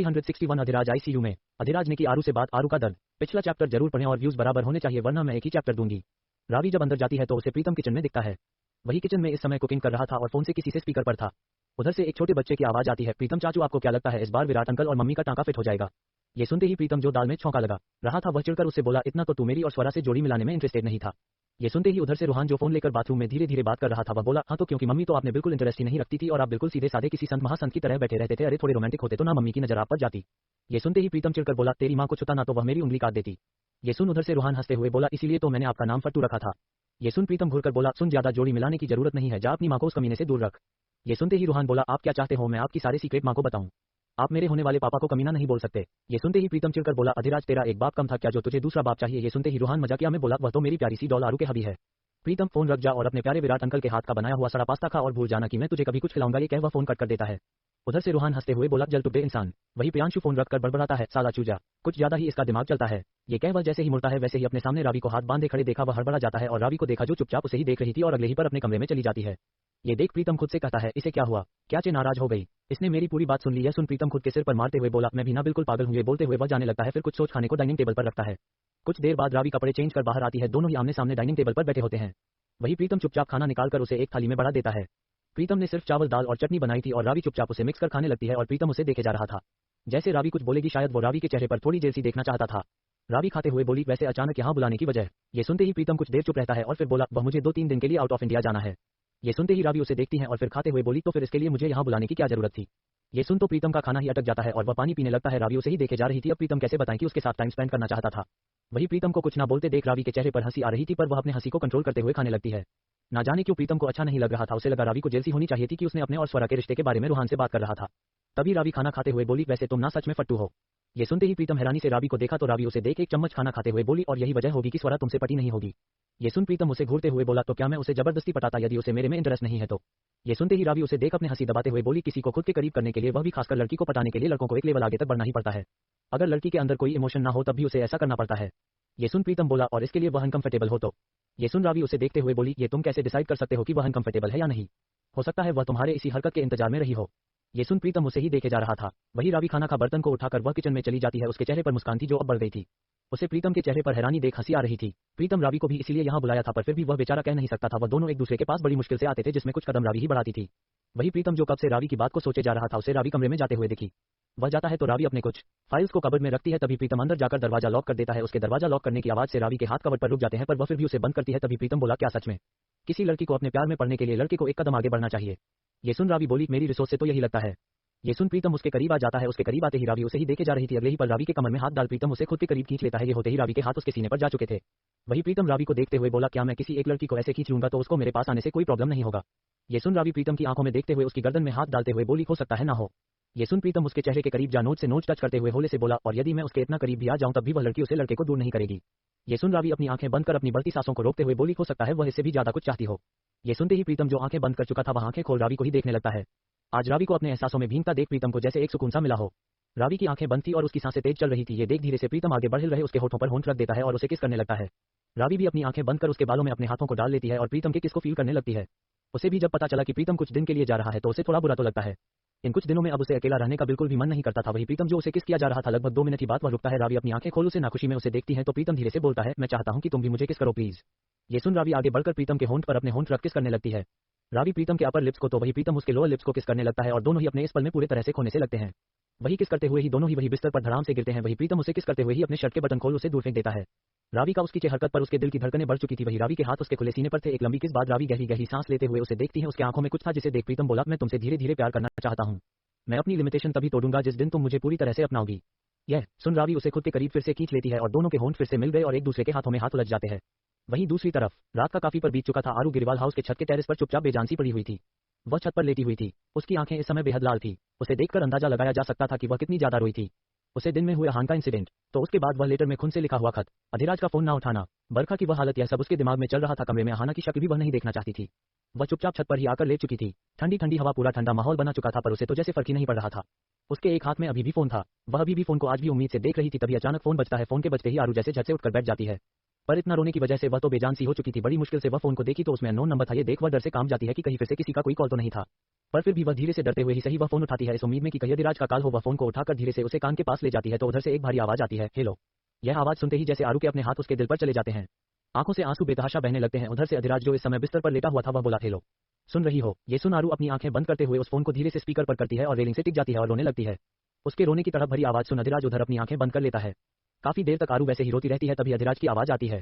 361 Adhiraj ICU में। अधिराज ने की आरू से बात। आरू का दर्द। पिछला चैप्टर जरूर पढ़ें और व्यूज बराबर होने चाहिए वरना मैं एक ही चैप्टर दूंगी। रावी जब अंदर जाती है तो उसे प्रीतम किचन में दिखता है। वही किचन में इस समय कुकिंग कर रहा था और फोन से किसी से स्पीकर पर था। उधर से एक छोटे बच्चे की आवाज आती है, प्रीतम चाचू आपको क्या लगता है इस बार विराट अंकल और मम्मी का टांका फिट हो जाएगा? ये सुनते ही प्रीतम जो दाल में छौंका लगा रहा था वह चिढ़कर उससे बोला, इतना तो तू मेरी और स्वरा से जोड़ी मिलाने में इंटरेस्टेड नहीं था। ये सुनते ही उधर से रूहान जो फोन लेकर बाथरूम में धीरे धीरे बात कर रहा था वह बोला, हाँ तो क्योंकि मम्मी तो आपने बिल्कुल इंटरेस्ट ही नहीं रखती थी और आप बिल्कुल सीधे साधे किसी संत महासंत की तरह बैठे रहते थे। अरे थोड़े रोमांटिक होते तो ना मम्मी की नजर आप पर जाती। ये सुनते ही प्रीतम चिढ़कर बोला, तेरी माँ को छुता ना तो वह मेरी उंगली काट देती। ये सुन उधर से रूहान हंसते हुए बोला, इसीलिए तो मैंने आपका नाम फट्टू रखा था। ये सुन प्रीतम घूरकर बोला, सुन ज्यादा जोड़ी मिलाने की जरूरत नहीं है, जा अपनी माँ को उस कमीने से दूर रख। ये सुनते ही रूहान बोला, आप क्या चाहते हो मैं आपकी सारे सीक्रेट माँ को बताऊं? आप मेरे होने वाले पापा को कमीना नहीं बोल सकते। ये सुनते ही प्रीतम चिढ़कर बोला, अधिराज तेरा एक बाप कम था क्या जो तुझे दूसरा बाप चाहिए? ये सुनते ही रूहान मजाकिया में बोला, वह तो मेरी प्यारी सी डॉल आरू के हबी है। प्रीतम फोन रख जा और अपने प्यारे विराट अंकल के हाथ का बनाया हुआ सड़ा पास्ता खा और भूल जाना कि मैं तुझे कभी कुछ खिलाऊंगा। ये कह वह फोन कट कर देता है। उधर से रूहान हंसते हुए बोला, जल टुकड़े इंसान। वही प्रियांशु फोन रखकर बड़बड़ाता है, साला चूजा, कुछ ज्यादा ही इसका दिमाग चलता है। ये कह वह जैसे ही मुड़ता है वैसे ही अपने सामने रावी को हाथ बांधे खड़े देखा वह हड़बड़ा जाता है और रावी को देखा जो चुपचाप उसे ही देख रही थी और अगले ही पर अपने कमरे में चली जाती है। ये देख प्रीतम खुद से कहता है, इसे क्या हुआ? क्या चे नाराज हो गई? इसने मेरी पूरी बात सुन ली है? सुन प्रीतम खुद के सिर पर मारते हुए बोला, मैं भी ना बिल्कुल पागल हुए। बोलते हुए वह जाने लगता है फिर कुछ सोच खाने को डाइनिंग टेबल पर रखता है। कुछ देर बाद रावी कपड़े चेंज कर बाहर आती है, दोनों ही आमने सामने डाइनिंग टेबल पर बैठे होते हैं। वही प्रीतम चुपचाप खाना निकालकर उसे एक थाली में बढ़ा देता है। प्रीतम ने सिर्फ चावल दाल और चटनी बनाई थी और रावी चुपचाप उसे मिक्स कर खाने लगती है और प्रीतम उसे देखे जा रहा था। जैसे रावी कुछ बोलेगी शायद वो रावी के चेहरे पर थोड़ी जेलसी देखना चाहता था। रावी खाते हुए बोली, वैसे अचानक यहाँ बुलाने की वजह? ये सुनते ही प्रीतम कुछ देर चुप रहता है और फिर बोला, वह मुझे 2-3 दिन के लिए आउट ऑफ इंडिया जाना है। ये सुनते ही रावी उसे देखती है और फिर खाते हुए बोली, तो फिर इसके लिए मुझे यहाँ बुलाने की क्या जरूरत थी? ये सुन तो प्रीतम का खाना ही अटक जाता है और वह पानी पीने लगता है। रावी उसे ही देखे जा रही थी, अब प्रीतम कैसे बताएं कि उसके साथ टाइम स्पेंड करना चाहता था। वही प्रीतम को कुछ ना बोलते देख रावी के चेहरे पर हंसी आ रही थी पर वह अपने हंसी को कंट्रोल करते हुए खाने लगती है। ना जाने क्यों प्रीतम को अच्छा नहीं लग रहा था, उसे लगा रावी को जेलसी होनी चाहिए थी कि उसने अपने और स्वरा के रिश्ते के बारे में रूहान से बात कर रहा था। तभी रावी खाना खाते हुए बोली, वैसे तुम ना सच में फट्टू हो। ये सुनते ही प्रीतम हैरानी से रावी को देखा तो रावी उसे देख एक चम्मच खाना खाते हुए बोली, और यही वजह होगी कि स्वरा तुमसे पटी नहीं होगी। ये सुन प्रीतम उसे घूरते हुए बोला, तो क्या मैं उसे जबरदस्ती पटाता यदि उसे मेरे में इंटरेस्ट नहीं है तो? ये सुनते ही रावी उसे देख अपने हंसी दबाते हुए बोली, किसी को खुद के करीब करने के लिए, वह भी खासकर लड़की को पटाने के लिए, लड़कों को एक लेवल आगे तक बढ़ना ही पड़ता है। अगर लड़की के अंदर कोई इमोशन ना हो तब भी उसे ऐसा करना पड़ता है। ये सुन प्रीतम बोला, और इसके लिए वह अनकंफर्टेबल हो तो? ये सुन रावी उसे देखते हुए बोली, ये तुम कैसे डिसाइड कर सकते हो कि वह अनकंफर्टेबल है या नहीं? हो सकता है वह तुम्हारे इसी हरकत के इंतजार में रही हो। ये सुन प्रीतम उसे ही देखे जा रहा था। वही रावी खाना का बर्तन को उठाकर वह किचन में चली जाती है। उसके चेहरे पर मुस्कान थी जो अब बढ़ गई थी। उसे प्रीतम के चेहरे पर हैरानी देख हंसी आ रही थी। प्रीतम रावी को भी इसीलिए यहाँ बुलाया था पर फिर भी वह बेचारा कह नहीं सकता था। वह दोनों एक दूसरे के पास बड़ी मुश्किल से आते थे जिसमें कुछ कदम रावी ही बढ़ाती थी। वही प्रीतम जो कब से रावी की बात को सोचे जा रहा था उसे रावी कमरे में जाते हुए दिखी। वह जाता है तो रावी अपने कुछ फाइल्स को कबर्ड में रखती है। तभी प्रीतम अंदर जाकर दरवाजा लॉक कर देता है। उसके दरवाजा लॉक करने की आवाज से रावी के हाथ कबर्ड पर रुक जाते हैं पर वह फिर भी उसे बंद करती है। तभी प्रीतम बोला, क्या सच में किसी लड़की को अपने प्यार में पड़ने के लिए लड़के को एक कदम आगे बढ़ना चाहिए? ये सुन रावी बोली, मेरी रिसोर्स से तो यही लगता है। ये सुन प्रीतम उसके करीब आ जाता है। उसके करीब आते ही रावी उसे ही देखे जा रही थी। अगले ही पर रावी के कमर में हाथ डाल प्रीतम उसे खुद के करीब खींच लेता है। ये होते ही रावी के हाथ उसके सीने पर जा चुके थे। वही प्रीतम रावी को देखते हुए बोला, क्या मैं किसी एक लड़की को ऐसे खींच लूंगा तो उसको मेरे पास आने से कोई प्रॉब्लम नहीं होगा? ये सुन रावी प्रीतम की आंखों में देखते हुए उसकी गर्दन में हाथ डालते हुए बोली, हो सकता है ना हो। ये सुन प्रीतम उसके चेहरे के करीब जा नोच से नोच टच करते हुए होले से बोला, और यदि मैं उसके इतना करीब भी आ जाऊं तब भी वह लड़की उसे लड़के को दूर नहीं करेगी। ये सुन रावी अपनी आंखें बंद कर अपनी बढ़ती सांसों को रोकते हुए बोली, हो सकता है वह इससे भी ज्यादा कुछ चाहती हो। ये सुनते ही प्रीतम जो आंखें बंद कर चुका था वह आंखें खोल रावी को ही देखने लगता है। आज रावी को अपने एहसासों में भीगता देख प्रीतम को जैसे एक सुकून सा मिला हो। रावी की आंखें बंद थी और उसकी सांसें तेज चल रही थी। ये देख धीरे से प्रीतम आगे बढ़ रहे उसके होठों पर होंठ रख देता है और उसे किस करने लगता है। रावी भी अपनी आंखें बंद कर उसके बालों में अपने हाथों को डाल लेती है और प्रीतम के किस को फील करने लगती है। उसे भी जब पता चला कि प्रीतम कुछ दिन के लिए जा रहा है तो उसे थोड़ा बुरा तो लगता है। इन कुछ दिनों में अब उसे अकेला रहने का बिल्कुल भी मन नहीं करता था। वही प्रीतम जो उसे किस किया जा रहा था, लगभग 2 मिनट ही बात वह रुकता है। रावी अपनी आंखें खोल उसे नाखुशी में उसे देखती है तो प्रीतम धीरे से बोलता है, मैं चाहता हूं कि तुम भी मुझे किस करो प्लीज। ये सुन रावी आगे बढ़कर प्रीतम के होंठ पर अपने होंठ रख किस करने लगती है। रावी प्रीतम के अपर लिप्स को तो वही प्रीतम उसके लोअर लिप्स को किस करने लगता है और दोनों ही अपने इस पल में पूरे तरह से खोने से लगते हैं। वही किस करते हुए ही दोनों ही वही बिस्तर पर धड़ाम से गिरते हैं। वही प्रीतम उसे किस करते हुए ही अपने शर्ट के बटन खोल उसे दूर फेंक देता है। रावी का उसकी हरकत पर उसके दिल की धड़कनें बढ़ चुकी थी। वही रावी के हाथ उसके खुले सीने पर थे। एक लंबी किस बाद रावी गहरी गहरी सांस लेते हुए उसे देखती है। उसके आंखों में कुछ था जिसे देख प्रीतम बोला, मैं तुमसे धीरे धीरे प्यार करना चाहता हूं। मैं अपनी लिमिटेशन तभी तोड़ूंगा जिस दिन तुम मुझे पूरी तरह से अपनाओगी। यह सुन रावी उसे खुद के करीब फिर से खींच लेती है और दोनों के होंठ फिर से मिल गए और एक दूसरे के हाथों में हाथ उलझ जाते हैं। वहीं दूसरी तरफ रात का काफी पर बीत चुका था। आरू गिरवाल हाउस के छत के टेरेस पर चुपचाप बेजान सी पड़ी हुई थी। वह छत पर लेटी हुई थी। उसकी आंखें इस समय बेहद लाल थी। उसे देखकर अंदाजा लगाया जा सकता था कि वह कितनी ज्यादा रोई थी। उसे दिन में हुए हान का इंसिडेंट, तो उसके बाद वह लेटर में खून से लिखा हुआ खत, अधिराज का फोन ना उठाना, बरखा की वह हालत, यह सब उसके दिमाग में चल रहा था। कमरे में आहाना की शक्ल भी वह नहीं देखना चाहती थी। वह चुपचाप छत पर ही आकर लेट चुकी थी। ठंडी ठंडी हवा, पूरा ठंडा माहौल बना चुका था पर उसे तो जैसे फर्क ही नहीं पड़ रहा था। उसके एक हाथ में अभी भी फोन था। वह अभी भी फोन को आज भी उम्मीद से देख रही थी। तभी अचानक फोन बजता है। फोन के बजते ही आरू जैसे झट से उठकर बैठ जाती है। पर इतना रोने की वजह से वह तो बेजान सी हो चुकी थी। बड़ी मुश्किल से वह फोन को देखी तो उसमें अननोन नंबर था। ये देख वह डर से कांप जाती है कि कहीं फिर से किसी का कोई कॉल तो नहीं था। पर फिर भी वह धीरे से डरते हुए ही सही वह फोन उठाती है, इस उम्मीद में कि कहीं अधिराज का कॉल हो। वह फोन को उठाकर धीरे से उसे कान के पास ले जाती है तो उधर से एक भारी आवाज आती है, हेलो। यह आवाज सुनते ही जैसे आरू के अपने हाथ उसके दिल पर चले जाते हैं। आंखों से आंसू बेतहाशा बहने लगते हैं। उधर से अधिराज जो इस समय बिस्तर पर लेटा हुआ था वह बोला, हेलो, सुन रही हो? ये सुन आरू अपनी आंखें बंद करते हुए उस फोन को धीरे से स्पीकर पर करती है और रेलिंग से टिक जाती है और रोने लगती है। उसके रोने की तड़प भरी आवाज सुन अधिराज उधर अपनी आंखें बंद कर लेता है। काफी देर तक आरू वैसे ही रोती रहती है, तभी अधिराज की आवाज आती है,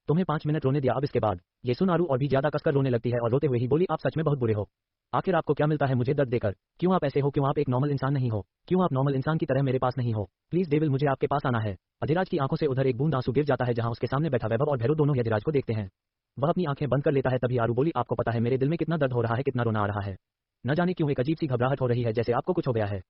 तुम्हें 5 मिनट रोने दिया, अब इसके बाद। ये सुन आरू और भी ज्यादा कसकर रोने लगती है और रोते हुए ही बोली, आप सच में बहुत बुरे हो। आखिर आपको क्या मिलता है मुझे दर्द देकर? क्यों आप ऐसे हो? क्यों आप एक नॉर्मल इंसान नहीं हो? क्यों आप नॉर्मल इंसान की तरह मेरे पास नहीं हो? प्लीज डेविल, मुझे आपके पास आना है। अधिराज की आंखों से उधर एक बूंद आंसू गिर जाता है जहां उसके सामने बैठा वैभव और भैरव दोनों ही अधिराज को देखते हैं। वह अपनी आंखें बंद कर लेता है। तभी आरू बोली, आपको पता है मेरे दिल में कितना दर्द हो रहा है, कितना रोना आ रहा है। न जाने क्यों एक अजीब सी घबराहट हो रही है, जैसे आपको कुछ हो गया है।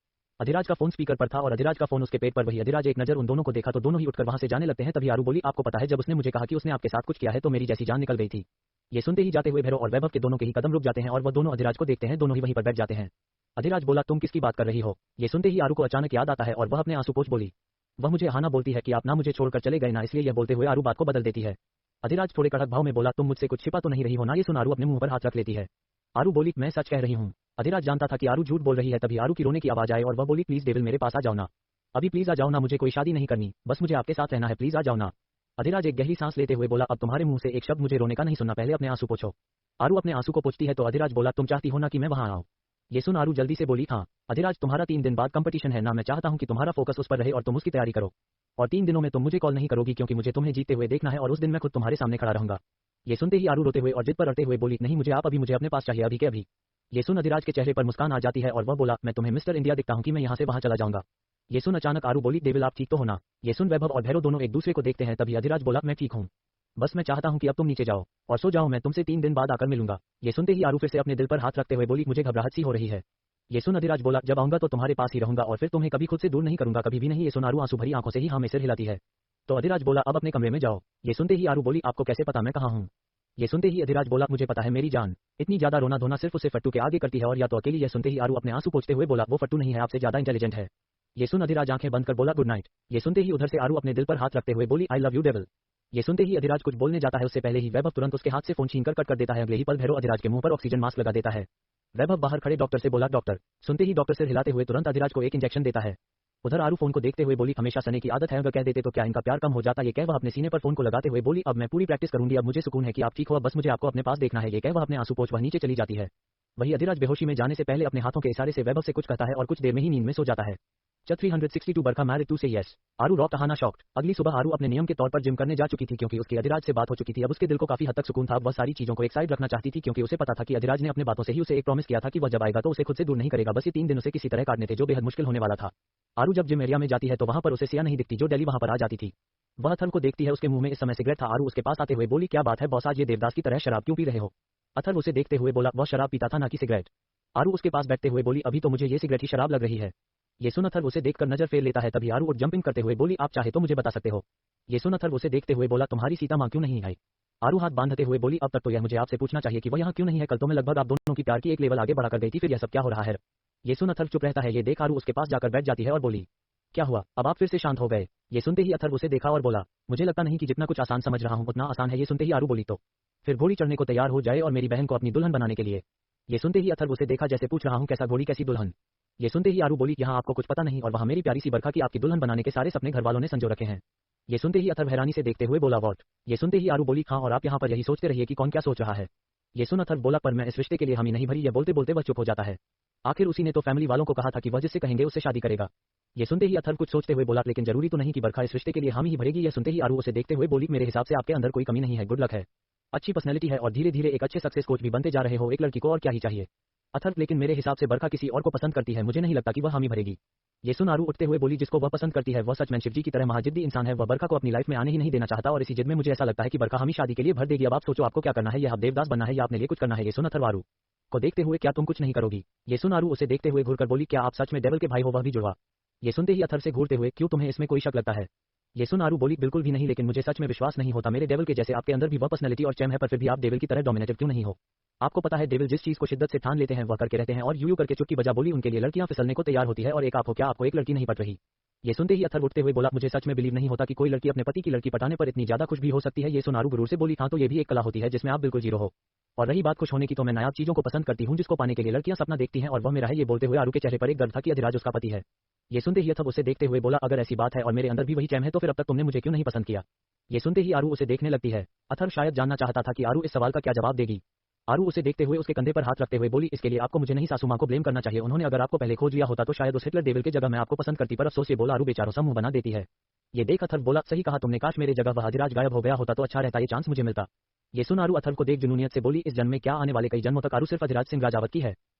अधिराज का फोन स्पीकर पर था और अधिराज का फोन उसके पेट पर। वही अधिराज एक नजर उन दोनों को देखा तो दोनों ही उठकर वहां से जाने लगते हैं। तभी आरू बोली, आपको पता है जब उसने मुझे कहा कि उसने आपके साथ कुछ किया है तो मेरी जैसी जान निकल गई थी। ये सुनते ही जाते हुए भैरव और वैभव के दोनों के ही कदम रुक जाते हैं और वह दोनों अधिराज को देखते हैं। दोनों ही वहीं पर बैठ जाते हैं। अधिराज बोला, तुम किसकी बात कर रही हो? ये सुनते ही आरू को अचानक याद आता है और वह अपने आंसू पोंछ बोली, वह मुझे हाना बोलती है कि आप ना मुझे छोड़कर चले गए ना, इसलिए यह बोलते हुए आरू बात को बदल देती है। अधिराज थोड़े कड़क भाव में बोला, तुम मुझसे कुछ छिपा तो नहीं रही हो ना? ये सुन आरू अपने मुंह पर हाथ रख लेती है। आरू बोली, मैं सच कह रही हूँ। अधिराज जानता था कि आरू झूठ बोल रही है। तभी आरू की रोने की आवाज आई और वह बोली, प्लीज डेविल मेरे पास आ जाओ ना, अभी प्लीज आ जाओ ना, मुझे कोई शादी नहीं करनी, बस मुझे आपके साथ रहना है, प्लीज आ जाओ ना। अधिराज एक गहरी सांस लेते हुए बोला, अब तुम्हारे मुंह से एक शब्द मुझे रोने का नहीं सुनना, पहले अपने आंसू पोंछो। आरू अपने आंसू को पोंछती है तो अधिराज बोला, तुम चाहती हो ना कि मैं वहां आऊं? ये सुन आरू जल्दी से बोली, हाँ। अधिराज, तुम्हारा 3 दिन बाद कंपटीशन है ना, मैं चाहता हूं कि तुम्हारा फोकस उस पर रहे और तुम उसकी तैयारी करो। और 3 दिनों में तुम मुझे कॉल नहीं करोगी क्योंकि मुझे तुम्हें जीतते हुए देखना है और उस दिन मैं खुद तुम्हारे सामने खड़ा रहूंगा। ये सुनते ही आरू रोते हुए और जिद पर अड़ते हुए बोली, नहीं मुझे आप अभी, मुझे अपने पास चाहिए अभी के अभी। ये सुन अधिराज के चेहरे पर मुस्कान आ जाती है और वह बोला, मैं तुम्हें मिस्टर इंडिया दिखता हूं कि मैं यहां से वहां चला जाऊंगा। ये सुन अचानक आरू बोली, डेविल आप ठीक तो हो ना? ये सुन वैभव और भैरव दोनों एक दूसरे को देखते हैं। तभी अधिराज बोला, मैं ठीक हूँ, बस मैं चाहता हूं कि अब तुम नीचे जाओ और सो जाओ, मैं तुमसे 3 दिन बाद आकर मिलूंगा। ये सुनते ही आरू फिर से अपने दिल पर हाथ रखते हुए बोली, मुझे घबराहट सी हो रही है। ये सुन अधिराज बोला, जब आऊंगा तो तुम्हारे पास ही रहूंगा और फिर तुम्हें कभी खुद से दूर नहीं करूंगा, कभी भी नहीं। ये सुन आरू आंसू भरी आंखों से ही हाँ में सिर हिलाती है। तो अधिराज बोला, अब अपने कमरे में जाओ। ये सुनते ही आरू बोली, आपको कैसे पता मैं कहाँ हूँ? ये सुनते ही अधिराज बोला, मुझे पता है मेरी जान। इतनी ज्यादा रोना धोना सिर्फ उसे फट्टू के आगे करती है और या तो अकेली। यह सुनते ही आरू अपने आंसू पोंछते हुए बोला, वो फट्टू नहीं है, आपसे ज्यादा इंटेलिजेंट है। ये सुन अधिराज आंखें बंद कर बोला, गुड नाइट। ये सुनते ही उधर से आरू अपने दिल पर हाथ रखते हुए बोली, आई लव यू डेविल। ये सुनते ही अधिराज कुछ बोलने जाता है, उससे पहले ही वैभव तुरंत उसके हाथ से फोन छीनकर कट कर देता है। अगले ही पल भैरव अधिराज के मुंह पर ऑक्सीजन मास्क लगा देता है। वैभव बाहर खड़े डॉक्टर से बोला, डॉक्टर। सुनते ही डॉक्टर सिर हिलाते हुए तुरंत अधिराज को एक इंजेक्शन देता है। उधर आरू फोन को देखते हुए बोली, हमेशा सने की आदत है, अगर कह देते तो क्या इनका प्यार कम हो जाता? ये कह वह अपने सीने पर फोन को लगाते हुए बोली, अब मैं पूरी प्रैक्टिस करूंगी, अब मुझे सुकून है कि आप ठीक हो, अब बस मुझे आपको अपने पास देखना है। ये कह वह अपने आंसू पोंछ वह नीचे चली जाती है। वही अधिराज बेहोशी में जाने से पहले अपने हाथों के इशारे से वैभव से कुछ कहता है और कुछ देर में ही नींद में सो जाता है। 362 बरखा मैरिड टू से यस। आरू रॉक कहाना शॉक्ड। अगली सुबह आरू अपने नियम के तौर पर जिम करने जा चुकी थी क्योंकि उसकी अधिराज से बात हो चुकी थी। अब उसके दिल को काफी हद तक सुकून था। वह सारी चीजों को एक साइड रखना चाहती थी क्योंकि उसे पता था कि अधिराज ने अपने बातों से ही उसे एक प्रॉमिस किया था कि वह जब आएगा तो उसे खुद से दूर नहीं करेगा। बस ये 3 दिन उसे किसी तरह काटने थे जो बेहद मुश्किल होने वाला था। आरू जब जिम एरिया में जाती है तो वहां पर उसे सिया नहीं दिखती जो डेली वहां पर आ जाती थी। वह अथर्व को देखती है, उसके मुंह में इस समय सिगरेट था। आरू उसके पास आते हुए बोली, क्या बात है बॉस, आज ये देवदास की तरह शराब क्यों पी रहे हो? अथर्व उसे देखते हुए बोला, वह शराब पीता था ना कि सिगरेट। आरू उसके पास बैठते हुए बोली, अभी तो मुझे ये सिगरेट ही शराब लग रही है। ये सुन अथर्व उसे देखकर नजर फेर लेता है। तभी आरू उठ जंपिंग करते हुए बोली, आप चाहे तो मुझे बता सकते हो। ये सुन अथर्व उसे देखते हुए बोला, तुम्हारी सीता मां क्यों नहीं आई? आरू हाथ बांधते हुए बोली, अब तक तो यह मुझे आपसे पूछना चाहिए कि वह यहाँ क्यों नहीं है, कल तो मैं लगभग आप दोनों की प्यार की एक लेवल आगे बढ़ा कर गई थी, फिर यह सब क्या हो रहा है? ये सुन अथर्व चुप रहता है। ये देख आरू उसके पास जाकर बैठ जाती है और बोली, क्या हुआ, अब आप फिर से शांत हो गए? ये सुनते ही अथर्व उसे देखा और बोला, मुझे लगता नहीं कि जितना कुछ आसान समझ रहा हूँ उतना आसान है। ये सुनते ही आरू बोली, तो फिर घोड़ी चढ़ने को तैयार हो जाए और मेरी बहन को अपनी दुल्हन बनाने के लिए। ये सुनते ही अथर्व उसे देखा जैसे पूछ रहा हूँ कैसा घोड़ी कैसी दुल्हन। ये सुनते ही आरू बोली, यहाँ आपको कुछ पता नहीं और वहाँ मेरी प्यारी सी बरखा की आपकी दुल्हन बनाने के सारे सपने घर वालों ने संजो रखे हैं। ये सुनते ही अथर्व हैरानी से देखते हुए बोला, व्हाट? ये सुनते ही आरू बोली, हाँ और आप यहाँ पर यही सोचते रहिए कि कौन क्या सोच रहा है। ये सुन अथर्व बोला, पर मैं इस रिश्ते के लिए हामी नहीं भरी। यह बोलते बोलते वह चुप हो जाता है। आखिर उसी ने तो फैमिली वालों को कहा था कि वह जिससे कहेंगे उससे शादी करेगा। ये सुनते ही अथर्व कुछ सोचते हुए बोला, लेकिन जरूरी तो नहीं कि बरखा इस रिश्ते के लिए हामी ही भरेगी। यह सुनते ही आरू उसे देखते हुए बोली, मेरे हिसाब से आपके अंदर कोई कमी नहीं है, गुड लक है, अच्छी पर्सनैलिटी है और धीरे धीरे एक अच्छे सक्सेस कोच भी बनते जा रहे हो। एक लड़की को और क्या ही चाहिए? अथर्व, लेकिन मेरे हिसाब से बरखा किसी और को पसंद करती है, मुझे नहीं लगता कि वह हामी भरेगी। ये सुन आरू उठते हुए बोली, जिसको वह पसंद करती है वह सचमैन शिवजी की तरह महाजिद्दी इंसान है। वह बरखा को अपनी लाइफ में आने ही नहीं देना चाहता और इसी जिद में मुझे ऐसा लगता है कि बरखा हामी शादी के लिए भर देगी। अब आप सोचो आपको क्या करना है, या आप देवदास बनना है या अपने लिए कुछ करना है। ये सुन अथर्व आरू को देखते हुए, क्या तुम कुछ नहीं करोगी? ये सुन आरू उसे देखते हुए घूरकर बोली, क्या आप सच में डेविल के भाई हो, वह भी जुड़वा? ये सुनते ही अथर्व से घूरते हुए, क्यों तुम्हें इसमें कोई शक लगता है? ये सुन आरू बोली, बिल्कुल भी नहीं, लेकिन मुझे सच में विश्वास नहीं होता। मेरे डेविल के जैसे आपके अंदर भी वह पर्सनैलिटी और चैम है, पर फिर भी आप डेविल की तरह डोमिनेटिव क्यों नहीं हो? आपको पता है डेविल जिस चीज को शिद्दत से ठान लेते हैं वह करके रहते हैं। और यूं करके चुटकी बजा बोली, उनके लिए लड़कियां फिसलने को तैयार होती है और एक आप हो, क्या आपको एक लड़की नहीं पट रही? ये सुनते ही अथर्व उठते हुए बोला, मुझे सच में बिलीव नहीं होता कि कोई लड़की अपने पति की लड़की पटाने पर इतनी ज्यादा खुश भी हो सकती है। ये सुन आरू गुरूर से बोली, हाँ तो ये भी एक कला होती है जिसमें आप बिल्कुल जीरो हो। और रही बात खुश होने की, तो मैं नायाब चीजों को पसंद करती हूँ जिसको पाने के लिए लड़कियां सपना देखती हैं और वह मेरा है। ये बोलते हुए आरू के चेहरे पर एक गर्व था कि अधिराज उसका पति है। ये सुनते ही अथर्व उसे देखते हुए बोला, अगर ऐसी बात है और मेरे अंदर भी वही चैम है तो फिर अब तक तुमने मुझे क्यों नहीं पसंद किया। ये सुनते ही आरू उसे देखने लगती है। अथर्व शायद जानना चाहता था कि आरू इस सवाल का क्या जवाब देगी। आरू उसे देखते हुए उसके कंधे पर हाथ रखते हुए बोली, इसके लिए आपको मुझे नहीं सासू मां को ब्लेम करना चाहिए। उन्होंने अगर आपको पहले खोज लिया होता तो शायद उस हिटलर डेविल की जगह मैं आपको पसंद करती, पर अफसोस। ये बोला आरू बेचारों सा मुंह बना देती है। ये देख अथर्व बोला, सही कहा तुमने, काश मेरे जगह वह अधिराज गायब हो गया होता तो अच्छा रहता, ये चांस मुझे मिलता। ये सुन आरू अथर्व को देख जुनूनियत से बोली, इस जन्म में क्या आने वाले कई जन्मों तक आरू सिर्फ अधिराज सिंह राजावत की है।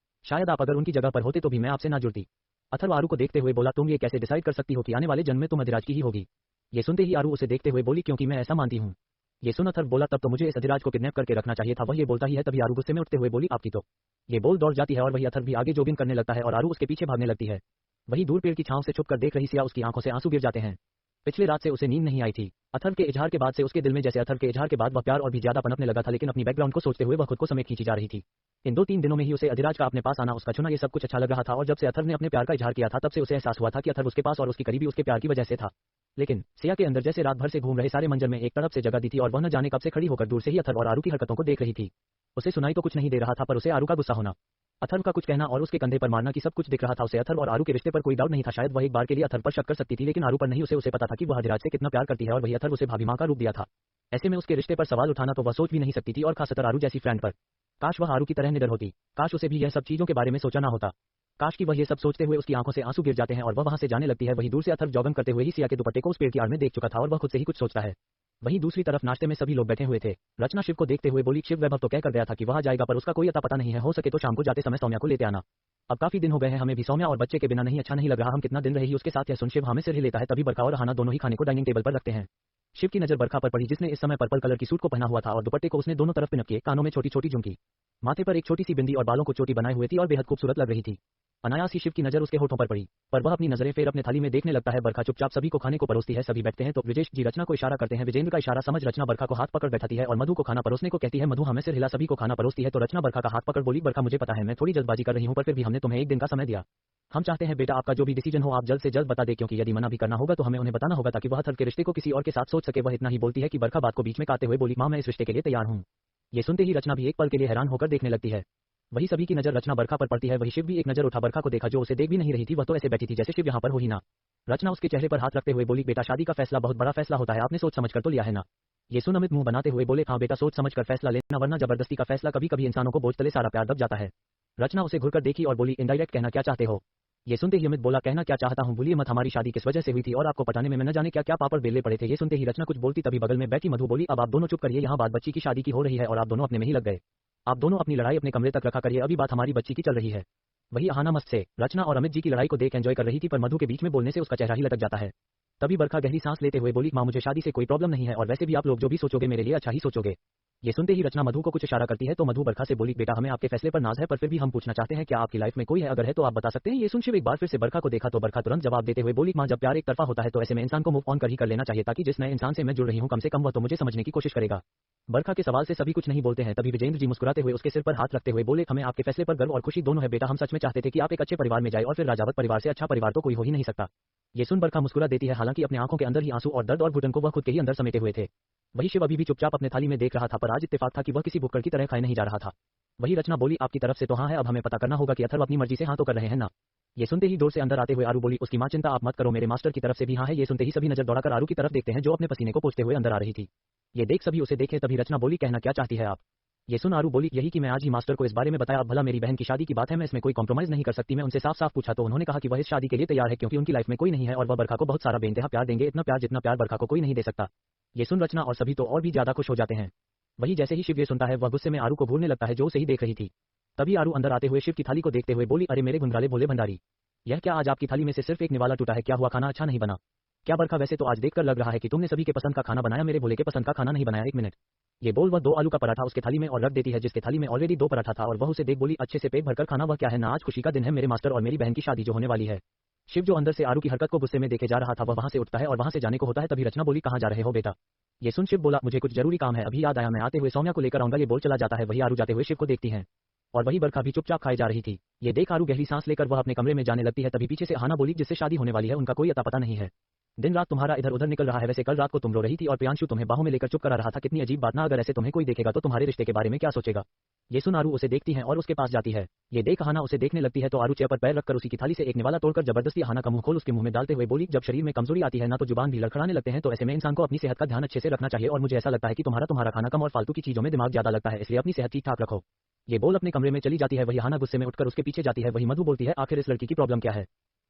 शायद आप अगर उनकी जगह पर होते तो भी मैं आपसे ना जुड़ती। अथर्व आरू को देखते हुए बोला, तुम ये कैसे डिसाइड कर सकती हो कि आने वाले जन्म में तुम अधिराज की ही होगी। ये सुनते ही आरू उसे देखते हुए बोली, क्योंकि मैं ऐसा मानती हूँ। ये सुन अथर्व बोला, तब तो मुझे इस अधिराज को किडनैप करके रखना चाहिए था। वह ये बोलता ही है तभी आरू गुस्से में उठते हुए बोली, आपकी तो। ये बोल दौड़ जाती है और वही अथर्व भी आगे जॉगिंग करने लगता है और आरू उसके पीछे भागने लगती है। वही दूर पेड़ की छांव से छुपकर देख रही सिया उसकी आंखों से आंसू गिर जाते हैं। पिछले रात से उसे नींद नहीं आई थी। अथर्व के इजहार के बाद से उसके दिल में जैसे अथर्व के इजहार के बाद वह प्यार और भी ज्यादा पनपने लगा था, लेकिन अपनी बैकग्राउंड को सोचते हुए वह खुद को समेट खींची जा रही थी। इन 2-3 दिनों में ही उसे अधिराज का अपने पास आना, उसका छूना, ये सब कुछ अच्छा लग रहा था। और जब से अथर्व ने अपने प्यार का इजहार किया था तब से उसे एहसास हुआ था कि अथर्व उसके पास और उसकी करीबी उसके प्यार की वजह से था। लेकिन सिया के अंदर जैसे रात भर से घूम रहे सारे मंजर में एक तरफ से जगह दी थी और वह न जाने कब से खड़ी होकर दूर से ही अथर्व और आरू की हरकतों को देख रही थी। उसे सुनाई तो कुछ नहीं दे रहा था, पर उसे आरू का गुस्सा होना, अथर्व का कुछ कहना और उसके कंधे पर मारना की सब कुछ दिख रहा था। उसे अथर्व और आरू के रिश्ते पर कोई डाउट नहीं था। शायद वह एक बार के लिए अथर्व पर शक कर सकती थी, लेकिन आरू पर नहीं। उसे पता था कि वह अधिराज से कितना प्यार करती है और वही अथर्व उसे भाभी मां का रूप दिया था। ऐसे में उसके रिश्ते पर सवाल उठाना तो वह सोच भी नहीं सकती थी, और खासकर आरू जैसी फ्रेंड पर। काश वह आरू की तरह निडर होती, काश उसे भी यह सब चीजों के बारे में सोचा ना होता, काश कि वह ये सब सोचते हुए उसकी आंखों से आंसू गिर जाते हैं और वह वहां से जाने लगती है। वही दूर से अथर्व जॉगिंग करते हुए ही सिया के दुपट्टे को उस पेड़ की आड़ में देख चुका था और वह खुद से ही कुछ सोचता है। वहीं दूसरी तरफ नाश्ते में सभी लोग बैठे हुए थे। रचना शिव को देखते हुए बोली, शिव वैभव तो कह कर गया था कि वह जाएगा, पर उसका कोई अता पता नहीं है। हो सके तो शाम को जाते समय सौम्या को लेते आना। अब काफी दिन हो गए हैं, हमें भी सौम्या और बच्चे के बिना नहीं अच्छा नहीं लग रहा। हम कितना दिन रहेगी उसके साथ। यह सुन शिव हमें सिर हिल लेता है। तभी बरखा और रहाना दोनों ही खाने को डाइनिंग टेबल पर रखते हैं। शिव की नजर बरखा पर पड़ी, जिसने इस समय पर्पल कलर की सूट को पहना हुआ था और दुपट्टे को उसने दोनों तरफ पिनप किए, कानों में छोटी छोटी झुमकी, माथे पर एक छोटी सी बिंदी और बालों को चोटी बनाए हुए थी और बेहद खूबसूरत लग रही थी। अनायास ही शिव की नजर उसके होठों पर पड़ी, पर वह अपनी नजरें फिर अपने थाली में देखने लगता है। बरखा चुपचाप सभी को खाने को परोसती है। सभी बैठते हैं तो विजेश जी रचना को इशारा करते हैं। विजेंद्र का इशारा समझ रचना बरखा को हाथ पकड़ बैठाती है और मधु को खाना परोसने को कहती है। मधु हमें सिर हिला सभी को खाना परोसती है तो रचना बरखा का हाथ पकड़ बोली, बरखा मुझे पता है मैं थोड़ी जल्दबाजी कर रही हूँ, पर फिर भी हमने तुम्हें एक दिन का समय दिया। हम चाहते हैं बेटा आपका जो भी डिसीजन हो आप जल्द से जल्द बता दे, क्योंकि यदि मना भी करना होगा तो हमें उन्हें बताना होगा ताकि वह अथर्व के रिश्ते को किसी और के साथ सोच सके। वह इतना ही बोलती है कि बरखा बात को बीच में काटते हुए बोली, मां मैं इस रिश्ते के लिए तैयार हूँ। ये सुनते ही रचना भी एक पल के लिए हैरान होकर देखने लगती है। वही सभी की नजर रचना बरखा पर पड़ती है। वही शिव भी एक नजर उठा बरखा को देखा जो उसे देख भी नहीं रही थी। वह तो ऐसे बैठी थी जैसे शिव यहाँ पर हो ही ना। रचना उसके चेहरे पर हाथ रखते हुए बोली, बेटा शादी का फैसला बहुत बड़ा फैसला होता है, आपने सोच समझ कर तो लिया है ना। ये सुन अमित मुंह बनाते हुए बोले, हाँ बेटा सोच समझ कर फैसला लेना, वरना जबरदस्ती का फैसला कभी कभी इंसानों को बोझ तले सारा प्यार दब जाता है। रचना उसे घुरकर देखी और बोली, इनडायरेक्ट कहना क्या चाहते हो। ये सुनते ही अमित बोला, कहना क्या चाहता हूँ भूलिए मत, हमारी शादी किस वजह से हुई थी और आपको पटाने में मैं न जाने क्या क्या पापड़ बेलने पड़े थे। ये सुनते ही रचना कुछ बोलती तभी बगल में बैठी मधु बोली, अब आप दोनों चुप करिए, यहाँ बात बच्ची की शादी की हो रही है और आप दोनों अपने में ही लग गए। आप दोनों अपनी लड़ाई अपने कमरे तक रखा करिए, अभी बात हमारी बच्ची की चल रही है। वही अहाना मस्त से रचना और अमित जी की लड़ाई को देख एंजॉय कर रही थी, पर मधु के बीच में बोलने से उसका चेहरा ही लटक जाता है। तभी बरखा गहरी सांस लेते हुए बोली, मां मुझे शादी से कोई प्रॉब्लम नहीं है और वैसे भी आप लोग जो भी सोचोगे मेरे लिए अच्छा ही सोचोगे। ये सुनते ही रचना मधु को कुछ इशारा करती है तो मधु बरखा से बोली, बेटा हमें आपके फैसले पर नाज है, पर फिर भी हम पूछना चाहते हैं क्या आपकी लाइफ में कोई है, अगर है तो आप बता सकते हैं। ये सुन शिव एक बार फिर से बरखा को देखा तो बरखा तुरंत जवाब देते हुए बोली, मां जब प्यार एक तरफा होता है तो ऐसे में इंसान को मूव ऑन कर ही कर लेना चाहिए, ताकि जिस नए इंसान से मैं जुड़ रही हूँ कम से कम वह तो मुझे समझने की कोशिश करेगा। बरखा के सवाल से सभी कुछ नहीं बोलते हैं। तभी विजेंद्र जी मुस्कुराते हुए उसके सिर पर हाथ रखते हुए बोले, हमें आपके फैसले पर गर्व और खुशी दोनों है बेटा, हम सच में चाहते थे कि आप एक अच्छे परिवार में जाए और फिर राजावत परिवार से अच्छा परिवार तो कोई हो ही नहीं सकता। ये सुन बरखा मुस्कुरा देती है, हालांकि अपने आंखों के अंदर ही आंसू और दर्द और घुटन को वह खुद के ही अंदर समेटे हुए थे। वही शिव अभी भी चुपचाप अपने थाली में देख रहा था, पर आज इत्तेफाक था कि वह किसी भुक्कड़ की तरह खाए नहीं जा रहा था। वही रचना बोली, आपकी तरफ से तो हाँ है, अब हमें पता करना होगा कि अथर्व अपनी मर्जी से हाँ तो कर रहे हैं ना। ये सुनते ही डोर से अंदर आते हुए आरू बोली, उसकी मां चिंता आप मत करो, मेरे मास्टर की तरफ से भी हाँ है। ये सुनते ही सभी नजर दौड़ाकर आरू की तरफ देखते हैं जो अपने पसीने को पोंछते हुए अंदर आ रही थी। ये देख सभी उसे देखे तभी रचना बोली, कहना क्या चाहती है आप। ये सुन आरू बोली, यही कि मैं आज ही मास्टर को इस बारे में बताया। अब भला मेरी बहन की शादी की बात है, मैं इसमें कोई कॉम्प्रोमाइज नहीं कर सकती। मैं उनसे साफ साफ पूछा तो उन्होंने कहा कि वह इस शादी के लिए तैयार है, क्योंकि उनकी लाइफ में कोई नहीं है और वह बरखा को बहुत सारा बेइंतहा प्यार देंगे, इतना प्यार जितना प्यार बरखा को कोई नहीं दे सकता। ये सुन रचना और सभी तो और भी ज्यादा खुश हो जाते हैं। वही जैसे ही शिव ये सुनता है वह गुस्से में आरू को घूरने लगता है जो उसे ही देख रही थी। तभी आरू अंदर आते हुए शिव की थाली को देखते हुए बोली, अरे मेरे गुंगाले भोले भंडारी, यह क्या आज आपकी थाली में से सिर्फ एक निवाला टूटा है, क्या हुआ खाना अच्छा नहीं बना क्या। बरखा वैसे तो आज देखकर लग रहा है कि तुमने सभी के पसंद का खाना बनाया, मेरे भोले के पसंद का खाना नहीं बनाया। एक मिनट। ये बोल वह 2 आलू का पराठा उसके थाली में और रख देती है, जिसके थाली में ऑलरेडी 2 पराठा था, और वह उसे देख बोली, अच्छे से पेट भरकर खाना। वह क्या है ना, आज खुशी का दिन है, मेरे मास्टर और मेरी बहन की शादी जो होने वाली है। शिव जो अंदर से आरू की हरकत को गुस्से में देखे जा रहा था वह वहां से उठता है और वहां से जाने को होता है। तभी रचना बोली, कहां जा रहे हो बेटा। ये सुन शिव बोला, मुझे कुछ जरूरी काम है, अभी याद आया, मैं आते हुए सौम्या को लेकर आऊंगा। ये बोल चला जाता है। वही आरू जाते हुए शिव को देखती है और वही बरखा भी चुपचाप खाए जा रही थी। ये देख आरू गहरी सांस लेकर वह अपने कमरे में जाने लगती है। तभी पीछे से अहाना बोली, जिससे शादी होने वाली है उनका कोई अता पता नहीं है। दिन रात तुम्हारा इधर उधर निकल रहा है। वैसे कल रात को तुम रो रही थी और प्रियांशु तुम्हें बाहों में लेकर चुप करा रहा था। कितनी अजीब बात ना, अगर ऐसे तुम्हें कोई देखेगा तो तुम्हारे रिश्ते के बारे में क्या सोचेगा। ये सुन आरू उसे देखती है और उसके पास जाती है। ये देख अहाना उसे देखने लगती है तो आरू चेयर पर पैर रखकर उसी की थाली से एक निवाला तोड़कर जबरदस्ती अहाना का मुंह खोल उसके मुंह में डालते हुए बोली, जब शरीर में कमजोरी आती है ना तो जुबान भी लड़खड़ाने लगते हैं, तो ऐसे में इंसान को अपनी सेहत का ध्यान अच्छे से रखना चाहिए और मुझे ऐसा लगता है कि तुम्हारा खाना कम और फालतू की चीजों में दिमाग ज्यादा लगता है, इसलिए अपनी सेहत ठीक ठाक रखो। ये बोल अपने कमरे में चली जाती है। वही अहाना गुस्से में उठकर उसके पीछे जाती है। वही मधु बोलती है, आखिर इस लड़की की प्रॉब्लम क्या है,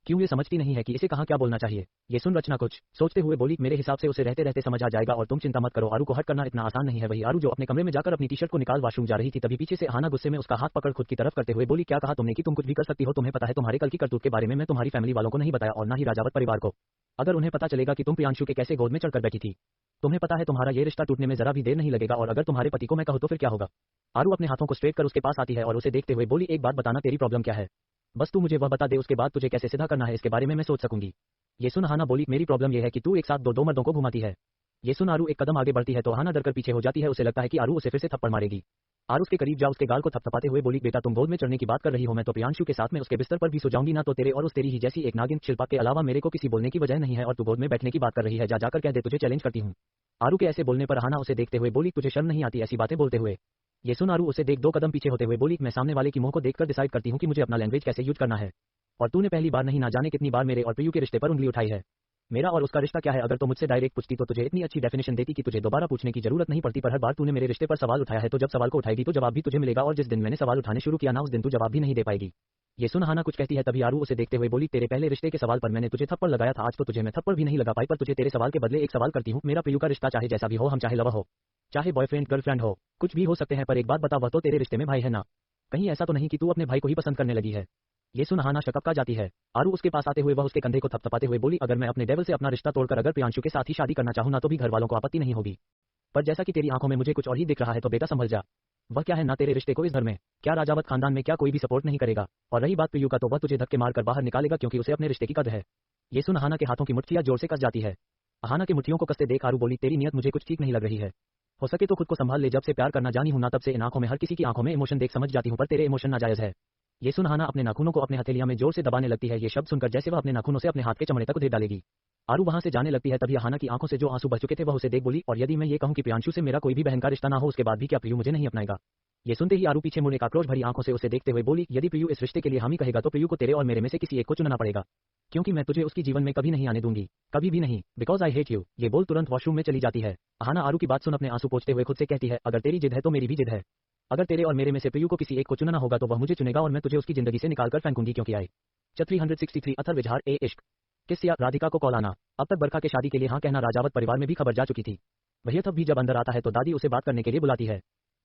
क्यों ये समझती नहीं है कि इसे कहाँ क्या बोलना चाहिए। ये सुन रचना कुछ सोचते हुए बोली, मेरे हिसाब से उसे रहते रहते समझ आ जाएगा और तुम चिंता मत करो। आरू को हट करना इतना आसान नहीं है। वही आरू जो अपने कमरे में जाकर अपनी टी शर्ट को निकाल वॉशरूम जा रही थी, तभी पीछे से अहाना गुस्से में उसका हाथ पकड़ खुद की तरफ करते हुए बोली, क्या कहा तुमने कि तुम कुछ भी कर सकती हो। तुम्हें पता है तुम्हारे कल की करतूत के बारे में मैं तुम्हारी फैमिली वालों को नहीं बताया और ना ही राजावत परिवार को। अगर उन्हें पता चलेगा कि तुम प्रियांशु के कैसे गोद में चढ़कर बैठी थी, तुम्हें पता है तुम्हारा ये रिश्ता टूटने में जरा भी देर नहीं लगेगा, और अगर तुम्हारे पति को मैं कहूं तो फिर क्या होगा। आरू अपने हाथों को स्ट्रेट कर उसके पास आती है और उसे देखते हुए बोली, एक बात बताना, तेरी प्रॉब्लम क्या है, बस तू मुझे वह बता दे, उसके बाद तुझे कैसे सीधा करना है इसके बारे में मैं सोच सकूंगी। ये सुन अहाना बोली, मेरी प्रॉब्लम ये है कि तू एक साथ दो मर्दों को घुमाती है। ये सुन आरू एक कदम आगे बढ़ती है तो अहाना डरकर पीछे हो जाती है। उसे लगता है कि आरू उसे फिर से थप्पड़ मारेगी। आरू उसके करीब जा उसके गाल को थपथपाते हुए बोली, बेटा तुम गोद में चढ़ने की बात कर रही हो, मैं तो प्रियांशु के साथ में उसके बिस्तर पर भी सो जाऊंगी ना, तो तेरे और उस तेरी ही जैसी एक नागिन शिल्पा के अलावा मेरे को किसी बोलने की वजह नहीं है, और तू गोद में बैठने की बात कर रही है, जा जाकर कह दे तुझे चैलेंज करती हूँ। आरू के ऐसे बोलने पर अहाना उसे देखते हुए बोली, तुझे शर्म नहीं आती ऐसी बातें बोलते हुए। ये सुन आरू उसे देख दो कदम पीछे होते हुए बोली, मैं सामने वाले की मुंह को देखकर डिसाइड करती हूँ कि मुझे अपना लैंग्वेज कैसे यूज करना है, और तूने पहली बार नहीं ना जाने कितनी बार मेरे और प्रियू के रिश्ते पर उंगली उठाई है। मेरा और उसका रिश्ता क्या है, अगर तो मुझसे डायरेक्ट पूछती तो तुझे इतनी अच्छी डेफिनेशन देती कि तुझे दोबारा पूछने की जरूरत नहीं पड़ती, पर हर बार तूने मेरे रिश्ते पर सवाल उठाया है, तो जब सवाल को उठाएगी तो जवाब भी तुझे मिलेगा, और जिस दिन मैंने सवाल उठाने शुरू किया ना उस दिन तू जवाब भी नहीं दे पाएगी। ये सुन अहाना कुछ कहती है तभी आरू उसे देखते हुए बोली, तेरे पहले रिश्ते के सवाल पर मैंने तुझे थप्पड़ लगाया था, आज तो तुझे मैं थप्पड़ भी नहीं लगा पाई, पर तुझे तेरे सवाल के बदले एक सवाल करती हूँ, मेरा प्रियू का रिश्ता चाहे जैसा भी हो, हम चाहे लवर हो, चाहे बॉयफ्रेंड गर्लफ्रेंड हो, कुछ भी हो सकते हैं, पर एक बात बता, वह तो तेरे रिश्ते में भाई है ना, कहीं ऐसा तो नहीं कि तू अपने भाई को ही पसंद करने लगी है। ये सुन अहाना शकपका जाती है। आरू उसके पास आते हुए वह उसके कंधे को थपथपाते हुए बोली, अगर मैं अपने डेविल से अपना रिश्ता तोड़कर अगर प्रियांशु के साथ ही शादी करना चाहूं ना तो भी घर वालों को आपत्ति नहीं होगी, पर जैसा कि तेरी आंखों में मुझे कुछ और ही दिख रहा है तो बेटा संभल जा। वह क्या है ना, तेरे रिश्ते को इस घर में क्या राजावत खानदान में क्या कोई भी सपोर्ट नहीं करेगा, और रही बात प्रियू का तो वह तुझे धक्के मारकर बाहर निकालेगा क्योंकि उसे अपने रिश्ते की कदर है। ये सुन अहाना के हाथों की मुट्ठियां जोर से कस जाती है। अहाना की मुट्ठियों को कसते देख आरू बोली, तेरी नियत मुझे कुछ ठीक नहीं लग रही है, हो सके तो खुद को संभाल ले, जब से प्यार करना जानी हूं ना तब से इन आंखों में हर किसी की आंखों में इमोशन देख समझ जाती हूं, पर तेरे इमोशन नाजायज है। ये सुन अहाना अपने नाखूनों को अपने हथेलियां में जोर से दबाने लगती है। ये शब्द सुनकर जैसे वह अपने नाखूनों से अपने हाथ के चमड़े तक उधेड़ डालेगी। आरू वहां से जाने लगती है तभी अहाना की आंखों से जो आंसू बह चुके थे वह उसे देख बोली, और यदि मैं ये कहूं कि प्रियांशु से मेरा कोई भी बहन का रिश्ता ना हो उसके बाद भी क्या प्रियू मुझे नहीं अपनाएगा। ये सुनते ही आरू पीछे मुड़ एक आक्रोश भरी आंखों से उसे देखते हुए बोली, यदि प्रियू इस रिश्ते के लिए हामी कहेगा तो प्रियू को तेरे और मेरे में से किसी एक को चुनना पड़ेगा, क्योंकि मैं तुझे उसकी जीवन में कभी नहीं आने दूंगी, कभी भी नहीं, बिकॉज आई हेट यू। ये बोल तुरंत वॉशरूम में चली जाती है। अहाना आरू की बात सुन अपने आंसू पोंछते हुए खुद से कहती है, अगर तेरी जिद है तो मेरी भी जिद है, अगर तेरे और मेरे में से प्रियू को किसी एक को चुनना होगा तो वह मुझे चुनेगा और मैं तुझे उसकी जिंदगी से निकाल कर फेंकूंगी, क्योंकि आई 363 अथर्वविहार ए इश्क किस्सिया राधिका को कॉल आना। अब तक बरखा के शादी के लिए हाँ कहना राजावत परिवार में भी खबर जा चुकी थी। वही अथर्व भी जब अंदर आता है तो दादी उसे बात करने के लिए बुलाती है।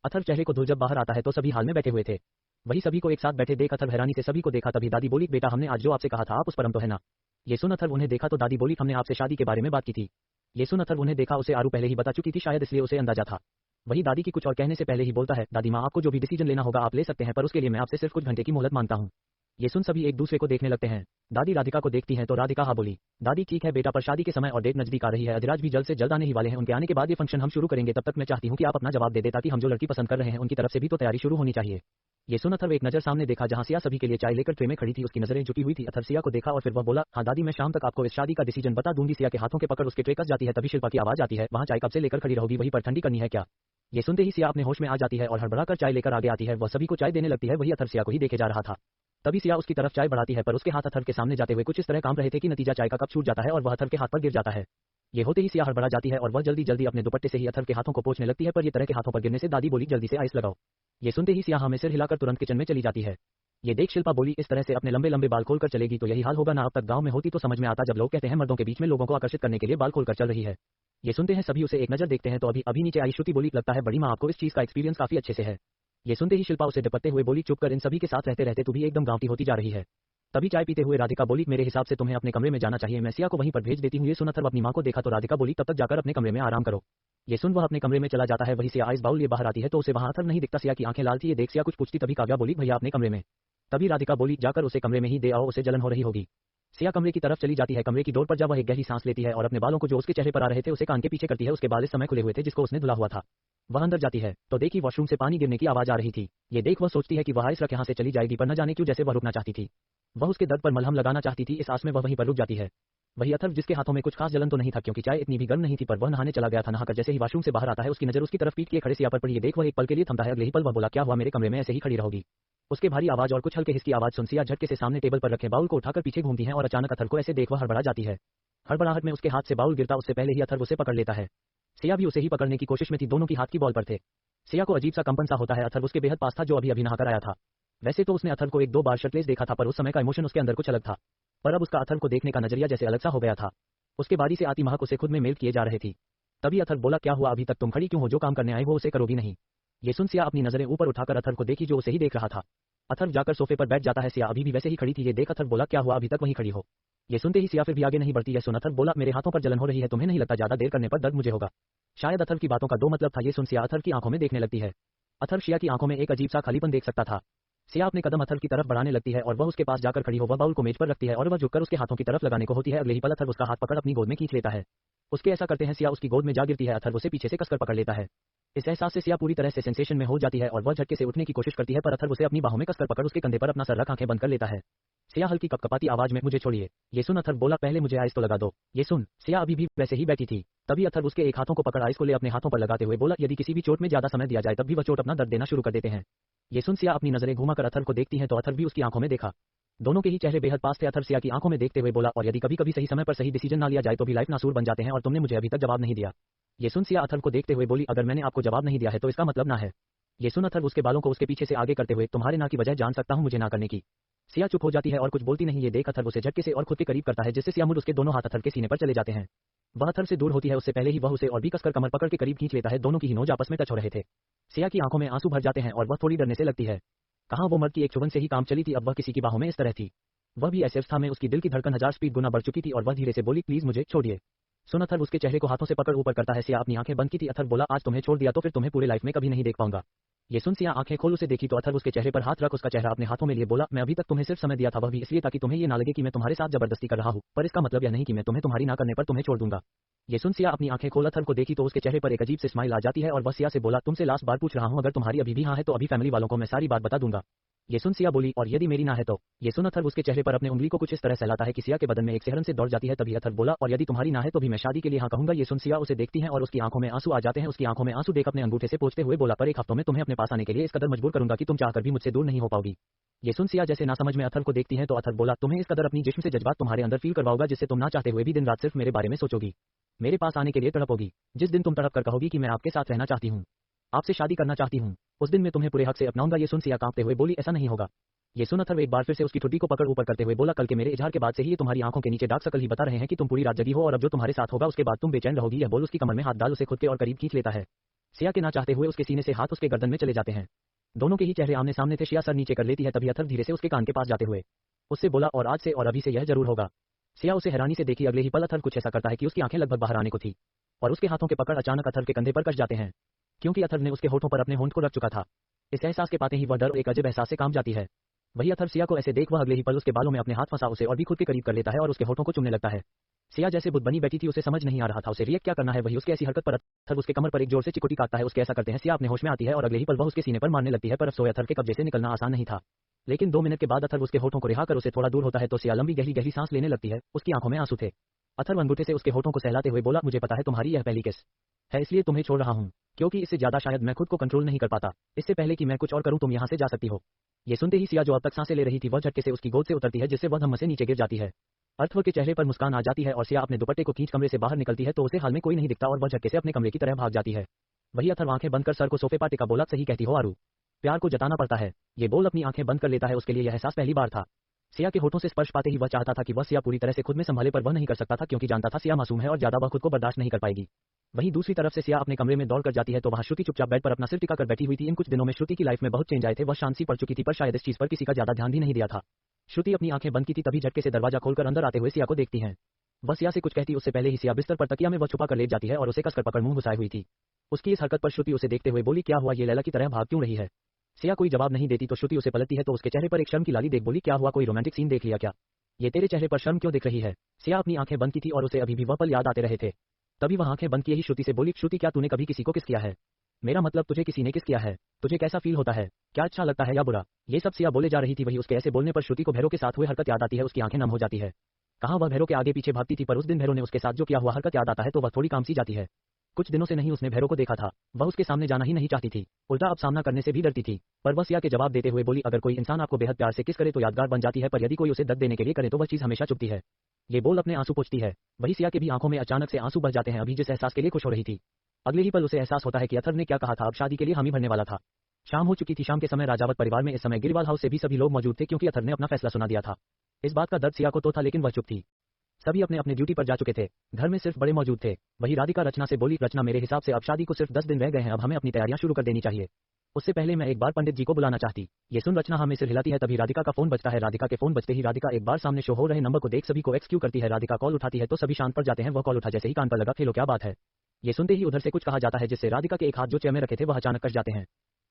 अथर्व चेहरे को धुल जब बाहर आता है तो सभी हाल में बैठे हुए थे। वही सभी को एक साथ बैठे देख अथर्व हैरानी से सभी को देखा, तभी दादी बोली, बेटा हमने आज जो आपसे कहा था आप उस पर तो है ना। ये सुन अथर्व उन्हें देखा तो दादी बोली, हमने आपसे शादी के बारे में बात की थी। ये सुन अथर्व उन्हें देखा, उसे आरू पहले ही बता चुकी थी, शायद इसलिए उसे अंदाजा था। वही दादी की कुछ और कहने से पहले ही बोलता है, दादी माँ आपको जो भी डिसीजन लेना होगा आप ले सकते हैं, पर उसके लिए मैं आपसे सिर्फ कुछ घंटे की मोहलत मांगता हूँ। ये सुन सभी एक दूसरे को देखने लगते हैं। दादी राधिका को देखती हैं तो राधिका हाँ बोली, दादी ठीक है बेटा, पर शादी के समय और डेट नजदीक आ रही है, अधिराज भी जल्द से जल्द आने ही वाले हैं, उनके आने के बाद ये फंक्शन हम शुरू करेंगे, तब तक मैं चाहती हूँ कि आप अपना जवाब दे दे ताकि हम जो लड़की पसंद कर रहे हैं उनकी तरफ से भी तो तैयारी शुरू होनी चाहिए। ये सुन अथर्व एक नजर सामने देखा जहां सिया सभी के लिए चाय लेकर ट्रे में खड़ी थी, उसकी नजरें झुकी हुई थी। अथर्व सिया को देखा और फिर वह बोला, हाँ दादी मैं शाम तक आपको इस शादी का डिसीजन बता दूंगी। सिया के हाथों के पकड़ उसके ट्रे कस जाती है, तभी शिल्पा की आवाज आती है, वहां चाय कब से लेकर खड़ी रहोगी, वहीं पर ठंडी करनी है क्या। ये सुनते ही सिया अपने होश में आ जाती है और हड़बड़ाकर चाय लेकर आगे आती है। वह सभी को चाय देने लगती है। वही अथर्व सिया को ही देखे जा रहा था। तभी सिया उसकी तरफ चाय बढ़ाती है, पर उसके हाथ अथर्व के सामने जाते हुए कुछ इस तरह काम रहे थे कि नतीजा चाय का कप छूट जाता है और वह अथर्व के हाथ पर गिर जाता है। ये होते ही सिया हड़बड़ा जाती है और वह जल्दी जल्दी अपने दुपट्टे से ही अथर्व के हाथों को पोंछने लगती है, पर ये तरह के हाथों पर गिरने से दादी बोली, जल्दी से आइस लगाओ। ये सुनते ही सिया हाँ में सिर हिलाकर तुरंत किचन में चली जाती है। ये देख शिल्पा बोली, इस तरह से अपने लंबे लंबे बाल खोलकर चलेगी तो यही हाल होगा ना। अब तक गांव में होती तो समझ में आता, जब लोग कहते हैं मर्दों के बीच में लोगों को आकर्षित करने के लिए बाल खोलकर चल रही है। ये सुनते हैं सभी उसे एक नजर देखते हैं तो अभी नीचे आई श्रुति बोली, लगता है बड़ी माँ आपको इस चीज का एक्सपीरियंस काफी अच्छे से है। ये सुनते ही शिल्पा उसे दुपट्टे हुए बोली, चुप कर, इन सभी के साथ रहते रहते तू भी एकदम गांवटी होती जा रही है। तभी चाय पीते हुए राधिका बोली, मेरे हिसाब से तुम्हें अपने कमरे में जाना चाहिए, मैं सिया को वहीं पर भेज देती हूँ। ये सुन अथर्व अपनी माँ को देखा तो राधिका बोली, तब तक जाकर अपने कमरे में आराम करो। ये सुन वह अपने कमरे में चला जाता है। वही सिया आइस बाउल लिए बाहर आती है तो उसे वहां अथर्व नहीं दिखता। सिया की आंखें लाल थी। ये देख सिया कुछ पूछती तभी काव्या बोली, भैया अपने कमरे में। तभी राधिका बोली, जाकर उसे कमरे में ही दे आओ, उसे जलन हो रही होगी। सिया कमरे की तरफ चली जाती है। कमरे की डोर पर जब वह एक गहरी सांस लेती है और अपने बालों को जो उसके चेहरे पर आ रहे थे उसे कान के पीछे करती है। उसके बाल इस समय खुले हुए थे जिसको उसने धुला हुआ था। वह अंदर जाती है तो देखी वॉशरूम से पानी गिरने की आवाज आ रही थी। ये देख वह सोचती है कि वह इस रख यहाँ से चली जाएगी, पर न जाने क्यों जैसे वह रुकना चाहती थी। वह उसके दर्द पर मलहम लगाना चाहती थी, इस आस में वह वहीं पर रुक जाती है। वही अथर्व जिसके हाथों में कुछ खास जलन तो नहीं था क्योंकि चाय इतनी भी गर्म नहीं थी, पर वह नहाने चला गया था। नहाकर जैसे ही वॉशरूम से बाहर आता है उसकी नजर उसकी तरफ पीट किए खड़े सिया पर पड़ी। ये देख वह एक पल के लिए थमता है। अगले ही पल वह बोला, क्या हुआ, मेरे कमरे में ऐसे ही खड़ी रहोगी? उसके भारी आवाज और कुछ हल्के हिस की आवाज सुन सिया झटके से सामने टेबल पर रखे बाउल को उठाकर पीछे घूमती है और अचानक अथर्व को ऐसे देख वह हड़बड़ा जाती है। हड़बड़ाहट में उसके हाथ से बाउल गिरता उससे पहले ही अथर्व उसे पकड़ लेता है। सिया भी उसे ही पकड़ने की कोशिश में थी, दोनों की हाथ की बॉल पर थे। सिया को अजीब सा कंपन सा होता है। अथर्व उसके बेहद पास था जो अभी अभी नहाकर आया था। वैसे तो उसने अथर्व को एक दो बार शर्टलेस देखा था, पर उस समय का इमोशन उसके अंदर कुछ अलग था। पर अब उसका अथर्व को देखने का नजरिया जैसे अलग सा हो गया था। उसके बारी से आती महक उसे खुद में मेल किए जा रहे थी। तभी अथर्व बोला, क्या हुआ, अभी तक तुम खड़ी क्यों हो? जो काम करने आए वो उसे करोगी नहीं? ये सुन सिया अपनी नजरें ऊपर उठाकर अथर्व को देखी जो उसे ही देख रहा था। अथर्व जाकर सोफे पर बैठ जाता है। सिया अभी भी वैसे ही खड़ी थी। ये देख अथर्व बोला, क्या हुआ, अभी तक वहीं खड़ी हो? ये सुनते ही सिया फिर भी आगे नहीं बढ़ती। यह सुन अथर्व बोला, मेरे हाथों पर जलन हो रही है, तुम्हें नहीं लगता ज्यादा देर करने पर दर्द मुझे होगा? शायद अथर्व की बातों का दो मतलब था। ये सुन सिया अथर्व की आंखों में देखने लगती है। अथर्व सिया की आंखों में एक अजीब सा खालीपन देख सकता था। सिया अपने कदम अथर्व की तरफ बढ़ाने लगती है और वह उसके पास जाकर खड़ी हो। वह बाउल को मेज पर रखती है और वह झुककर उसके हाथों की तरफ लगाने को होती है। अगले ही पल अथर्व उसका हाथ पकड़ अपनी गोद में खींच लेता है। उसके ऐसा करते हैं सिया उसकी गोद में जा गिरती है। अथर्व उसे पीछे से कसकर पकड़ लेता है। इस एहसास से सिया पूरी तरह से सेंसेशन में हो जाती है और वह झटके से उठने की कोशिश करती है, पर अथर्व उसे अपनी बाहों में कसकर पकड़ उसके कंधे पर अपना सर रख आंखें बंद कर लेता है। सिया हल्की कपकपाती आवाज में, मुझे छोड़िए। ये सुन अथर्व बोला, पहले मुझे आइस तो लगा दो। ये सुन सिया अभी भी वैसे ही बैठी थी। तभी अथर्व उसके एक हाथों को पकड़ आइस को ले अपने हाथों पर लगाते हुए बोला, यदि किसी भी चोट में ज्यादा समय दिया जाए तब भी वह चोट अपना दर्द देना शुरू कर देते हैं। ये सुन सिया अपनी नजरें घुमाकर अथर्व को देखती है तो अथर्व भी उसकी आंखों में देखा। दोनों के ही चेहरे बेहद पास थे। अथर्व सिया की आंखों में देखते हुए बोला, और यदि कभी कभी सही समय पर सही डिसीजन ना लिया जाए तो भी लाइफ नासूर बन जाते हैं, और तुमने मुझे अभी तक जवाब नहीं दिया। ये सुन सिया अथर्व को देखते हुए बोली, अगर मैंने आपको जवाब नहीं दिया है तो इसका मतलब ना है। ये सुन अथर्व उसके बालों को उसके पीछे से आगे करते हुए, तुम्हारे ना की वजह जान सकता हूं मुझे ना करने की? सिया चुप हो जाती है और कुछ बोलती नहीं। ये देख अथर्व उसे झटके से और खुद के करीब करता है, जिससे सिया मुड़ उसके दोनों हाथ अथर्व के सीने पर चले जाते हैं। वह अथर्व से दूर होती है उससे पहले ही वह उसे और भी कसकर कमर पकड़ के करीब खींच लेता है। दोनों की ही नोज आपस में टच हो रहे थे। सिया की आंखों में आंसू भर जाते हैं और वह थोड़ी डरने से लगती है। कहां वो मर्द की एक चुभन से ही काम चली थी, अब वह किसी की बाहों में इस तरह थी। वह भी ऐसे अवस्था में उसकी दिल की धड़कन 1000 स्पीड गुना बढ़ चुकी थी और वह धीरे से बोली, प्लीज मुझे छोड़िए। सुन अथर्व उसके चेहरे को हाथों से पकड़ ऊपर करता है। सिया अपनी आंखें बंद की थी। अथर्व बोला, आज तुम्हें छोड़ दिया तो फिर तुम्हें पूरे लाइफ में कभी नहीं देख पाऊंगा। ये सुन सिया आंखें खोल उसे देखी तो अथर्व उसके चेहरे पर हाथ रख उसका चेहरा अपने हाथों में लिए बोला, मैं अभी तक तुम्हें सिर्फ समय दिया था, वह भी इसलिए ताकि तुम्हें ये ना लगे कि मैं तुम्हारे साथ जबरदस्ती कर रहा हूं, पर इसका मतलब यह नहीं कि मैं तुम्हें तुम्हारी ना करने पर तुम्हें छोड़ दूंगा। ये सुन सिया अपनी आंखें खोल अथर्व को देखी तो उसके चेहरे पर एक अजीब से स्माइल आ जाती है और वह सिया से बोला, तुमसे लास्ट बार पूछ रहा हूं, अगर तुम्हारी अभी भी हाँ है तो अभी फैमिली वालों को मैं सारी बात बता दूंगा। ये सुन सिया बोली, और यदि मेरी ना है तो? ये सुन अथर्व उसके चेहरे पर अपने उंगली को कुछ इस तरह सहलाता है कि सिया के बदन में एक सिहरन से दौड़ जाती है। तभी अथर्व बोला, और यदि तुम्हारी ना है तो भी मैं शादी के लिए हाँ कहूंगा। ये सुन सिया उसे देखती है और उसकी आंखों में आंसू आ जाते हैं। उसकी आंखों में आंसू देख अपने अंगूठे से पोंछते हुए बोला, पर एक हफ्तों में तुम्हें अपने पास आने के लिए इस कदर मजबूर करूंगा कि तुम चाहकर भी मुझसे दूर नहीं हो पाओगी। ये सुन सिया जैसे ना समझ में अथर्व को देखती है तो अथर्व बोला, तुम्हें इस कदर अपनी जिस्म से जज्बात तुम्हारे अंदर फील करवाऊंगा जिससे तुम ना चाहते हुए भी दिन रात सिर्फ मेरे बारे में सोचोगी, मेरे पास आने के लिए तड़पोगी। जिस दिन तुम तड़प कर कहोगी कि मैं आपके साथ रहना चाहती हूँ, आपसे शादी करना चाहती हूँ, उस दिन मैं तुम्हें पूरे हक से अपनाऊंगा। ये सुन सिया कांपते हुए बोली, ऐसा नहीं होगा। ये सुन अथर्व एक बार फिर से उसकी ठुड्डी को पकड़ ऊपर करते हुए बोला, कल के मेरे इजहार के बाद से ही ये तुम्हारी आंखों के नीचे डार्क सर्कल ही बता रहे हैं कि तुम पूरी रात जगी हो, और अब जो तुम्हारे साथ होगा उसके बाद तुम बेचैन रहोगी। यह बोल उसकी कमर में हाथ डाल उसे खुद के और करीब खींच लेता है। सिया के ना चाहते हुए उसके सीने से हाथ उसके गर्दन में चले जाते हैं। दोनों के ही चेहरे आमने सामने थे। सिया सर नीचे कर लेती है। तभी अथर्व धीरे से उसके कान के पास जाते हुए उससे बोला, और आज से और अभी से यह जरूर होगा। सिया उसे हैरानी से देखी। अगले ही पल अथर्व कुछ ऐसा करता है कि उसकी आंखें लगभग बाहर आने को थी और उसके हाथों के पकड़ अचानक अथर्व के कंधे पर कस जाते हैं, क्योंकि अथर्व ने उसके होठों पर अपने होंठ को रख चुका था। इस एहसास के पाते ही वह डर और एक अजब एहसास से काम जाती है। वही अथर्व सिया को ऐसे देख वह अगले ही पल उसके बालों में अपने हाथ फंसा उसे और भी खुद के करीब कर लेता है और उसके होठों को चुमने लगता है। सिया जैसे बुद्ध बनी बैठी थी, उसे समझ नहीं आ रहा था उसे रिएक्ट क्या करना है। वही उसके ऐसी हरकत पर अथर्व उसके कमर पर एक जोर से चिकुटी काटता है। उसके ऐसा करते हैं सिया अपने होश में आती है और अगले ही पल वह उसके सीने पर मारने लगती है, पर अफसोस अथर्व के कब्जे से निकलना आसान नहीं था। लेकिन 2 मिनट के बाद अथर्व उसके होठों को रिहा कर उसे थोड़ा दूर होता है तो सिया लंबी गहरी गहरी सांस लेने लगती है। उसकी आंखों में आंसू थे। अथर्व अंगूठे से उसके होठों को सहलाते हुए बोला, मुझे पता है तुम्हारी यह पहली किस है, इसलिए तुम्हें छोड़ रहा हूं, क्योंकि इससे ज्यादा शायद मैं खुद को कंट्रोल नहीं कर पाता। इससे पहले कि मैं कुछ और करूं तुम यहां से जा सकती हो। ये सुनते ही सिया जो अब तक सांसें ले रही थी वह झटके से उसकी गोद से उतरती है, जिससे वह धम्म से नीचे गिर जाती है। अथर्व के चेहरे पर मुस्कान आ जाती है और सिया अपने दुपट्टे को खींच कमरे से बाहर निकलती है तो उसे हाल में कोई नहीं दिखता और वह झटके से अपने कमरे की तरफ भाग जाती है। वही अथर्व आंखें बंद कर सर को सोफे पर टिका बोला, सही कहती हो आरू, प्यार को जताना पड़ता है। ये बोल अपनी आंखें बंद कर लेता है। उसके लिए यह एहसास पहली बार था। सिया के होठों से स्पर्श पाते ही वह चाहता था कि वह सिया पूरी तरह से खुद में संभाले, पर वह नहीं कर सकता था क्योंकि जानता था सिया मासूम है और ज्यादा वह खुद को बर्दाश्त नहीं कर पाएगी। वहीं दूसरी तरफ से सिया अपने कमरे में दौड़ कर जाती है तो वहां श्रुति चुपचाप बेड पर अपना सिर टिकाकर बैठी हुई थी। इन कुछ दिनों में श्रुति की लाइफ में बहुत चेंज आए थे। वह शांत सी पड़ चुकी थी, पर शायद इस चीज पर किसी का ज्यादा ध्यान भी नहीं दिया था। श्रुति अपनी आंखें बंद की थी, तभी झटके से दरवाजा खोलकर अंदर आते हुए सिया को देखती है। वह सिया से कुछ कहती उससे पहले ही सिया बिस्तर पर तकिया में वह छुपा कर लेट जाती है और उसे कसकर पकड़ मुंह घुसाए हुई थी। उसकी इस हरकत पर श्रुति उसे देखते हुए बोली, क्या हुआ, ये लैला की तरह भाग क्यों रही है? सिया कोई जवाब नहीं देती तो श्रुति उसे पलटती है तो उसके चेहरे पर एक शर्म की लाली देख बोली, क्या हुआ, कोई रोमांटिक सीन देख लिया क्या? ये तेरे चेहरे पर शर्म क्यों दिख रही है? सिया अपनी आंखें बंद की थी और उसे अभी भी वह पल याद आते रहे थे। तभी वह आंखें बंद किए ही श्रुति से बोली, श्रुति क्या तूने कभी किसी को किस किया है? मेरा मतलब तुझे किसी ने किस किया है, तुझे कैसा फील होता है, क्या अच्छा लगता है या बुरा? ये सब सिया बोले जा रही थी। वही उसके ऐसे बोलने पर श्रुति को भैरव के साथ हुए हरकत याद आती है। उसकी आंखें नम हो जाती है। कहाँ वह भैरव के आगे पीछे भागती थी, पर उस दिन भैरव ने उसके साथ जो किया हुआ हरकत याद आता है तो वह थोड़ी काम सी जाती है। कुछ दिनों से नहीं उसने भैरव को देखा था। वह उसके सामने जाना ही नहीं चाहती थी, उल्टा अब सामना करने से भी डरती थी। पर वह सिया के जवाब देते हुए बोली, अगर कोई इंसान आपको बेहद प्यार से किस करे तो यादगार बन जाती है, पर यदि कोई उसे दर्द देने के लिए करे तो वह चीज हमेशा चुभती है। ये बोल अपने आंसू पोंछती है। वही सिया के भी आंखों में अचानक से आंसू बह जाते हैं। अभी जिस एहसास के लिए खुश हो रही थी, अगले ही पल उसे एहसास होता है कि अथर्व ने क्या कहा था, अब शादी के लिए हामी भरने वाला था। शाम हो चुकी थी। शाम के समय राजावत परिवार में इस समय गिरवाल हाउस से भी सभी लोग मौजूद थे, क्योंकि अथर्व ने अपना फैसला सुना दिया था। इस बात का दर्द सिया को तो था, लेकिन वह चुप थी। सभी अपने अपने ड्यूटी पर जा चुके थे। घर में सिर्फ बड़े मौजूद थे। वही राधिका रचना से बोली, रचना मेरे हिसाब से अब शादी को सिर्फ 10 दिन रह गए हैं, अब हमें अपनी तैयारियां शुरू कर देनी चाहिए। उससे पहले मैं एक बार पंडित जी को बुलाना चाहती। ये सुन रचना हमें सिर हिलाती है। तभी राधिका का फोन बजता है। राधिका के फोन बजते ही राधिका एक बार सामने शो हो रहे नंबर को देख सभी को एक्सक्यू करती है। राधिका कॉल उठाती है तो सभी शांत पड़ जाते हैं। वह कॉल उठा जैसे ही कान पर लगा, खेलो क्या बात है। ये सुनते ही उधर से कुछ कहा जाता है, जिससे राधिका के एक हाथ जो चेयर में रखे थे वह अचानक कट जाते हैं।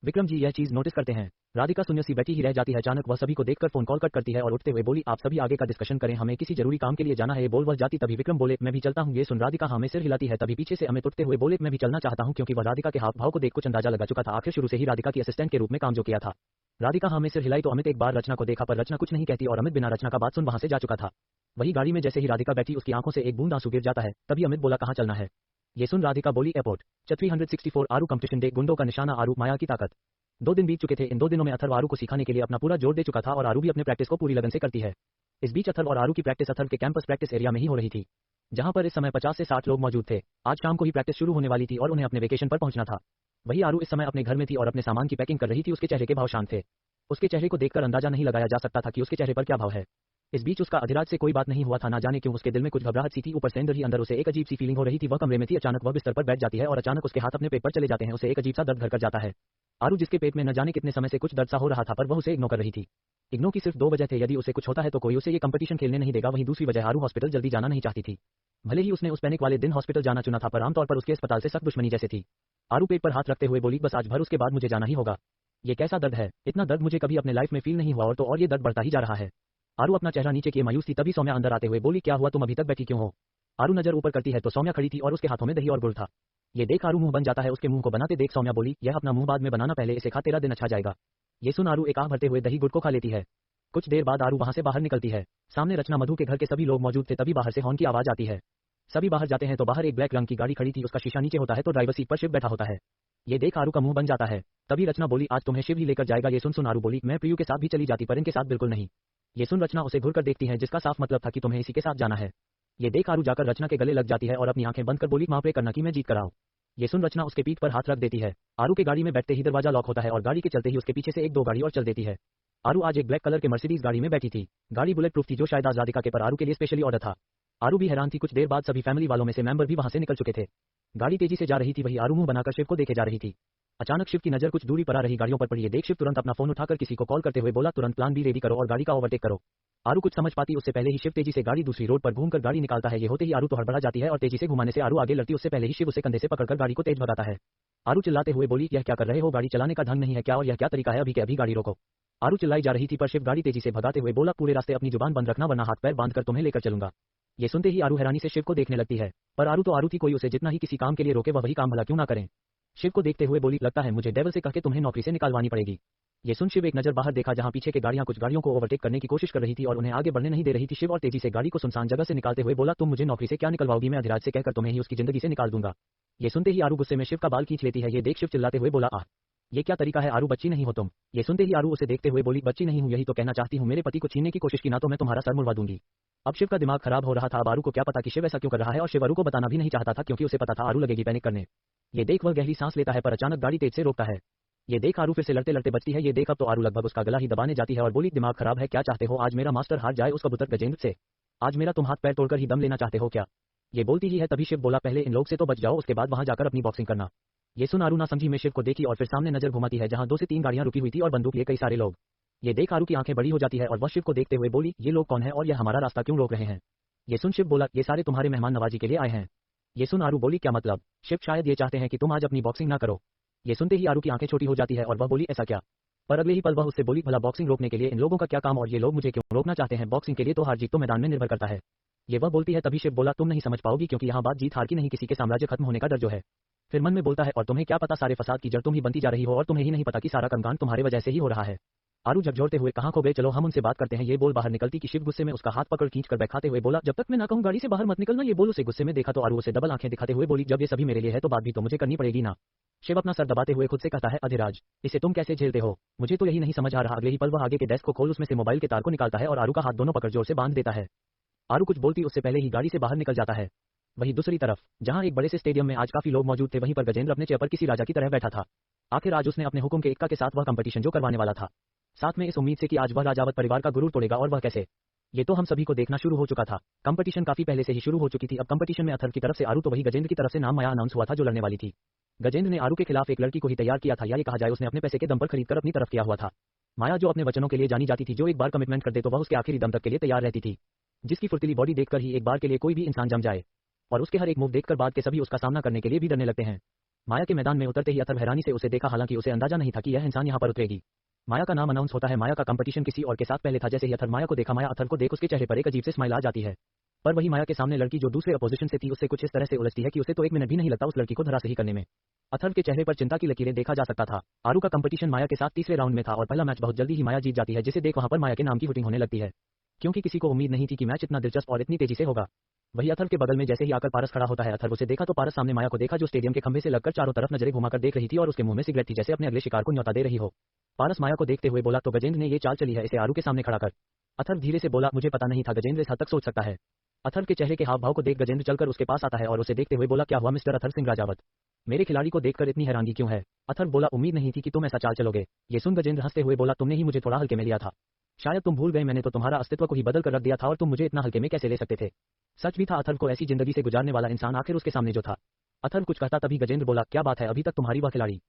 विक्रम जी यह चीज नोटिस करते हैं। राधिका शून्य सी बैठी ही रह जाती है। अचानक वह सभी को देखकर फोन कॉल कट करती है और उठते हुए बोली, आप सभी आगे का डिस्कशन करें, हमें किसी जरूरी काम के लिए जाना है। ये बोल वह जाती। तभी विक्रम बोले, मैं भी चलता हूँ। ये सुन राधिका हाँ में सिर हिलाती है। तभी पीछे से अमित उठते हुए बोले, मैं भी चलना चाहता हूँ, क्योंकि वह राधिका के हाव भाव को देख कुछ अंदाजा लगा चुका था। आखिर शुरू से ही राधिका की असिस्टेंट के रूप में काम जो किया था। राधिका हाँ में सिर हिलाई तो अमित एक बार रचना को देखा, पर रचना कुछ नहीं कहती और अमित बिना रचना का बात सुन वहां से जा चुका था। वही गाड़ी में जैसे ही राधिका बैठी, उसकी आंखों से एक बूंद आंसू गिर जाता है। तभी अमित बोला, कहाँ चलना है? ये सुन राधिका बोली, एयरपोर्ट। 364 आरू कंपटीशन डे, गुंडों का निशाना आरू, माया की ताकत। 2 दिन बीत चुके थे। इन 2 दिनों में अथर्व आरू को सिखाने के लिए अपना पूरा जोर दे चुका था और आरू भी अपने प्रैक्टिस को पूरी लगन से करती है। इस बीच अथर्व और आरू की प्रैक्टिस अथर्व के कैंपस प्रैक्टिस एरिया में ही हो रही थी, जहां पर इस समय 50 से 60 लोग मौजूद थे। आज शाम को ही प्रैक्टिस शुरू होने वाली थी और उन्हें अपने वेकेशन पर पहुंचना था। वही आरू इस समय अपने घर में थी और अपने सामान की पैकिंग कर रही थी। उसके चेहरे के भाव शांत थे। उसके चेहरे को देखकर अंदाजा नहीं लगाया जा सकता था कि उसके चेहरे पर क्या भाव है। इस बीच उसका अधिराज से कोई बात नहीं हुआ था। ना जाने क्यों उसके दिल में कुछ घबराहट सी थी। ऊपर से अंदर ही अंदर उसे एक अजीब सी फीलिंग हो रही थी। वह कमरे में थी। अचानक वह बिस्तर पर बैठ जाती है और अचानक उसके हाथ अपने पेट पर चले जाते हैं। उसे एक अजीब सा दर्द घर कर जाता है। आरू जिसके पेट में न जाने कितने समय से कुछ दर्द सा हो रहा था, पर वह उसे इग्नोर कर रही थी। इग्नोर की सिर्फ 2 वजह थे। यदि उसे कुछ होता है तो कोई उसे ये कंपटीशन खेलने नहीं देगा। वहीं दूसरी वजह, आरू हॉस्पिटल जल्दी जाना नहीं चाहती थी। भले ही उसने उस पैनिक वाले दिन हॉस्पिटल जाना चुना था, पर आमतौर पर उसके अस्पताल से सख्त दुश्मनी जैसे थी। आरू पेट पर हाथ रखते हुए बोली, बस आज भर, उसके बाद मुझे जाना ही होगा। ये कैसा दर्द है? इतना दर्द मुझे कभी अपने लाइफ में फील नहीं हुआ, और तो और ये दर्द बढ़ता ही जा रहा है। आरू अपना चेहरा नीचे किए मायूस थी। तभी सौम्या अंदर आते हुए बोली, क्या हुआ, तुम अभी तक बैठी क्यों हो? आरू नजर ऊपर करती है तो सौम्या खड़ी थी और उसके हाथों में दही और गुड़ था। ये देख आरू मुंह बन जाता है। उसके मुंह को बनाते देख सौम्या बोली, यह अपना मुंह बाद में बनाना, पहले इसे खा, तेरा दिन अच्छा जाएगा। ये सुन आरू एक आह भरते हुए दही गुड़ को खा लेती है। कुछ देर बाद आरू वहां से बाहर निकलती है। सामने रचना मधु के घर के सभी लोग मौजूद थे। तभी बाहर से हॉर्न की आवाज आती है। सभी बाहर जाते हैं तो बाहर एक ब्लैक रंग की गाड़ी खड़ी थी। उसका शीशा नीचे होता है तो ड्राइवर सीट पर शिव बैठा होता है। ये देख आरू का मुंह बन जाता है। तभी रचना बोली, आज तुम्हें शिव ही लेकर जाएगा। ये सुन आरू बोली, मैं प्रियु के साथ भी चली जाती, पर इनके साथ बिल्कुल नहीं। ये सुन रचना उसे घूरकर देखती है, जिसका साफ मतलब था कि तुम्हें इसी के साथ जाना है। ये देख आरू जाकर रचना के गले लग जाती है और अपनी आंखें बंद कर बोली, मां प्रे करना कि मैं जीत कर आऊं। ये सुन रचना उसके पीठ पर हाथ रख देती है। आरू के गाड़ी में बैठते ही दरवाजा लॉक होता है और गाड़ी के चलते ही उसके पीछे से 1-2 गाड़ी और चल देती है। आरू आज एक ब्लैक कलर के मर्सिडीज गाड़ी में बैठी थी। गाड़ी बुलेट प्रूफ थी, जो शायद आज राधिका के पर आरू के लिए स्पेशली ऑर्डर था। आरू भी हैरान थी। कुछ देर बाद सभी फैमिली वालों में से मेंबर भी वहां से निकल चुके थे। गाड़ी तेजी से जा रही थी। वही आरू मुंह बनाकर शिव को देखे जा रही थी। अचानक शिव की नजर कुछ दूरी पर आ रही गाड़ियों पर पड़ी। देख शिव तुरंत अपना फोन उठाकर किसी को कॉल करते हुए बोला, तुरंत प्लान बी रेडी करो और गाड़ी का ओवरटेक करो। आरू कुछ समझ पाती उससे पहले ही शिव तेजी से गाड़ी दूसरी रोड पर घूमकर गाड़ी निकालता है। ये होते ही आरू तो हड़बड़ा जाती है और तेजी से घुमाने से आरू आगे लड़ती। उससे पहले ही शिव उसे कंधे से पकड़कर गाड़ी को तेज भगाता है। आरू चिल्लाते हुए बोली, यह क्या कर रहे हो? गाड़ी चलाने का ढंग नहीं है क्या? और यह क्या तरीका है? अभी के अभी गाड़ी रोको। आरू चिल्लाई जा रही थी, पर शिव गाड़ी तेजी से भगाते हुए बोला, पूरे रास्ते अपनी जुबान बंद रखना, वरना हाथ पैर बांधकर तुम्हें लेकर चलूंगा। ये सुनते ही आरू हैरानी से शिव को देखने लगती है। पर आरू तो आरू थी, कोई उसे जितना ही किसी काम के लिए रोके वह वही काम भला क्यों ना करें। शिव को देखते हुए बोली, लगता है मुझे डेविल से कह के तुम्हें नौकरी से निकालवानी पड़ेगी। ये सुन शिव एक नजर बाहर देखा, जहां पीछे के गाड़ियां कुछ गाड़ियों को ओवरटेक करने की कोशिश कर रही थी और उन्हें आगे बढ़ने नहीं दे रही थी। शिव और तेजी से गाड़ी को सुनसान जगह से निकालते हुए बोला, तुम मुझे नौकरी से क्या निकलवाओगी? मैं अधिराज से कहकर तुम्हें ही उसकी जिंदगी से निकाल दूंगा। ये सुनते ही आरू गुस्से में शिव का बाल खींच लेती है। ये देख शिव चिल्लाते हुए बोला, आह, ये क्या तरीका है? आरू बच्ची नहीं हो तुम। ये सुनते ही आरू उसे देखते हुए बोली, बच्ची नहीं हूं, यही तो कहना चाहती हूं। मेरे पति को छीनने की कोशिश की ना तो मैं तुम्हारा सर मुड़वा दूंगी। अब शिव का दिमाग खराब हो रहा था। अब आरू को क्या पता कि शिव ऐसा क्यों कर रहा है, और शिव आरू को बताना भी नहीं चाहता था, क्योंकि उसे पता था आरू लगेगी पैनिक करने। ये देख वह गहरी सांस लेता है, पर अचानक गाड़ी तेज से रोकता है। ये देख आरू फिर से लड़ते लड़ते बचती है। ये देख अब तो आरू लगभग उसका गला ही दबाने जाती है और बोली, दिमाग खराब है क्या? चाहते हो आज मेरा मास्टर हार जाए उस कबूतर गजेंद्र से? आज मेरा तुम हाथ पैर तोड़कर ही दम लेना चाहते हो क्या? ये बोलती ही है तभी शिव बोला, पहले इन लोग से तो बच जाओ, उसके बाद वहां जाकर अपनी बॉक्सिंग करना। ये सुन आरू ना समझी में शिव को देखी और फिर सामने नजर घुमाती है, जहां 2 से 3 गाड़ियां रुकी हुई थी और बंदूक लिए कई सारे लोग। ये देख आरू की आंखें बड़ी हो जाती है और वह शिव को देखते हुए बोली, ये लोग कौन है और यह हमारा रास्ता क्यों रोक रहे हैं? ये सुन शिव बोला, ये सारे तुम्हारे मेहमान नवाजी के लिए आए हैं। ये सुन आरू बोली, क्या मतलब? शिव शायद ये चाहते हैं कि तुम आज अपनी बॉक्सिंग ना करो। ये सुनते ही आरू की आंखें छोटी हो जाती है और वह बोली, ऐसा क्या? पर अगले ही पल वह उससे बोली, भला बॉक्सिंग रोकने के लिए इन लोगों का क्या काम, और ये लोग मुझे क्यों रोकना चाहते हैं? बॉक्सिंग के लिए तो हार जीत तो मैदान में निर्भर करता है। ये वह बोलती है तभी शिव बोला, तुम नहीं समझ पाओगी, क्योंकि यहाँ बात जीत हार की नहीं, किसी के साम्राज्य खत्म होने का डर जो है। फिर मन में बोलता है और तुम्हें क्या पता, सारे फसाद की जड़ तुम ही बनती जा रही हो और तुम्हें ही नहीं पता कि सारा कर्मकांड तुम्हारे वजह से ही हो रहा है। आरू झकझोरते हुए कहाँ खो गए, चलो हम उनसे बात करते हैं, ये बोल बाहर निकलती कि शिव गुस्से में उसका हाथ पकड़ खींच कर बैठाते हुए बोला, जब तक मैं ना कहूं गाड़ी से बाहर मत निकलना। ये बोल उसे गुस्से में देखा तो आरू उसे डबल आंखें दिखाते हुए बोली, जब ये सभी मेरे लिए है तो बात भी तो मुझे करनी पड़ेगी ना। शिव अपना सर दबाते हुए खुद से कहता है, अधिराज इसे तुम कैसे झेलते हो, मुझे तो यही नहीं समझ आ रहा। अगले ही पल वह आगे के डेस्क को खोल उसमें से मोबाइल के तार को निकालता है और आरू का हाथ दोनों पकड़ जोर से बांध देता है। आरू कुछ बोलती उससे पहले ही गाड़ी से बाहर निकल जाता है। वहीं दूसरी तरफ जहां एक बड़े से स्टेडियम में आज काफी लोग मौजूद थे, वहीं पर गजेंद्र अपने चेयर पर किसी राजा की तरह बैठा था। आखिर आज उसने अपने हुक्म के इक्का के साथ वह कंपटीशन जो करवाने वाला था, साथ में इस उम्मीद से कि आज वह राजावत परिवार का गुरूर तोड़ेगा, और वह कैसे, ये तो हम सभी को देखना शुरू हो चुका था। कंपटीशन काफी पहले से ही शुरू हो चुकी थी। अब कंपटीशन में अथर्व की तरफ से आरू तो वही गजेंद्र की तरफ से नाम माया अनाउंस हुआ था जो लड़ने वाली थी। गजेंद्र ने आरू के खिलाफ एक लड़की को ही तैयार किया था, या ये कहा जाए उसने अपने पैसे के दम पर खरीदकर अपनी तरफ किया हुआ था। माया जो अपने वचनों के लिए जानी जाती थी, जो एक बार कमिटमेंट कर दे तो वह उसके आखिरी दम तक के लिए तैयार रहती थी, जिसकी फुर्तीली बॉडी देखकर ही एक बार के लिए कोई भी इंसान जम जाए, और उसके हर एक मूव देखकर बाद के सभी उसका सामना करने के लिए भी डरने लगते हैं। माया के मैदान में उतरते ही अथर्व हैरानी से उसे देखा, हालांकि उसे अंदाजा नहीं था कि यह इंसान यहाँ पर उतरेगी। माया का नाम अनाउंस होता है। माया का कंपटीशन किसी और के साथ पहले था। जैसे ही अथर्व माया को देखा, माया अथर्व को देख उसके चेहरे पर एक अजीब से स्माइल आ जाती है। पर वही माया के सामने लड़की जो दूसरे अपोजिशन से थी, उससे कुछ इस तरह से उलझती है कि उसे तो एक मिनट भी नहीं लगता उस लड़की को धराशायी करने में। अथर्व के चेहरे पर चिंता की लकीरें देखा जा सकता था। आरू का कंपटीशन माया के साथ तीसरे राउंड में था और पहला मैच बहुत जल्दी ही माया जीत जाती है, जिसे देख वहां पर माया के नाम की वोटिंग होने लगती है, क्योंकि किसी को उम्मीद नहीं थी कि मैच इतना दिलचस्प और इतनी तेजी से होगा। वही अथर्व के बगल में जैसे ही आकर पारस खड़ा होता है, अथर्व उसे देखा तो पारस सामने माया को देखा जो स्टेडियम के खंभे से लगकर चारों तरफ नजरें घुमाकर देख रही थी और उसके मुंह में सिगरेट थी, जैसे अपने अगले शिकार को न्योता दे रही हो। पारस माया को देखते हुए बोला, तो गजेंद्र ने ये चाल चली है इसे आरू के सामने खड़ा कर। अथर्व धीरे से बोला, मुझे पता नहीं था गजेंद्र इस हद तक सोच सकता है। अथर्व के चेहरे के हाव भाव को देख गजेंद्र चलकर उसके पास आता है और उसे देखते हुए बोला, क्या हुआ मिस्टर अथर्व सिंह राजावत, मेरे खिलाड़ी को देखकर इतनी हैरानगी क्यों है। अथर्व बोला, उम्मीद नहीं थी कि तुम ऐसा चाल चलोगे। ये सुन गजेंद्र हंसते हुए बोला, तुमने ही मुझे थोड़ा हल्के में लिया था, शायद तुम भूल गए, मैंने तो तुम्हारा अस्तित्व को ही बदल कर रख दिया था और तुम मुझे इतना हल्के में कैसे ले सकते थे। सच भी था, अथर्व को ऐसी जिंदगी से गुजारने वाला इंसान आखिर उसके सामने जो था। अथर्व कुछ कहता तभी गजेंद्र बोला, क्या बात है, अभी तक तुम्हारी वह खिलाड़ी,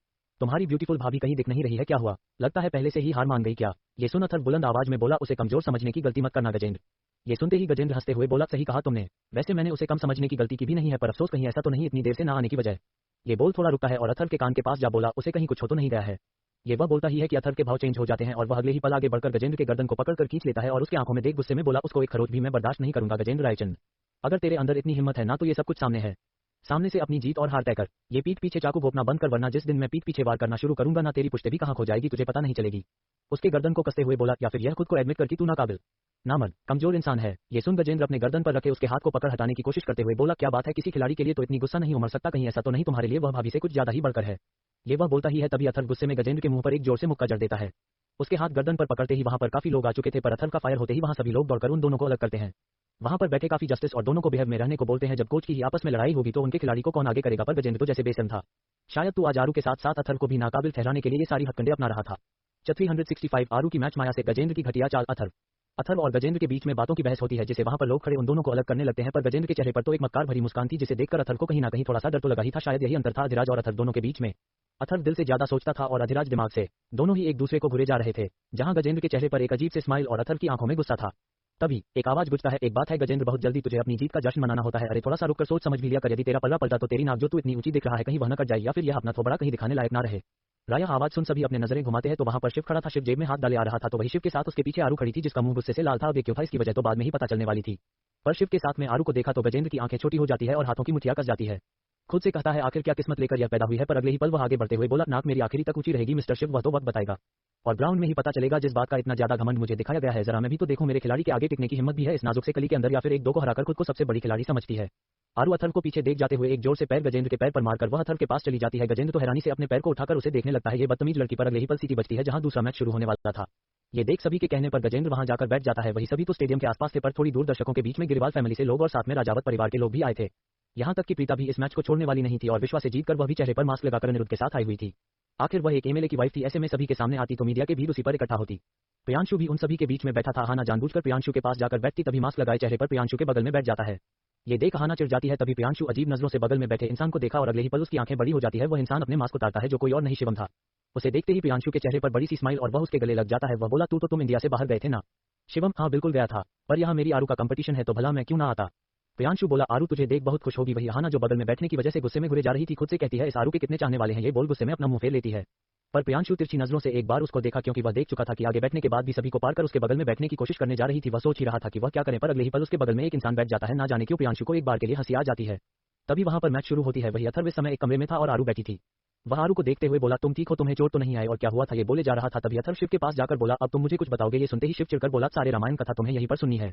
तुम्हारी ब्यूटीफुल भाभी कहीं दिख नहीं रही है, क्या हुआ, लगता है पहले से ही हार मान गई क्या। ये सुन अथर्व बुलंद आवाज में बोला, उसे कमजोर समझने की गलती मत करना गजेंद्र। ये सुनते ही गजेंद्र हंसते हुए बोला, सही कहा तुमने, वैसे मैंने उसे कम समझने की गलती की भी नहीं है, पर अफसोस कहीं ऐसा तो नहीं इतनी देर से ना आने की वजह। ये बोल थोड़ा रुकता है और अथर्व के कान के पास जा बोला, उसे कहीं कुछ हो तो नहीं गया है। ये वह बोलता ही है कि अथर्व के भाव चेंज हो जाते हैं और वह अगले ही पल आगे बढ़कर गजेंद्र के गर्दन को पकड़कर खींच लेता है और उसकी आंखों में देख गुस्से में बोला, उसको एक खरोच भी मैं बर्दाश्त नहीं करूंगा गजेंद्र रायचंद, अगर तेरे अंदर इतनी हिम्मत है ना तो ये सब कुछ सामने है, सामने से अपनी जीत और हार तय कर। ये पीठ पीछे चाकू घोपना बंद कर, वरना जिस दिन मैं पीठ पीछे वार करना शुरू करूंगा ना तेरी पुश्ते भी कहां खो जाएगी तुझे पता नहीं चलेगी। उसके गर्दन को कसते हुए बोला, या फिर यह खुद को एडमिट कर कि तू नाकाबिल, नामर्द, कमजोर इंसान है। ये सुन गजेंद्र अपने गर्दन पर रखे उसके हाथ को पकड़ हटाने की कोशिश करते हुए बोला, क्या बात है, किसी खिलाड़ी के लिए तो इतनी गुस्सा नहीं उमड़ सकता, कहीं ऐसा तो नहीं तुम्हारे लिए वह भाभी से कुछ ज्यादा ही बढ़कर है। ये वह बोलता ही है तभी अथर्व गुस्से में गजेंद्र के मुंह पर एक जोर से मुक्का जड़ देता है। उसके हाथ गर्दन पर पकड़ते ही वहां पर काफी लोग आ चुके थे, पर अथर्व का फायर होते ही वहां सभी लोग दौड़कर उन दोनों को अलग करते हैं। वहां पर बैठे काफी जस्टिस और दोनों को बेहद में रहने को बोलते हैं। जब कोच की ही आपस में लड़ाई होगी तो उनके खिलाड़ी को कौन आगे करेगा, पर गजेंद्र तो जैसे बेसम था, शायद तू आज आरू के साथ साथ अथर्व को भी नाकाबिल ठहराने के लिए ये सारी हथकंडे अपना रहा था। 365 आरू की मैच माया से गजेंद्र की घटिया चाल। अथर्व और गजेंद्र के बीच में बातों की बहस होती है, जिसे वहां पर लोग खड़े उन दोनों को अलग करने लगते हैं, पर गजेंद्र के चेहरे पर तो एक मक्कार भरी मुस्कान थी, जिसे देखकर अथर्व को कहीं ना कहीं थोड़ा सा डर तो लगा ही था। शायद यही अंतर था अधिराज और अथर्व दोनों के बीच में। अथर्व दिल से ज्यादा सोचता था और अधिराज दिमाग से, दोनों ही एक दूसरे को घुरे जा रहे थे। जहां गजेंद्र के चेहरे पर एक अजीब से स्माइल और अथर्व की आंखों में गुस्सा था, तभी एक आवाज गुजता है, एक बात है गजेंद्र, बहुत जल्दी तुझे अपनी जीत का जश्न मनाना होता है। अरे थोड़ा सा रुककर सोच समझ भी लिया कर, यदि तेरा पल्ला पलटा तो तेरी नाक जो तू इतनी ऊंची दिख रहा है कहीं वह न कट जाए, या फिर यह अपना थोबड़ा कहीं दिखाने लायक ना रहे। राया आवाज सुन सभी अपने नजरें घुमाते हैं तो वहां पर शिव खड़ा था। शिव जेब में हाथ डाले आ रहा था, तो वही शिव के साथ उसके पीछे आरू खड़ी थी, जिसका मुंह गुस्से से लाल था। अब ये क्यों था इसकी वजह तो बाद में ही पता चलने वाली थी, पर शिव के साथ में आरू को देखा तो गजेंद्र की आंखें छोटी हो जाती है और हाथों की मुठ्ठियां कस जाती है। खुद से कहता है आखिर क्या किस्मत लेकर यह पैदा हुई है, पर अगले ही पल वह आगे बढ़ते हुए बोला, नाक मेरी आखिरी तक ऊंची रहेगी मिस्टर शिव, वह तो वक्त बताएगा और ग्राउंड में ही पता चलेगा। जिस बात का इतना ज्यादा घमंड मुझे दिखाया गया है, जरा मैं भी तो देखूं मेरे खिलाड़ी के आगे टिकने की हिम्मत भी है इस नाजुक से कली के अंदर, या फिर एक दो को हराकर खुद को सबसे बड़ी खिलाड़ी समझती है। आरू अथर्व को पीछे देख जाते हुए एक जोर से पैर गजेंद्र के पैर पर मारकर वह अथर्व के पास चली जाती है। गजेंद्र तो हैरानी से अपने पैर को उठाकर उसे देखने लगता है। ये बदतमीज लड़की पर अगले ही पल सीटी बजती है जहां दूसरा मैच शुरू होने वाला था। ये देख सभी के कहने पर गजेंद्र वहां जाकर बैठ जाता है। वही सभी तो स्टेडियम के आसपास थे, पर थोड़ी दूर दर्शकों के बीच में गिरवाल फैमिली से लोग और साथ में राजावत परिवार के लोग भी आए थे। यहाँ तक कि प्रीता भी इस मैच को छोड़ने वाली नहीं थी और विश्वास से जीतकर वह भी चेहरे पर मास्क लगाकर अनिरुद्ध के साथ आई हुई थी। आखिर वह एक एमएलए की वाइफ थी, ऐसे में सभी के सामने आती तो मीडिया के भीड़ उसी पर इकट्ठा होती। प्रियांशु भी उन सभी के बीच में बैठा था। हाना जानबूझकर प्रियांशु के पास जाकर बैठती, तभी मास्क लगाए चेहरे पर प्रियांशु के बगल में बैठ जाता है। ये देख हाना चिढ़ जाती है, तभी प्रियांशु अजीब नजरों से बगल में बैठे इंसान को देखा और अगले ही पल उसकी आंखें बड़ी हो जाती है। वह इंसान अपने मास्क उतारता है जो कोई और नहीं शिवम था। उसे देखते ही प्रियांशु के चेहरे पर बड़ी सी स्माइल और वह उसके गले लग जाता है। वह बोला, तू तो तुम इंडिया से बाहर गए थे ना। शिवम, हाँ बिल्कुल गया था, पर यहाँ मेरी आरू का कंपटीशन है तो भला मैं क्यों ना आता। प्रियांशु बोला, आरू तुझे देख बहुत खुश होगी। वही हाना जो बगल में बैठने की वजह से गुस्से में घुरे जा रही थी, खुद से कहती है इस आरू के कितने चाहने वाले हैं। ये बोल गुस्से में अपना मुंह फेर लेती है, पर प्रियांशु तिरछी नजरों से एक बार उसको देखा, क्योंकि वह देख चुका था कि आगे बैठने के बाद भी सभी को पार कर उसके बगल में बैठने की कोशिश करने जा रही थी। वह सोच ही रहा था कि वह क्या करे, पर अगले ही पल उसके बगल में एक इंसान बैठ जाता है। ना जाने क्यों प्रियांशु को एक बार के लिए हंसी आ जाती है। तभी वहां पर मैच शुरू होती है। वही अथर्व इस समय एक कमरे में था और आरू बैठी थी। वह आरू को देखते हुए बोला, तुम ठीक हो, तुम्हें चोट तो नहीं आई? और क्या हुआ था ये बोले जा रहा था तभी अथर्व शिव के पास जाकर बोला, अब तुम मुझे कुछ बताओगे? ये सुनते ही शिव चिढ़कर बोला, सारे रामायण कथा तुम्हें यहीं पर सुननी है,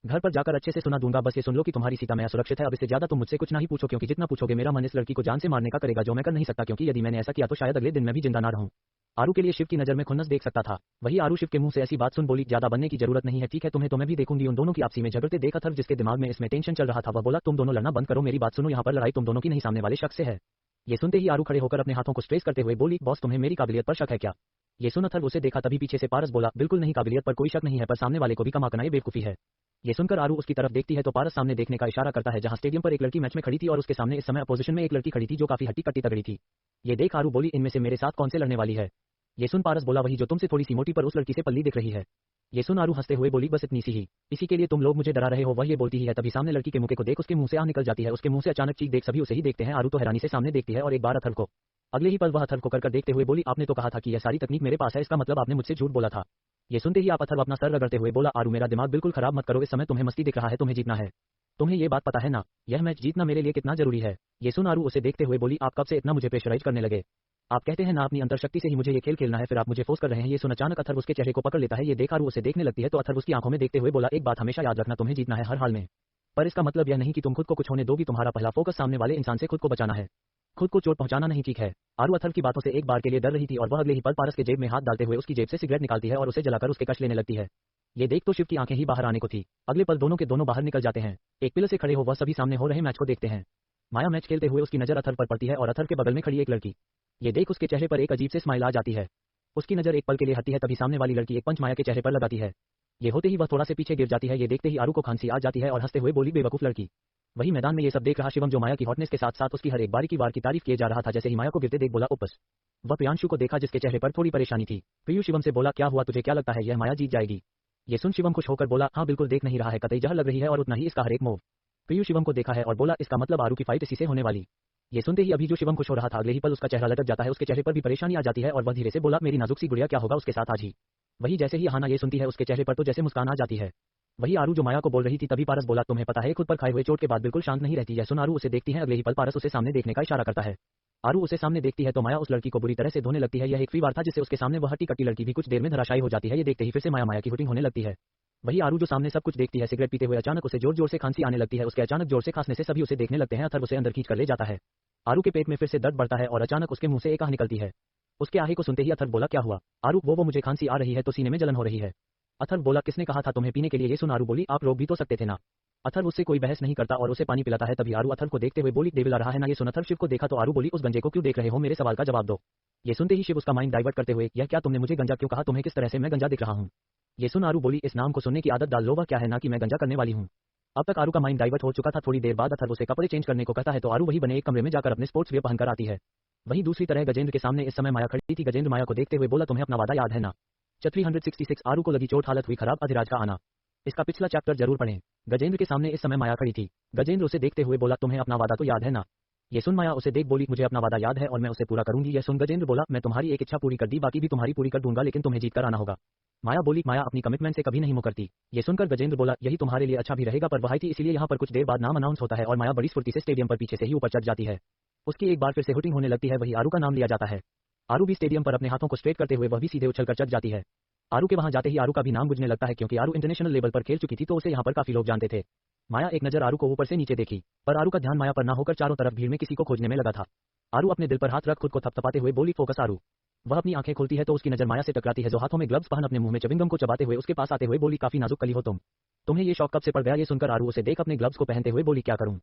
घर पर जाकर अच्छे से सुना दूंगा, बस ये सुन लो कि तुम्हारी सीता मैया सुरक्षित है। अब इससे ज्यादा तुम मुझसे कुछ नहीं पूछो, क्योंकि जितना पूछोगे मेरा मन इस लड़की को जान से मारने का करेगा, जो मैं कर नहीं सकता, क्योंकि यदि मैंने ऐसा किया तो शायद अगले दिन मैं भी जिंदा ना रहूं। आरू के लिए शिव की नजर में खुन्नस देख सकता था। वही आरू शिव के मुंह से ऐसी बात सुन बोली, ज्यादा बनने की जरूरत नहीं है, ठीक है, तुम्हें तो मैं भी देखूंगी। उन दोनों की आपसी में झगड़ते देख अथर्व, जिसके दिमाग में इसमें टेंशन चल रहा था, वह बोला, तुम दोनों लड़ना बंद करो, मेरी बात सुनो, यहाँ पर लड़ाई तुम दोनों की नहीं, सामने वाले शख्स से है। ये सुनते ही आरू खड़े होकर अपने हाथों को स्ट्रेस करते हुए बोली, बॉस तुम्हें मेरी काबिलियत पर शक है क्या? ये सुन अथर्व उसे देखा, तभी पीछे से पारस बोला, बिल्कुल नहीं, काबिलियत पर कोई शक नहीं है, पर सामने वाले को भी कम आंकना ये बेवकूफी है। ये सुनकर आरू उसकी तरफ देखती है तो पारस सामने देखने का इशारा करता है, जहां स्टेडियम पर एक लड़की मैच में खड़ी थी और उसके सामने इस समय अपोजिशन में एक लड़की खड़ी थी जो काफी हट्टी कट्टी तगड़ी थी। ये देख आरू बोली, इनमें से मेरे साथ कौन से लड़ने वाली है? ये सुन पारस बोला, वही जो तुमसे थोड़ी सी मोटी पर उस लड़की से पल्ली दिख रही है। ये सुन आरू हंसते हुए बोली, बस इतनी सी ही, इसी के लिए तुम लोग मुझे डरा रहे हो? वह ये बोलती ही है, तभी सामने लड़की के मुंह को देख उसके मुंह से आह निकल जाती है। उसके मुंह से अचानक चीख देख सभी उसे ही देखते हैं। आरू तो हैरानी से सामने देखती है और एक बार अथर्व को, अगले ही पल वह अथर्व को कर देखते हुए बोली, आपने तो कहा था कि यह सारी तकनीक मेरे पास है, इसका मतलब आपने मुझसे झूठ बोला था। ये सुनते ही आप अथर्व अपना सर रगड़ते हुए बोला, आरू मेरा दिमाग बिल्कुल खराब मत करो, इस समय तुम्हें मस्ती दिख रहा है, तुम्हें जीतना है, तुम्हें ये बात पता है ना, यह मैच जीतना मेरे लिए कितना जरूरी है? ये सुन आरू उसे देखते हुए बोली, आप कब से इतना मुझे प्रेशराइज करने लगे? आप कहते हैं ना अपनी अंतरशक्ति से ही मुझे ये खेल खेलना है, फिर आप मुझे फोर्स कर रहे हैं। ये सुन अचानक अथर्व उसके चेहरे को पकड़ लेता है। ये देख आरू उसे देखने लगती है तो अथर्व उसकी आंखों में देखते हुए बोला, एक बात हमेशा याद रखना, तुम्हें जीतना है हर हाल में, पर इसका मतलब यह नहीं कि तुम खुद को कुछ होने दोगी, तुम्हारा पहला फोकस सामने वाले इंसान से खुद को बचाना है, खुद को चोट पहुंचाना नहीं, ठीक है? आरू अथर्व की बातों से एक बार के लिए डर रही थी और वह अगले ही पल पारस के जेब में हाथ डालते हुए उसकी जेब से सिगरेट निकालती है और उसे जलाकर उसके कश लेने लगती है। ये देख तो शिव की आंखें ही बाहर आने को थी। अगले पल दोनों के दोनों बाहर निकल जाते हैं। एक पिलर से खड़े हो वह सभी सामने हो रहे मैच को देखते हैं। माया मैच खेलते हुए उसकी नजर अथर्व पर पड़ती है और अथर्व के बगल में खड़ी एक लड़की। ये देख उसके चेहरे पर एक अजीब से स्माइल आ जाती है। उसकी नजर एक पल के लिए हटती है, तभी सामने वाली लड़की एक पंच माया के चेहरे पर लगाती है। ये होते ही वह थोड़ा से पीछे गिर जाती है। ये देखते ही आरू को खांसी आ जाती है और हंसते हुए बोली, बेवकूफ लड़की। वही मैदान में ये सब देख रहा शिवम, जो माया की हॉटनेस के साथ साथ उसकी हर एक बारी की तारीफ किए जा रहा था, जैसे ही माया को गिरते देख बोला, उपस। वह प्रियांशु को देखा जिसके चेहरे पर थोड़ी परेशानी थी। प्रियु शिवम से बोला, क्या हुआ, तुझे क्या लगता है यह माया जीत जाएगी? ये सुन शिवम खुश होकर बोला, हाँ बिल्कुल, देख नहीं रहा है, कतई जहर लग रही है और उतना ही इसका हर एक मूव। प्रियु शिवम को देखा है और बोला, इसका मतलब आरू की फाइट इसी से होने वाली। ये सुनते ही अभी जो शिवम खुश हो रहा था, अगले ही पल उसका चेहरा लटक जाता है, उसके चेहरे पर भी परेशानी आ जाती है और वह धीरे से बोला, मेरी नाजुक सी गुड़िया, क्या होगा उसके साथ आज ही? वही जैसे ही हाना ये सुनती है उसके चेहरे पर तो जैसे मुस्कान आ जाती है। वही आरू जो माया को बोल रही थी, तभी पारस बोला, तुम्हें पता है खुद पर खाए हुए चोट के बाद बिल्कुल शांत नहीं रहती। यह सुन आरू उसे देखती है, अगले ही पल पारस उसे सामने देखने का इशारा करता है। आरू उसे सामने देखती है तो माया उस लड़की को बुरी तरह से धोने लगती है। यह एक फ्री वार था जिससे उसके सामने वह हट्टी कट्टी लड़की भी कुछ देर में धराशायी हो जाती है। ये देखते ही फिर से माया की हुटिंग होने लगती है। वही आरू जो सामने सब कुछ देखती है, सिगरेट पीते हुए अचानक उसे जोर जोर से खांसी आने लगती है। उसके अचानक जोर से खांसने से सभी उसे देखने लगते हैं। अथर्व उसे अंदर खींच कर ले जाता है। आरू के पेट में फिर से दर्द बढ़ता है और अचानक उसके मुंह से एक आह निकलती है। उसके आहे को सुनते ही अथर्व बोला, क्या हुआ? आरू, वो मुझे खांसी आ रही है तो सीने में जलन हो रही है। अथर्व बोला, किसने कहा था तुम्हें पीने के लिए? ये सुन आरू बोली, आप रोक भी तो सकते थे ना। अथर्व उससे कोई बहस नहीं करता और उसे पानी पिलाता है। तभी आरू अथर्व को देखते हुए बोली, देविल आ रहा है ना? ये सुन अथर्व शिव को देखा तो आरू बोली, उस गंजे को क्यों देख रहे हो, मेरे सवाल का जवाब दो। ये सुनते ही शिव उसका माइंड डाइवर्ट करते हुए, यह क्या तुमने मुझे गंजा क्यों कहा, तुम्हें किस तरह से मैं गंजा दिख रहा हूँ? ये सुन आरू बोली, इस नाम को सुनने की आदत डाल लो, वह क्या है ना कि मैं गंजा करने वाली हूँ। अब तक आरू का माइंड डाइवर्ट हो चुका था। थोड़ी देर बाद अथर्व उसे कपड़े चेंज करने को कहता है तो आरू वही बने एक कमरे में जाकर अपने स्पोर्ट्स वियर पहनकर आती है। वहीं दूसरी तरह गजेंद्र के सामने इस समय माया खड़ी थी। गजेंद्र माया को देखते हुए बोला, तुम्हें अपना वादा याद है ना? चैप्टर 366 आरू को लगी चोट, हालत हुई खराब, अधिराज का आना। इसका पिछला चैप्टर जरूर पढ़ें। गजेंद्र के सामने इस समय माया खड़ी थी। गजेंद्र उसे देखते हुए बोला, तुम्हें अपना वादा तो याद है ना? ये सुन माया उसे देख बोली, मुझे अपना वादा याद है और मैं उसे पूरा करूंगी। यह सुन गजेंद्र बोला, मैं तुम्हारी एक इच्छा पूरी कर दी, बाकी भी तुम्हारी पूरी कर दूंगा, लेकिन तुम्हें जीत कर आना होगा। माया बोली, माया अपनी कमिटमेंट से कभी नहीं मुकरती। ये सुनकर गजेंद्र बोला, यही तुम्हारे लिए अच्छा भी रहेगा, पर वह थी इसलिए यहाँ पर कुछ देर बाद नाम अनाउंस होता है और माया बड़ी स्फूर्ति से स्टेडियम पर पीछे से ही ऊपर चढ़ जाती है। उसकी एक बार फिर से हुटिंग होने लगती है। वही आरू का नाम लिया जाता है। आरू भी स्टेडियम पर अपने हाथों को स्ट्रेट करते हुए वह भी सीधे उछलकर चढ़ जाती है। आरू के वहां जाते ही आरू का भी नाम गुजरने लगता है, क्योंकि आरू इंटरनेशनल लेवल पर खेल चुकी थी तो उसे यहाँ पर काफी लोग जानते थे। माया एक नजर आरू को ऊपर से नीचे देखी, पर आरू का ध्यान माया पर ना होकर चारों तरफ भीड़ में किसी को खोजने में लगा था। आरू अपने दिल पर हाथ रख खुद को थपथपाते हुए बोली, फोकस आरू। वह अपनी आंखें खोलती है तो उसकी नजर माया से टकराती है, जो हाथों में ग्लव्स पहन अपने मुंह में च्युइंगम को चबाते हुए उसके पास आते हुए बोली, काफी नाजुक कली हो तुम, तुम्हें ये शौक कब से पड़ गया? ये सुनकर आरू उसे देख अपने ग्लव्स को पहनते हुए बोली, क्या करूं?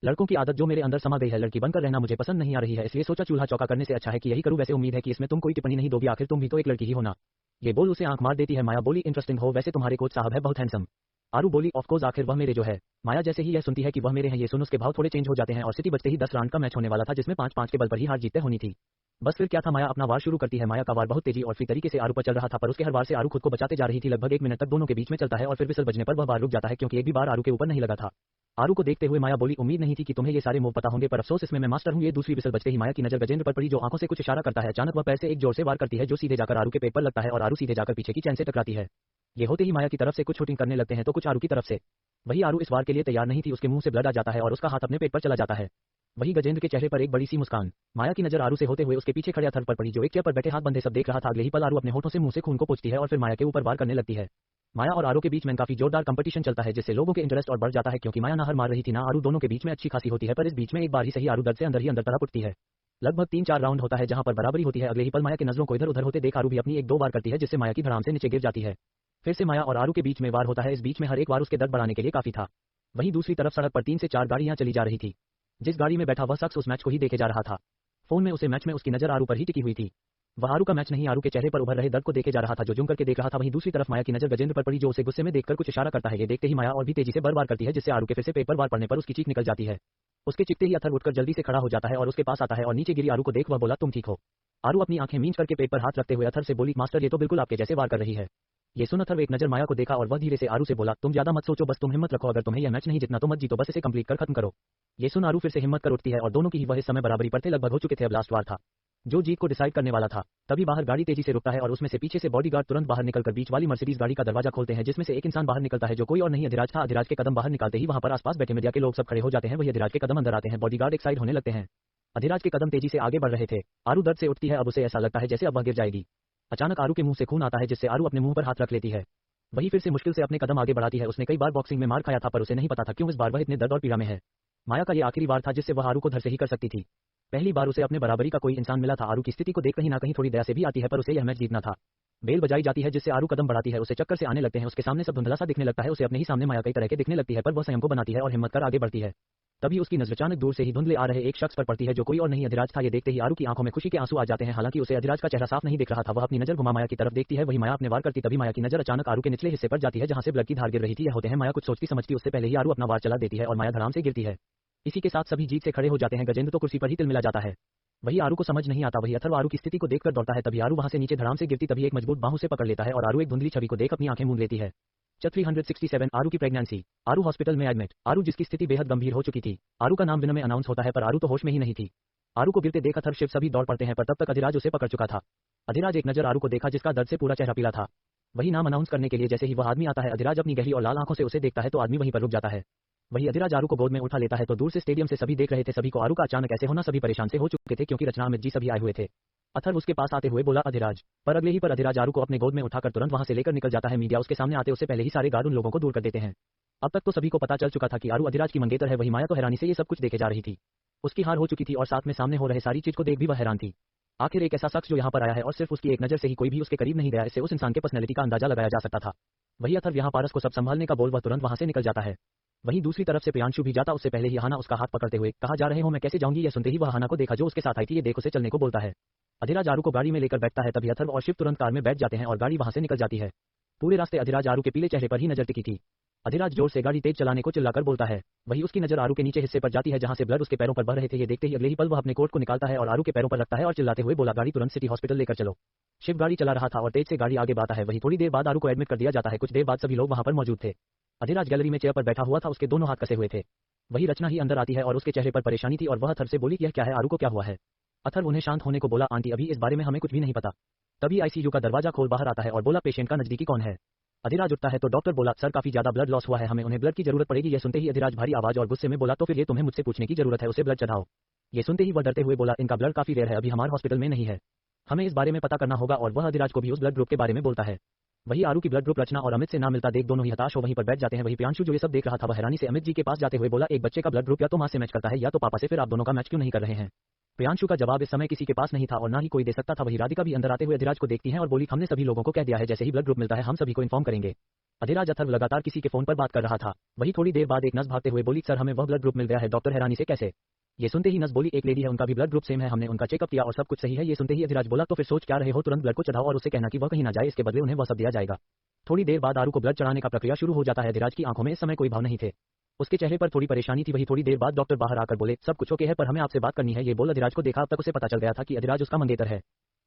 लड़कों की आदत जो मेरे अंदर समा गई है, लड़की बनकर रहना मुझे पसंद नहीं आ रही है, इसलिए सोचा चूल्हा चौका करने से अच्छा है कि यही करूं। वैसे उम्मीद है कि इसमें तुम कोई टिप्पणी नहीं दोगी, आखिर तुम भी तो एक लड़की ही हो ना। ये बोल उसे आंख मार देती है। माया बोली, इंटरेस्टिंग हो, वैसे तुम्हारे कोच साहब है बहुत हैंडसम। आरू बोली, ऑफ कोर्स, आखिर वह मेरे जो है। माया जैसे ही यह सुनती है कि वह मेरे हैं, ये सुन उसके भाव थोड़े चेंज हो जाते हैं और सिटी बजते ही 10 राउंड का मैच होने वाला था, जिसमें 5-5 के बल पर ही हार जीतते होनी थी। बस फिर क्या था, माया अपना वार शुरू करती है। माया का वार बहुत तेजी और फ्री तरीके से आरू पर चल रहा था, पर उसके हर वार से आरू खुद को बचाते जा रही थी। लगभग 1 मिनट तक दोनों के बीच में चलता है और फिर विसल बजने पर वह वार रुक जाता है, क्योंकि एक भी बार आरू के ऊपर नहीं लगा था। आरू को देखते हुए माया बोली, उम्मीद नहीं थी कि तुम्हें ये सारे मूव पता होंगे, पर अफसोस इसमें मैं मास्टर हूँ। ये दूसरी विसल बजते ही माया की नजर गजेंद्र पर पड़ी, जो आंखों से कुछ इशारा करता है। अचानक वह पैर से एक जोर से वार करती है, जो सीधे जाकर आरू के पेट पर लगता है और आरू सीधे जाकर पीछे की चैन से टकराती है। ये होते ही माया की तरफ से कुछ शूटिंग करने लगते हैं तो कुछ आरू की तरफ से। वही आरू इस वार के लिए तैयार नहीं थी, उसके मुंह से ब्लड आ जाता है और उसका हाथ अपने पेट पर चला जाता है। वही गजेंद्र के चेहरे पर एक बड़ी सी मुस्कान। माया की नजर आरू से होते हुए उसके पीछे खड़े अथर्व पर पड़ी, जो एक चेयर पर बैठे हाथ बंधे सब देख रहा था। अगले ही पल आरू अपने होठों से मुंह से खून को पोंछती है और फिर माया के ऊपर वार करने लगती है। माया और आरू के बीच में काफी जोरदार कंपटीशन चलता है, जिससे लोगों के इंटरेस्ट और बढ़ जाता है, क्योंकि माया ना हार मार रही थी ना आरू। दोनों के बीच में अच्छी खासी होती है, पर इस बीच में एक बार ही सही आरू दर्द से अंदर ही अंदर तड़प उठती है। लगभग 3-4 राउंड होता है जहां पर बराबरी होती है। अगले ही पल माया के नजरों को इधर उधर होते देख आरू भी अपनी 1-2 बार करती है, जिससे माया की धड़ाम से नीचे गिर जाती है। फिर से माया और आरू के बीच में वार होता है। इस बीच में हर एक वार उसके दर्द बढ़ाने के लिए काफी था। वहीं दूसरी तरफ सड़क पर 3 से 4 गाड़ियां चली जा रही थी। जिस गाड़ी में बैठा वह शख्स उस मैच को ही देखे जा रहा था। फोन में उसे मैच में उसकी नजर आरू पर ही टिकी हुई थी। वह आरू का मैच नहीं, आरू के चेहरे पर उभर रहे दर्द को देखे जा रहा था, जो जूम करके देख रहा था। वहीं दूसरी तरफ माया की नजर गजेंद्र पर पड़ी, जो उसे गुस्से में देखकर कुछ इशारा करता है। ये देखते ही माया और भी तेजी से बर्बाद करती है, जिससे आरू के फिर से पेट पर वार पड़ने पर उसकी चीख निकल जाती है। उसके चिखते ही अथर्व उठकर जल्दी से खड़ा हो जाता है और उसके पास आता है और नीचे गिरी आरू को देख वह बोला, तुम ठीक हो? आरू अपनी आंखें मींच करके पेट पर हाथ रखते हुए अथर्व से बोली, मास्टर ये तो बिल्कुल आपके जैसे वार कर रही है। ये सुन अथर्व एक नजर माया को देखा और वह धीरे से आरू से बोला, तुम ज्यादा मत सोचो, बस तुम हिम्मत रखो, अगर तुम्हें यह मैच नहीं जीतना तो मत जीतो, बस इसे कंप्लीट कर खत्म करो। ये सुन आरू फिर से हिम्मत कर उठती है और दोनों की ही वह इस समय बराबरी पर थे, लगभग हो चुके थे। अब लास्ट वार था जो जीत को डिसाइड करने वाला था। तभी बाहर गाड़ी तेजी से रुकता है और उसमें से पीछे से बॉडीगार्ड तुरंत बाहर निकलकर बीच वाली मर्सिडीज गाड़ी का दरवाजा खोलते हैं, जिसमें से एक इंसान बाहर निकलता है, जो कोई और नहीं अधिराज था। अधिराज के कदम बाहर निकालते ही वहां पर आसपास बैठे मीडिया के लोग सब खड़े हो जाते हैं। वही अधिराज के कदम अंदर आते हैं, बॉडीगार्ड एक साइड होने लगते हैं। अधिराज के कदम तेजी से आगे बढ़ रहे थे। आरू दर्द से उठती है, अब उसे ऐसा लगता है जैसे अब वह गिर जाएगी। अचानक आरू के मुंह से खून आता है, जिससे आरू अपने मुंह पर हाथ रख लेती है। वही फिर से मुश्किल से अपने कदम आगे बढ़ाती है। उसने कई बार बॉक्सिंग में मार खाया था, पर उसे नहीं पता था क्यों इस बार वह इतने दर्द और पीड़ा में है। माया का ये आखिरी वार था जिससे वह आरू को धर से ही कर सकती थी। पहली बार उसे अपने बराबरी का कोई इंसान मिला था। आरू की स्थिति को देख कहीं ना कहीं थोड़ी दया से भी आती है, पर उसे यह मैच जीतना था। बेल बजाई जाती है, जिससे आरू कदम बढ़ाती है। उसे चक्कर से आने लगते हैं, उसके सामने सब धुंधला सा दिखने लगता है। उसे अपने ही सामने माया कई तरह के दिखने लगती है, पर वह संयम को बनाती है और हिम्मत कर आगे बढ़ती है। तभी उसकी नजर अचानक दूर से ही धुंधले आ रहे एक शख्स पर पड़ती है, जो कोई और नहीं अधिराज था। ये देखते ही आरू की आंखों में खुशी के आंसू आ जाते हैं। हालांकि उसे अधिराज का चेहरा साफ नहीं दिख रहा था। वह अपनी नजर घुमा माया की तरफ देखती है, वही माया अपने वार करती। तभी माया की नजर अचानक आरू के निचले हिस्से पर जाती है, जहां से ब्लड की धार गिर रही थी। यह होते हैं माया कुछ सोचती समझती उससे पहले ही आरू अपना वार चला देती है और माया धड़ाम से गिरती है। इसी के साथ सभी जीत से खड़े हो जाते हैं। गजेंद्र तो कुर्सी पर ही तिलमिला जाता है। वही आरू को समझ नहीं आता। वही अथर्व आरू की स्थिति को देखकर दौड़ता है। तभी आरू वहां से नीचे धड़ाम से गिरती, तभी एक मजबूत बाहू से पकड़ लेता है और आरू एक धुंधली छवि को देख अपनी आंखें मूंद लेती है। 367 आरू की प्रेगनेंसी। आरू हॉस्पिटल में एडमिट। आरू जिसकी स्थिति बेहद गंभीर हो चुकी थी। आरू का नाम विनय में अनाउंस होता है, पर आरू तो होश में ही नहीं थी। आरू को गिरते देख अथर्व शिव सभी दौड़ पड़ते हैं, पर तब तक अधिराज उसे पकड़ चुका था। अधिराज एक नजर आरू को देखा, जिसका दर्द से पूरा चेहरा पीला था। वही नाम अनाउंस करने के लिए जैसे ही वह आदमी आता है, अधिराज अपनी गहरी और लाल आंखों से उसे देखता है तो आदमी वहीं पर रुक जाता है। वही अधिराज आरू को गोद में उठा लेता है तो दूर से स्टेडियम से सभी देख रहे थे। सभी को आरू का अचानक ऐसे होना सभी परेशान से हो चुके थे, क्योंकि रचना अमित जी सभी आए हुए थे। अथर्व उसके पास आते हुए बोला, अधिराज। पर अगले ही पर अधिराज आरू को अपने गोद में उठाकर तुरंत वहां से लेकर निकल जाता है। मीडिया उसके सामने आते उससे पहले ही सारे गार्ड उन लोगों को दूर कर देते हैं। अब तक तो सभी को पता चल चुका था कि आरू अधिराज की मंगेतर है। वही माया तो हैरानी से ये सब कुछ देखे जा रही थी। उसकी हार हो चुकी थी और साथ में सामने हो रहे सारी चीज को देख भी वह हैरान थी। आखिर एक ऐसा शख्स जो यहाँ पर आया है और सिर्फ उसकी एक नजर से ही कोई भी उसके करीब नहीं गया, इससे उस इंसान के पर्सनैलिटी का अंदाजा लगाया जा सकता था। वही अथर्व यहाँ पारस को सब संभालने का बोल वह तुरंत वहां से निकल जाता है। वहीं दूसरी तरफ से प्रियांशु भी जाता, उससे पहले ही हाना उसका हाथ पकड़ते हुए, कहा जा रहे हो मैं कैसे जाऊंगी। यह सुनते ही वह हाना को देखा जो उसके साथ आई थी। ये देख उसे चलने को बोलता है। अधिराज आरू को गाड़ी में लेकर बैठता है। तभी अथर्व और शिव तुरंत कार में बैठ जाते हैं और गाड़ी वहां से निकल जाती है। पूरे रास्ते अधिराज आरू के पीले चेहरे पर ही नजर टिकी थी। अधिराज जोर से गाड़ी तेज चलाने को चिल्लाकर बोलता है। वही उसकी नजर आरू के नीचे हिस्से पर जाती है, जहां से ब्लड उसके पैरों पर बह रहे थे। ये देखते ही अगले ही पल वह अपने कोट को निकालता है और आरू के पैरों पर रखता है और चिल्लाते हुए बोला, गाड़ी तुरंत सिटी हॉस्पिटल लेकर चलो। शिव गाड़ी चला रहा था और तेज से गाड़ी आगे बढ़ाता है। वही थोड़ी देर बाद आरू को एडमिट कर दिया जाता है। कुछ देर बाद सभी लोग वहां पर मौजूद थे। अधिराज गैलरी में चेयर पर बैठा हुआ था, उसके दोनों हाथ कसे हुए थे। वही रचना ही अंदर आती है और उसके चेहरे पर परेशानी थी और वह अथर्व से बोली, यह क्या है, आरू को क्या हुआ है। अथर्व उन्हें शांत होने को बोला, आंटी अभी इस बारे में हमें कुछ भी नहीं पता। तभी आईसीयू का दरवाजा खोल बाहर आता है और बोला, पेशेंट का नजदीकी कौन है। अधिराज उठता है तो डॉक्टर बोला, सर काफी ज्यादा ब्लड लॉस हुआ है, हमें उन्हें ब्लड की जरूरत पड़ेगी। यह सुनते ही अधिराज भारी आवाज और गुस्से में बोला, तो फिर ये तुम्हें मुझसे पूछने की जरूरत है, उसे ब्लड चढ़ाओ। ये सुनते ही वह डरते हुए बोला, इनका ब्लड काफी रेयर है, अभी हमारे हॉस्पिटल में नहीं है, हमें इस बारे में पता करना होगा। और वह अधिराज को भी उस ब्लड ग्रुप के बारे में बोलता है। वही आरू की ब्लड ग्रुप रचना और अमित से ना मिलता देख दोनों ही हताश हो वहीं पर बैठ जाते हैं। वही प्रियांशु जो ये सब देख रहा था वह हैरानी से अमित जी के पास जाते हुए बोला, एक बच्चे का ब्लड ग्रुप या तो मां से मैच करता है या तो पापा से, फिर आप दोनों का मैच क्यों नहीं कर रहे हैं। प्रियांशु का जवाब इस समय किसी के पास नहीं था और ना ही कोई दे सकता था। वही राधिका भी अंदर आते हुए अधिराज को देखती है और बोली, हमने सभी लोगों को कह दिया है, जैसे ही ब्लड ग्रुप मिलता है हम सभी को इन्फॉर्म करेंगे। अधिराज अथर्व लगातार किसी के फोन पर बात कर रहा था। वही थोड़ी देर बाद एक नर्स भागते हुए बोली, सर हमें वह ब्लड ग्रुप मिल गया है। डॉक्टर हैरानी से, कैसे। ये सुनते ही नर्स बोली, एक लेडी है उनका भी ब्लड ग्रुप सेम है, हमने उनका चेकअप किया और सब कुछ सही है। ये सुनते ही अधिराज बोला, तो फिर सोच क्या रहे हो, तुरंत ब्लड को चढ़ाओ और उससे कहना कि वह कहीं ना जाए, इसके बदले उन्हें वह सब दिया जाएगा। थोड़ी देर बाद आरू को ब्लड चढ़ाने का प्रक्रिया शुरू हो जाता है। अधिराज की आंखों में इस समय कोई भाव नहीं थे, उसके चेहरे पर थोड़ी परेशानी थी। वही थोड़ी देर बाद डॉक्टर बाहर आकर बोले, सब कुछ ओके है पर हमें आपसे बात करनी है। ये बोल अधिराज को देखा, अब तक उसे पता चल गया था कि अधिराज उसका मंगेतर है।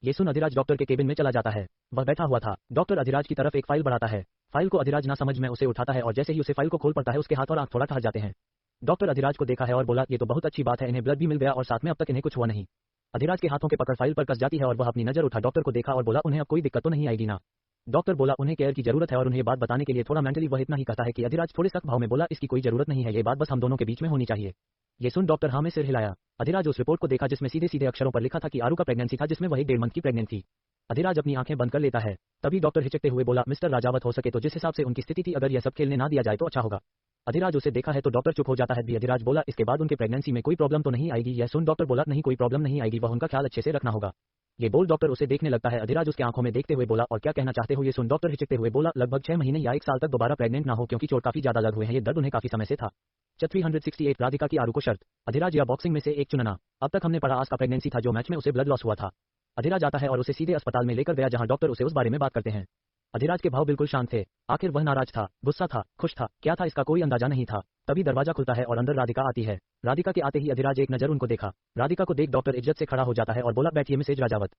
ये सुन अधिराज डॉक्टर के केबिन में चला जाता है। वह बैठा हुआ था। डॉक्टर अधिराज की तरफ एक फाइल बढ़ाता है। फाइल को अधिराज ना समझ में उसे उठाता है और जैसे ही उसे फाइल को खोल पड़ता है उसके हाथ और आंख थोड़ा ठहर जाते हैं। डॉक्टर अधिराज को देखा है और बोला, ये तो बहुत अच्छी बात है, इन्हें ब्लड भी मिल गया और साथ में अब तक इन्हें कुछ हुआ नहीं। अधिराज के हाथों के पकड़ फाइल पर कस जाती है और वह अपनी नजर उठा डॉक्टर को देखा और बोला, उन्हें अब कोई दिक्कत तो नहीं आएगी ना। डॉक्टर बोला, उन्हें केयर की जरूरत है और उन्हें बात बताने के लिए थोड़ा मेंटली वह इतना ही कहता है कि अधिराज थोड़े सख्त भाव में बोला, इसकी कोई जरूरत नहीं है, ये बात बस हम दोनों के बीच में होनी चाहिए। ये सुन डॉक्टर हाँ में सिर हिलाया। अधिराज उस रिपोर्ट को देखा जिसमें सीधे सीधे अक्षरों पर लिखा था कि आरू का प्रेगनेंसी था, जिसमें वह 1.5 मंथ की प्रेग्नेंट थी। अधिराज अपनी आंखें बंद कर लेता है। तभी डॉक्टर हिचकते हुए बोला, मिस्टर राजावत, हो सके तो जिस हिसाब से उनकी स्थिति थी, अगर यह सब खेलने ना दिया जाए तो अच्छा होगा। अधिराज उसे देखा है तो डॉक्टर चुप हो जाता है भी। अधिराज बोला, इसके बाद उनके प्रेगनेंसी में कोई प्रॉब्लम तो नहीं आएगी? यह सुन डॉक्टर बोला, नहीं कोई प्रॉब्लम नहीं आएगी, वह उनका ख्याल अच्छे से रखना होगा। ये बोल डॉक्टर उसे देखने लगता है। अधिराज उसके आंखों में देखते हुए बोला, और क्या कहना चाहते हो? ये सुन डॉक्टर हिचकते हुए बोला, लगभग 6 महीने या 1 साल तक दोबारा प्रेग्नेंट ना हो, क्योंकि चोट काफी ज्यादा लग हुए हैं, ये दर्द उन्हें काफी समय से था। 368 राधिका की आरू को शर्त। अधिराज या बॉक्सिंग में से एक चुनना। अब तक हमने पढ़ा आस का प्रेगनेंसी था, जो मैच में उसे ब्लड लॉस हुआ था। अधिराज आता है और उसे सीधे अस्पताल में लेकर गया, जहां डॉक्टर उसे उस बारे में बात करते हैं। अधिराज के भाव बिल्कुल शांत थे। आखिर वह नाराज था, गुस्सा था, खुश था, क्या था इसका कोई अंदाजा नहीं था। तभी दरवाजा खुलता है और अंदर राधिका आती है। राधिका के आते ही अधिराज एक नजर उनको देखा। राधिका को देख डॉक्टर इज्जत से खड़ा हो जाता है और बोला, बैठिए मिसेज राजावत।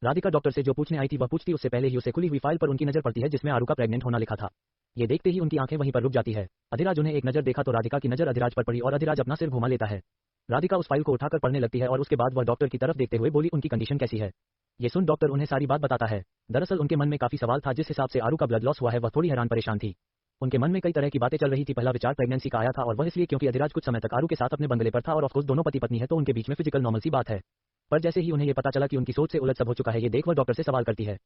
राधिका डॉक्टर से जो पूछने आई थी वह पूछती उससे पहले ही उसे खुली हुई फाइल पर उनकी नजर पड़ती है, जिसमें आरू का प्रेग्नेंट होना लिखा था। ये देखते ही उनकी आंखें वहीं पर रुक जाती है। अधिराज उन्हें एक नजर देखा तो राधिका की नजर अधिराज पर पड़ी और अधिराज अपना सिर घुमा लेता है। राधिका उस फाइल को उठाकर पढ़ने लगती है और उसके बाद वह डॉक्टर की तरफ देखते हुए बोली, उनकी कंडीशन कैसी है? ये सुन डॉक्टर उन्हें सारी बात बताता है। दरअसल उनके मन में काफी सवाल था। जिस हिसाब से आरू का ब्लड लॉस हुआ है, वह थोड़ी हैरान परेशान थी। उनके मन में कई तरह की बातें चल रही थी। पहला विचार प्रेगनेंसी का आया था, और वह इसलिए क्योंकि अधिराज कुछ समय तक आरू के साथ अपने बंगले पर था, और ऑफकोर्स दोनों पति पत्नी है तो उनके बीच में फिजिकल नॉर्मल सी बात है। पर जैसे ही उन्हें ये पता चला कि उनकी सोच से उलट सब हो चुका है, ये देख वह डॉक्टर से सवाल करती है।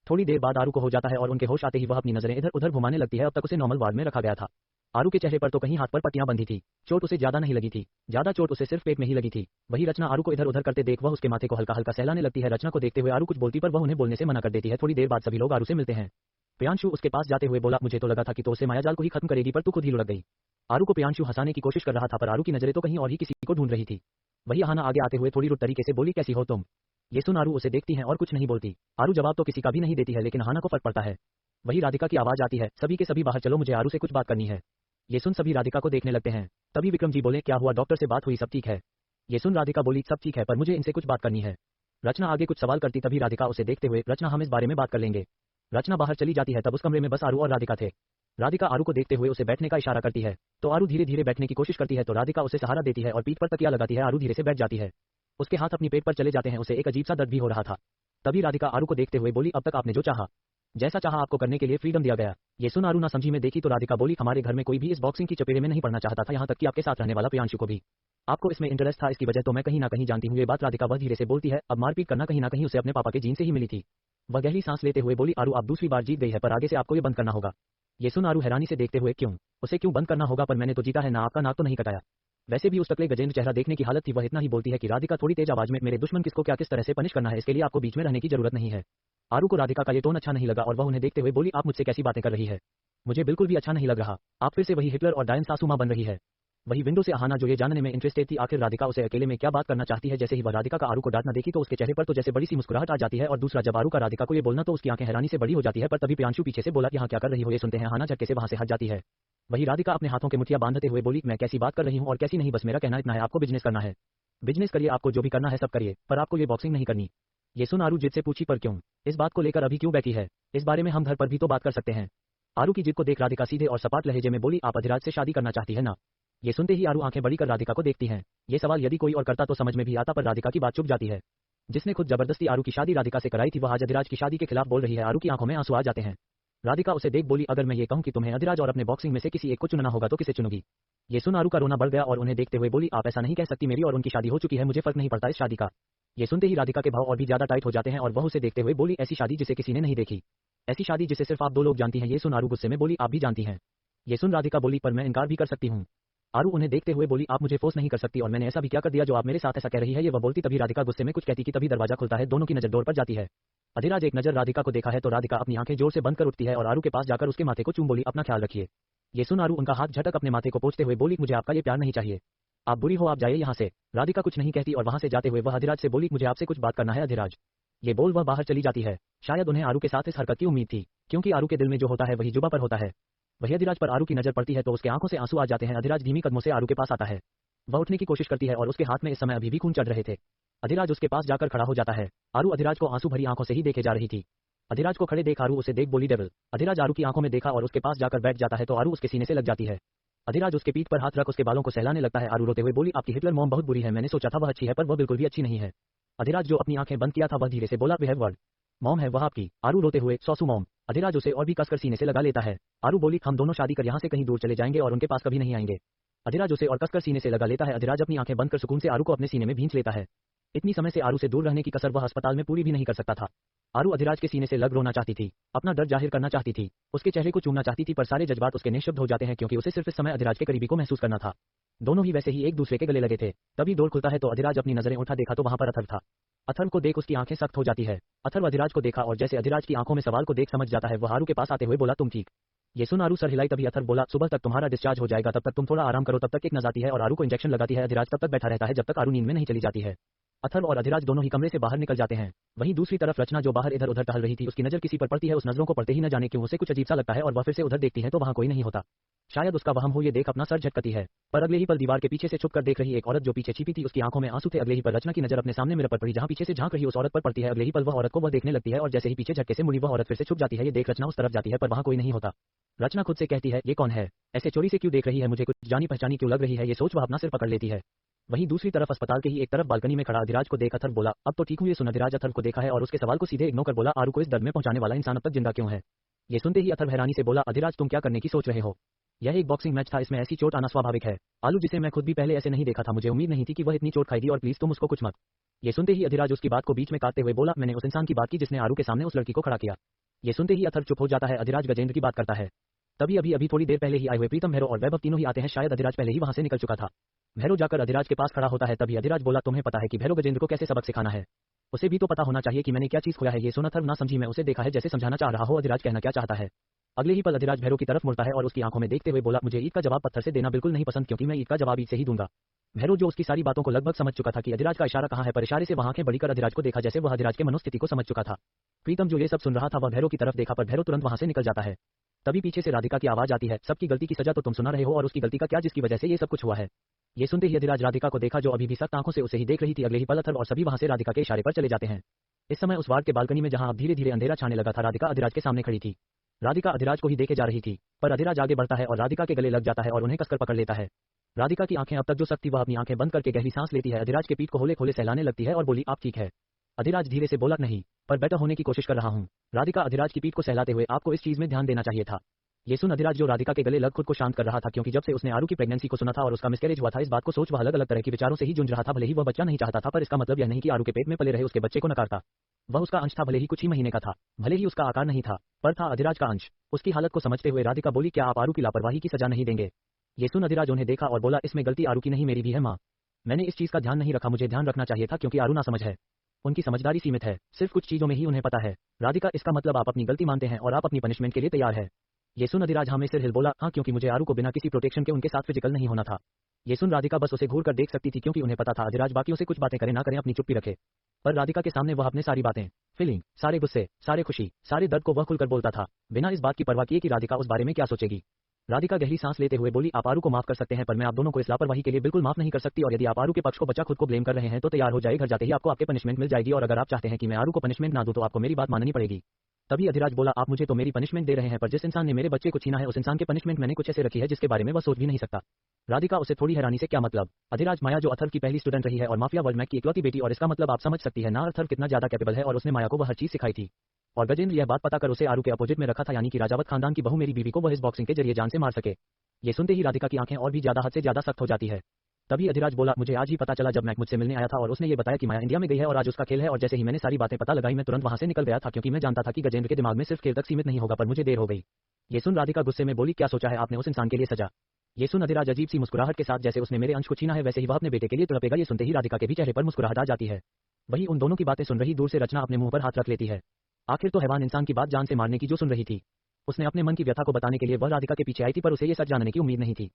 थोड़ी देर बाद आरू को हो जाता है और उनके होश आते ही वह अपनी नजरें इधर उधर घुमाने लगती है। अब तक उसे नॉर्मल वार्ड में रखा गया था। आरू के चेहरे पर तो कहीं हाथ पर पट्टियां बंधी थी। चोट उसे ज्यादा नहीं लगी थी, ज्यादा चोट उसे सिर्फ पेट में ही लगी थी। वही रचना आरू को इधर उधर करते देख वह उसके माथे को हल्का हल्का सहलाने लगती है। रचना को देखते हुए आरू कुछ बोलती, पर वह उन्हें बोलने से मना कर देती है। थोड़ी देर बाद सभी लोग आरू से मिलते हैं। प्रियांशु उसके पास जाते हुए बोला, मुझे तो लगा था कि तो उसे मायाजाल को ही खत्म करेगी, पर तू खुद ही लुढ़क गई। आरू को प्रियांशु हंसाने की कोशिश कर रहा था, पर आरू की नजरें तो कहीं और ही किसी को ढूंढ रही थी। वही आहाना आगे आते हुए थोड़ी रुट तरीके से बोली, कैसी हो तुम? ये सुन आरू उसे देखती है और कुछ नहीं बोलती। आरू जवाब तो किसी का भी नहीं देती है, लेकिन आहाना को फर्क पड़ता है। वही राधिका की आवाज आती है, सभी के सभी बाहर चलो, मुझे आरू से कुछ बात करनी है। ये सुन सभी राधिका को देखने लगते हैं। तभी विक्रम जी बोले, क्या हुआ? डॉक्टर से बात हुई, सब ठीक है? ये सुन राधिका बोली, सब ठीक है, पर मुझे इनसे कुछ बात करनी है। रचना आगे कुछ सवाल करती, तभी राधिका उसे देखते हुए, रचना हम इस बारे में बात कर लेंगे। रचना बाहर चली जाती है। तब उस कमरे में बस आरू और राधिका थे। राधिका आरू को देखते हुए उसे बैठने का इशारा करती है, तो आरू धीरे धीरे बैठने की कोशिश करती है, तो राधिका उसे सहारा देती है और पीठ पर तकिया लगाती है। आरू धीरे से बैठ जाती है। उसके हाथ अपनी पेट पर चले जाते हैं। उसे एक अजीब सा दर्द भी हो रहा था। तभी राधिका आरू को देखते हुए बोली, अब तक आपने जो चाहा, जैसा चाहा आपको करने के लिए फ्रीडम दिया गया। ये सुन आरू ना समझी में देखी तो राधिका बोली, हमारे घर में कोई भी इस बॉक्सिंग की चपेड़े में नहीं पड़ना चाहता था, यहाँ तक कि आपके साथ रहने वाला प्रियांशु को भी। आपको इसमें इंटरेस्ट था, इसकी वजह तो मैं कहीं ना कहीं जानती हूँ। ये बात राधिका वह धीरे से बोलती है। अब मारपीट करना कहीं ना कहीं उसे अपने पापा के जीन से ही मिली थी। वह गहरी सांस लेते हुए बोली, आरू आप दूसरी बार जीत गई है, पर आगे से आपको ये बंद करना होगा। ये सुन आरू हैरानी से देखते हुए, क्यों? उसे क्यों बंद करना होगा? पर मैंने तो जीता है ना, आपका नाक तो नहीं कटाया। वैसे भी उस टकले गजेंद्र चेहरा देखने की हालत थी। वह इतना ही बोलती है कि राधिका थोड़ी तेज आवाज में, मेरे दुश्मन किसको क्या किस तरह से पनिश करना है, इसके लिए आपको बीच में रहने की जरूरत नहीं है। आरू को राधिका का ये टोन अच्छा नहीं लगा और वह उन्हें देखते हुए बोली, आप मुझसे कैसी बातें कर रही है? मुझे बिल्कुल भी अच्छा नहीं लग रहा। आप फिर से वही हिटलर और डायन सासू मां बन रही है। वही विंडो से आहाना, जो ये जानने में इंटरेस्टेड थी आखिर राधिका उसे अकेले में क्या बात करना चाहती है। जैसे ही वह राधिका का आरू को डांटना देखी तो उसके चेहरे पर तो जैसे बड़ी सी मुस्कुराहट आ जाती है। और दूसरा, जब आरू का राधिका को ये बोलना तो उसकी आंखें हैरानी से बड़ी हो जाती है। पर तभी प्रियांशु पीछे से बोला, यहाँ क्या कर रही हो? ये सुनते हैं आहाना झटके से वहां से हट जाती है। वही राधिका अपने हाथों के मुठिया बांधते हुए बोली, मैं कैसी बात कर रही हूँ और कैसी नहीं, बस मेरा कहना इतना है, आपको बिजनेस करना है। बिजनेस करिए, आपको जो भी करना है सब करिए, पर आपको ये बॉक्सिंग नहीं करनी। ये सुन आरू जिद से पूछी, पर क्यों? इस बात को लेकर अभी क्यों बैठी है? इस बारे में हम घर पर भी तो बात कर सकते हैं। आरू की जिद को देख राधिका सीधे और सपाट लहजे में बोली, आप अधिराज से शादी करना चाहती है ना? ये सुनते ही आरू आंखें बड़ी कर राधिका को देखती हैं। ये सवाल यदि कोई और करता तो समझ में भी आता, पर राधिका की बात चुप जाती है। जिसने खुद जबरदस्ती आरू की शादी राधिका से कराई थी, वह आज अधिराज की शादी के खिलाफ बोल रही है। आरू की आंखों में आंसू आ जाते हैं। राधिका उसे देख बोली, अगर मैं ये कहूं कि तुम्हें अधिराज और अपने बॉक्सिंग में से किसी एक को चुनना होगा तो किसे चुनोगी? ये सुन आरू का रोना बढ़ गया और उन्हें देखते हुए बोली, आप ऐसा नहीं कह सकती, मेरी और उनकी शादी हो चुकी है, मुझे फर्क नहीं पड़ता इस शादी का। ये सुनते ही राधिका के भाव और भी ज्यादा टाइट हो जाते हैं और वह उसे देखते हुए बोली, ऐसी शादी जिसे किसी ने नहीं देखी, ऐसी शादी जिसे सिर्फ आप दो लोग जानती हैं। ये सुन आरू गुस्से में बोली, आप भी जानती हैं। ये सुन राधिका बोली, पर मैं इनकार भी कर सकती हूँ। आरू उन्हें देखते हुए बोली, आप मुझे फोर्स नहीं कर सकती, और मैंने ऐसा भी क्या कर दिया जो आप मेरे साथ ऐसा कह रही है? ये वह बोलती तभी राधिका गुस्से में कुछ कहती कि तभी दरवाजा खुलता है। दोनों की नजर डोर पर जाती है। अधिराज एक नजर राधिका को देखा है तो राधिका अपनी आंखें जोर से बंद कर उठती है और आरू के पास जाकर उसके माथे को चूम बोली, अपना ख्याल रखिए। ये सुन आरू उनका हाथ झटक अपने माथे को पोंछते हुए बोली, मुझे आपका ये प्यार नहीं चाहिए, आप बुरी हो, आप जाइए यहाँ से। राधिका कुछ नहीं कहती और वहां से जाते हुए वह अधिराज से बोली, मुझे आपसे कुछ बात करना है अधिराज। ये बोल वह बाहर चली जाती है। शायद उन्हें आरू के साथ इस हरकत की उम्मीद थी, क्योंकि आरू के दिल में जो होता है वही जुबां पर होता है। वही अधिराज पर आरू की नजर पड़ती है तो उसके आंखों से आंसू आ जाते हैं। अधिराज धीमी कदमों से आरू के पास आता है। वह उठने की कोशिश करती है और उसके हाथ में इस समय अभी भी खून चढ़ रहे थे। अधिराज उसके पास जाकर खड़ा हो जाता है। आरू अधिराज को आंसू भरी आंखों से ही देखे जा रही थी। अधिराज को खड़े देख आरू उसे देख बोली, डेविल। अधिराज आरू की आंखों में देखा और उसके पास जाकर बैठ जाता है तो आरू उसके सीने से लग जाती है। अधिराज उसके पीठ पर हाथ रख उसके बालों को सहलाने लगता है। आरू रोते हुए बोली, आपकी हिटलर मॉम बहुत बुरी है, मैंने सोचा था वह अच्छी है, पर वह बिल्कुल भी अच्छी नहीं है। अधिराज जो अपनी आंखें बंद किया था वह धीरे से बोला, बिहेव वर्ड। मॉम है वह आपकी। आरू रोते हुए, सौसू मॉम। अधिराज उसे और भी कसकर सीने से लगा लेता है। आरू बोली, हम दोनों शादी कर यहाँ से कहीं दूर चले जाएंगे और उनके पास कभी नहीं आएंगे। अधिराज उसे और कसकर सीने से लगा लेता है। अधिराज अपनी आंखें बंद कर सुकून से आरू को अपने सीने में भींच लेता है। इतनी समय से आरू से दूर रहने की कसर वह अस्पताल में पूरी भी नहीं कर सकता था। आरू अधिराज के सीने से लग रोना चाहती थी, अपना डर जाहिर करना चाहती थी, उसके चेहरे को चूमना चाहती थी, पर सारे जज्बात उसके निःशब्द हो जाते हैं क्योंकि उसे सिर्फ इस समय अधिराज के करीबी को महसूस करना था। दोनों ही वैसे ही एक दूसरे के गले लगे थे। तभी डोर खुलता है तो अधिराज अपनी नजरें उठा देखा तो वहां पर अथर्व था। अथर्व को देख उसकी आंखें सख्त हो जाती है। अथर्व अधिराज को देखा और जैसे अधिराज की आंखों में सवाल को देख समझ जाता है, वह आरू के पास आते हुए बोला, तुम ठीक? ये सुन आरू सर हिलाई। तभी अथर्व बोला, सुबह तक तुम्हारा डिस्चार्ज हो जाएगा, तब तक तुम थोड़ा आराम करो। तब तक एक नर्स आती है और आरू को इंजेक्शन लगाती है। अधिराज तब तक बैठा रहता है जब तक आरू नींद में नहीं चली जाती है। अथर्व और अधिराज दोनों ही कमरे से बाहर निकल जाते हैं। वहीं दूसरी तरफ रचना जो बाहर इधर उधर टहल रही थी, उसकी नजर किसी पर पड़ती है। उस नजरों को पड़ते ही न जाने क्यों उसे कुछ अजीब सा लगता है और वह फिर से उधर देखती है तो वहां कोई नहीं होता। शायद उसका वहम हो, ये देख अपना सर झटकती है। पर अगले ही पल दीवार के पीछे से छुपकर देख रही एक औरत जो पीछे छिपी थी, उसकी आंखों में आंसू थे। अगले ही पल रचना की नजर अपने सामने मिरर पर पड़ी, जहां पीछे से झांक रही उस औरत पर पड़ती है। अगले ही पल वह औरत को वह देखने लगती है और जैसे ही पीछे झटके से मुड़ी वह औरत फिर से छुप जाती है। ये देख रचना उस तरफ जाती है पर वहां कोई नहीं होता। रचना खुद से कहती है, ये कौन है? ऐसे चोरी से क्यों देख रही है? मुझे कुछ जानी पहचानी क्यों लग रही है? ये सोच वह अपना सिर पकड़ लेती है। वहीं दूसरी तरफ अस्पताल के ही एक तरफ बालकनी में खड़ा अधिराज को देख अथर्व बोला, अब तो ठीक हूँ। ये सुन अधिराज अथर्व को देखा है और उसके सवाल को सीधे इग्नोर कर बोला, आरू को इस दर्द में पहुंचाने वाला इंसान अब तक जिंदा क्यों है? ये सुनते ही अथर्व हैरानी से बोला, अधिराज तुम क्या करने की सोच रहे हो? यह एक बॉक्सिंग मैच था, इसमें ऐसी चोट आना स्वाभाविक है। आलू जिसे मैं खुद भी पहले ऐसे नहीं देखा था, मुझे उम्मीद नहीं थी कि वह इतनी चोट खाएगी और प्लीज तुम उसको कुछ मत। ये सुनते ही अधिराज उसकी बात को बीच में काटते हुए बोला, मैंने उस इंसान की बात की जिसने आरू के सामने उस लड़की को खड़ा किया। ये सुनते ही अथर्व चुप हो जाता है। अधिराज गजेंद्र की बात करता है। तभी अभी थोड़ी देर पहले ही आए हुए प्रीतम, भैरव और वैभव तीनों ही आते हैं। शायद अधिराज पहले ही वहां से निकल चुका था। भैरव जाकर अधिराज के पास खड़ा होता है। तभी अधिराज बोला, तुम्हें पता है कि भैरव गजेंद्र को कैसे सबक सिखाना है? उसे भी तो पता होना चाहिए कि मैंने क्या चीज खोया है। ये सुन अथर्व ना समझी, मैं उसे देखा है जैसे समझाना चाह रहा हो अधिराज कहना क्या चाहता है। अगले ही पल अधिराज भैरव की तरफ मुड़ता है और उसकी आंखों में देखते हुए बोला, मुझे ईद का जवाब पत्थर से देना बिल्कुल नहीं पसंद, क्योंकि मैं ईद का जवाब ईद से ही दूंगा। भैरव जो उसकी सारी बातों को लगभग समझ चुका था कि अधिराज का इशारा कहां है, पर इशारे से वहां आंखें बड़ी कर अधिराज को देखा जैसे वह अधिराज के मनोस्थिति को समझ चुका था। प्रीतम जो ये सब सुन रहा था वह भैरव की तरफ देखा, पर भैरव तुरंत वहां से निकल जाता है। तभी पीछे से राधिका की आवाज आती है, सबकी गलती की सजा तो तुम सुना रहे हो और उसकी गलती का क्या जिसकी वजह से ये सब कुछ हुआ है? ये सुनते ही अधिराज राधिका को देखा जो अभी भी सख्त आंखों से उसे ही देख रही थी। अगले ही पल अथर्व और सभी वहां से राधिका के इशारे पर चले जाते हैं। इस समय उस वार्ड के बालकनी में जहां अब धीरे धीरे अंधेरा छाने लगा था, राधिका अधिराज के सामने खड़ी थी। राधिका अधिराज को ही देखे जा रही थी, पर अधिराज आगे बढ़ता है और राधिका के गले लग जाता है और उन्हें कसकर पकड़ लेता है। राधिका की आंखें अब तक जो सख्त थी वह अपनी आंखें बंद करके गहरी सांस लेती है। अधिराज के पीठ को होले खोले सहलाने लगती है और बोली, आप ठीक है? अधिराज धीरे से बोला, नहीं, पर बेटर होने की कोशिश कर रहा हूँ। राधिका अधिराज की पीठ को सहलाते हुए, आपको इस चीज में ध्यान देना चाहिए था। ये सुन अधिराज जो राधिका के गले लग खुद को शांत कर रहा था, क्योंकि जब से उसने आरू की प्रेगनेंसी को सुना था और उसका मिसकैरेज हुआ था, इस बात को सोच वह अलग अलग तरह के विचारों से ही जूझ रहा था। भले ही वह बच्चा नहीं चाहता था, पर इसका मतलब यह नहीं कि आरू के पेट में पले रहे उसके बच्चे को नकारता। वह उसका अंश था, भले ही कुछ ही महीने का था, भले ही उसका आकार नहीं था, पर था अधिराज का अंश। उसकी हालत को समझते हुए राधिका बोली, क्या आप आरू की लापरवाही की सजा नहीं देंगे? ये सुन अधिराज उन्हें देखा और बोला, इसमें गलती आरू की नहीं मेरी भी है माँ। मैंने इस चीज का ध्यान नहीं रखा, मुझे ध्यान रखना चाहिए था, क्योंकि आरू ना समझ है। उनकी समझदारी सीमित है, सिर्फ कुछ चीजों में ही उन्हें पता है। राधिका, इसका मतलब आप अपनी गलती मानते हैं और आप अपनी पनिशमेंट के लिए तैयार है? ये सुन अधिराज हाँ में सिर हिल बोला, हाँ, क्योंकि मुझे आरू को बिना किसी प्रोटेक्शन के उनके साथ फिजिकल नहीं होना था। ये सुन राधिका बस उसे घूर कर देख सकती थी, क्योंकि उन्हें पता था अधिराज बाकियों से कुछ बातें करे ना करें अपनी चुप्पी रखे, पर राधिका के सामने वह अपने सारी बातें, फीलिंग, सारे गुस्से, सारे खुशी, सारे दर्द को वह खुलकर बोलता था, बिना इस बात की परवाह किए कि राधिका उस बारे में क्या सोचेगी। राधिका गहरी सांस लेते हुए बोली, आप आरू को माफ कर सकते हैं, पर मैं आप दोनों को इस लापरवाही के लिए बिल्कुल माफ नहीं कर सकती, और यदि आप आरू के पक्ष को बच्चा खुद को ब्लेम कर रहे हैं तो तैयार हो जाए, घर जाते ही आपको आपके पनिशमेंट मिल जाएगी, और अगर आप चाहते हैं कि मैं आरू को पनिशमेंट ना दूं तो आपको मेरी बात माननी पड़ेगी। तभी अधिराज बोला, आप मुझे तो मेरी पनिशमेंट दे रहे हैं, पर जिस इंसान ने मेरे बच्चे को छीना है उस इंसान के पनिशमेंट मैंने कुछ ऐसे रखी है जिसके बारे में वह सोच भी नहीं सकता। राधिका उसे थोड़ी हैरानी से, क्या मतलब? अधिराज, माया जो अथर्व की पहली स्टूडेंट रही है और माफिया वर्ल्ड मैक की इकलौती बेटी, और इसका मतलब आप समझ सकती है ना अथर्व कितना ज्यादा कैपेबल है, और उसने माया को वह हर चीज सिखाई थी। और गजेंद्र यह बात पता कर उसे आरू के अपोजिट में रखा था, यानी कि राजावत खानदान की बहू मेरी बीवी को वह इस बॉक्सिंग के जरिए जान से मार सके। ये सुनते ही राधिका की आंखें और भी ज्यादा हद से ज्यादा सख्त हो जाती है। तभी अधिराज बोला, मुझे आज ही पता चला जब मैक मुझसे मिलने आया था और उसने ये बताया कि माया इंडिया में गई है और आज उसका खेल है, और जैसे ही मैंने सारी बातें पता लगाई मैं तुरंत वहां से निकल गया था, क्योंकि मैं जानता था कि गजेंद्र के दिमाग में सिर्फ खेल तक सीमित नहीं होगा, पर मुझे देर हो गई। ये सुन राधिका गुस्से में बोली, क्या सोचा है आपने उस इंसान के लिए सजा? ये सुन अधिराज अजीब सी मुस्कुराहट के साथ, जैसे उसने मेरे अंश को छीना है वैसे ही वह अपने बेटे के लिए तड़पेगा। ये सुनते ही राधिका के भी चेहरे पर मुस्कुराहट आ जाती है। वही उन दोनों की बातें सुन रही दूर से रचना अपने मुंह पर हाथ रख लेती है। आखिर तो हैवान इंसान की बात जान से मारने की जो सुन रही थी, उसने अपने मन की व्यथा को बताने के लिए वह राधिका के पीछे आई थी, पर उसे ये सच जानने की उम्मीद नहीं थी।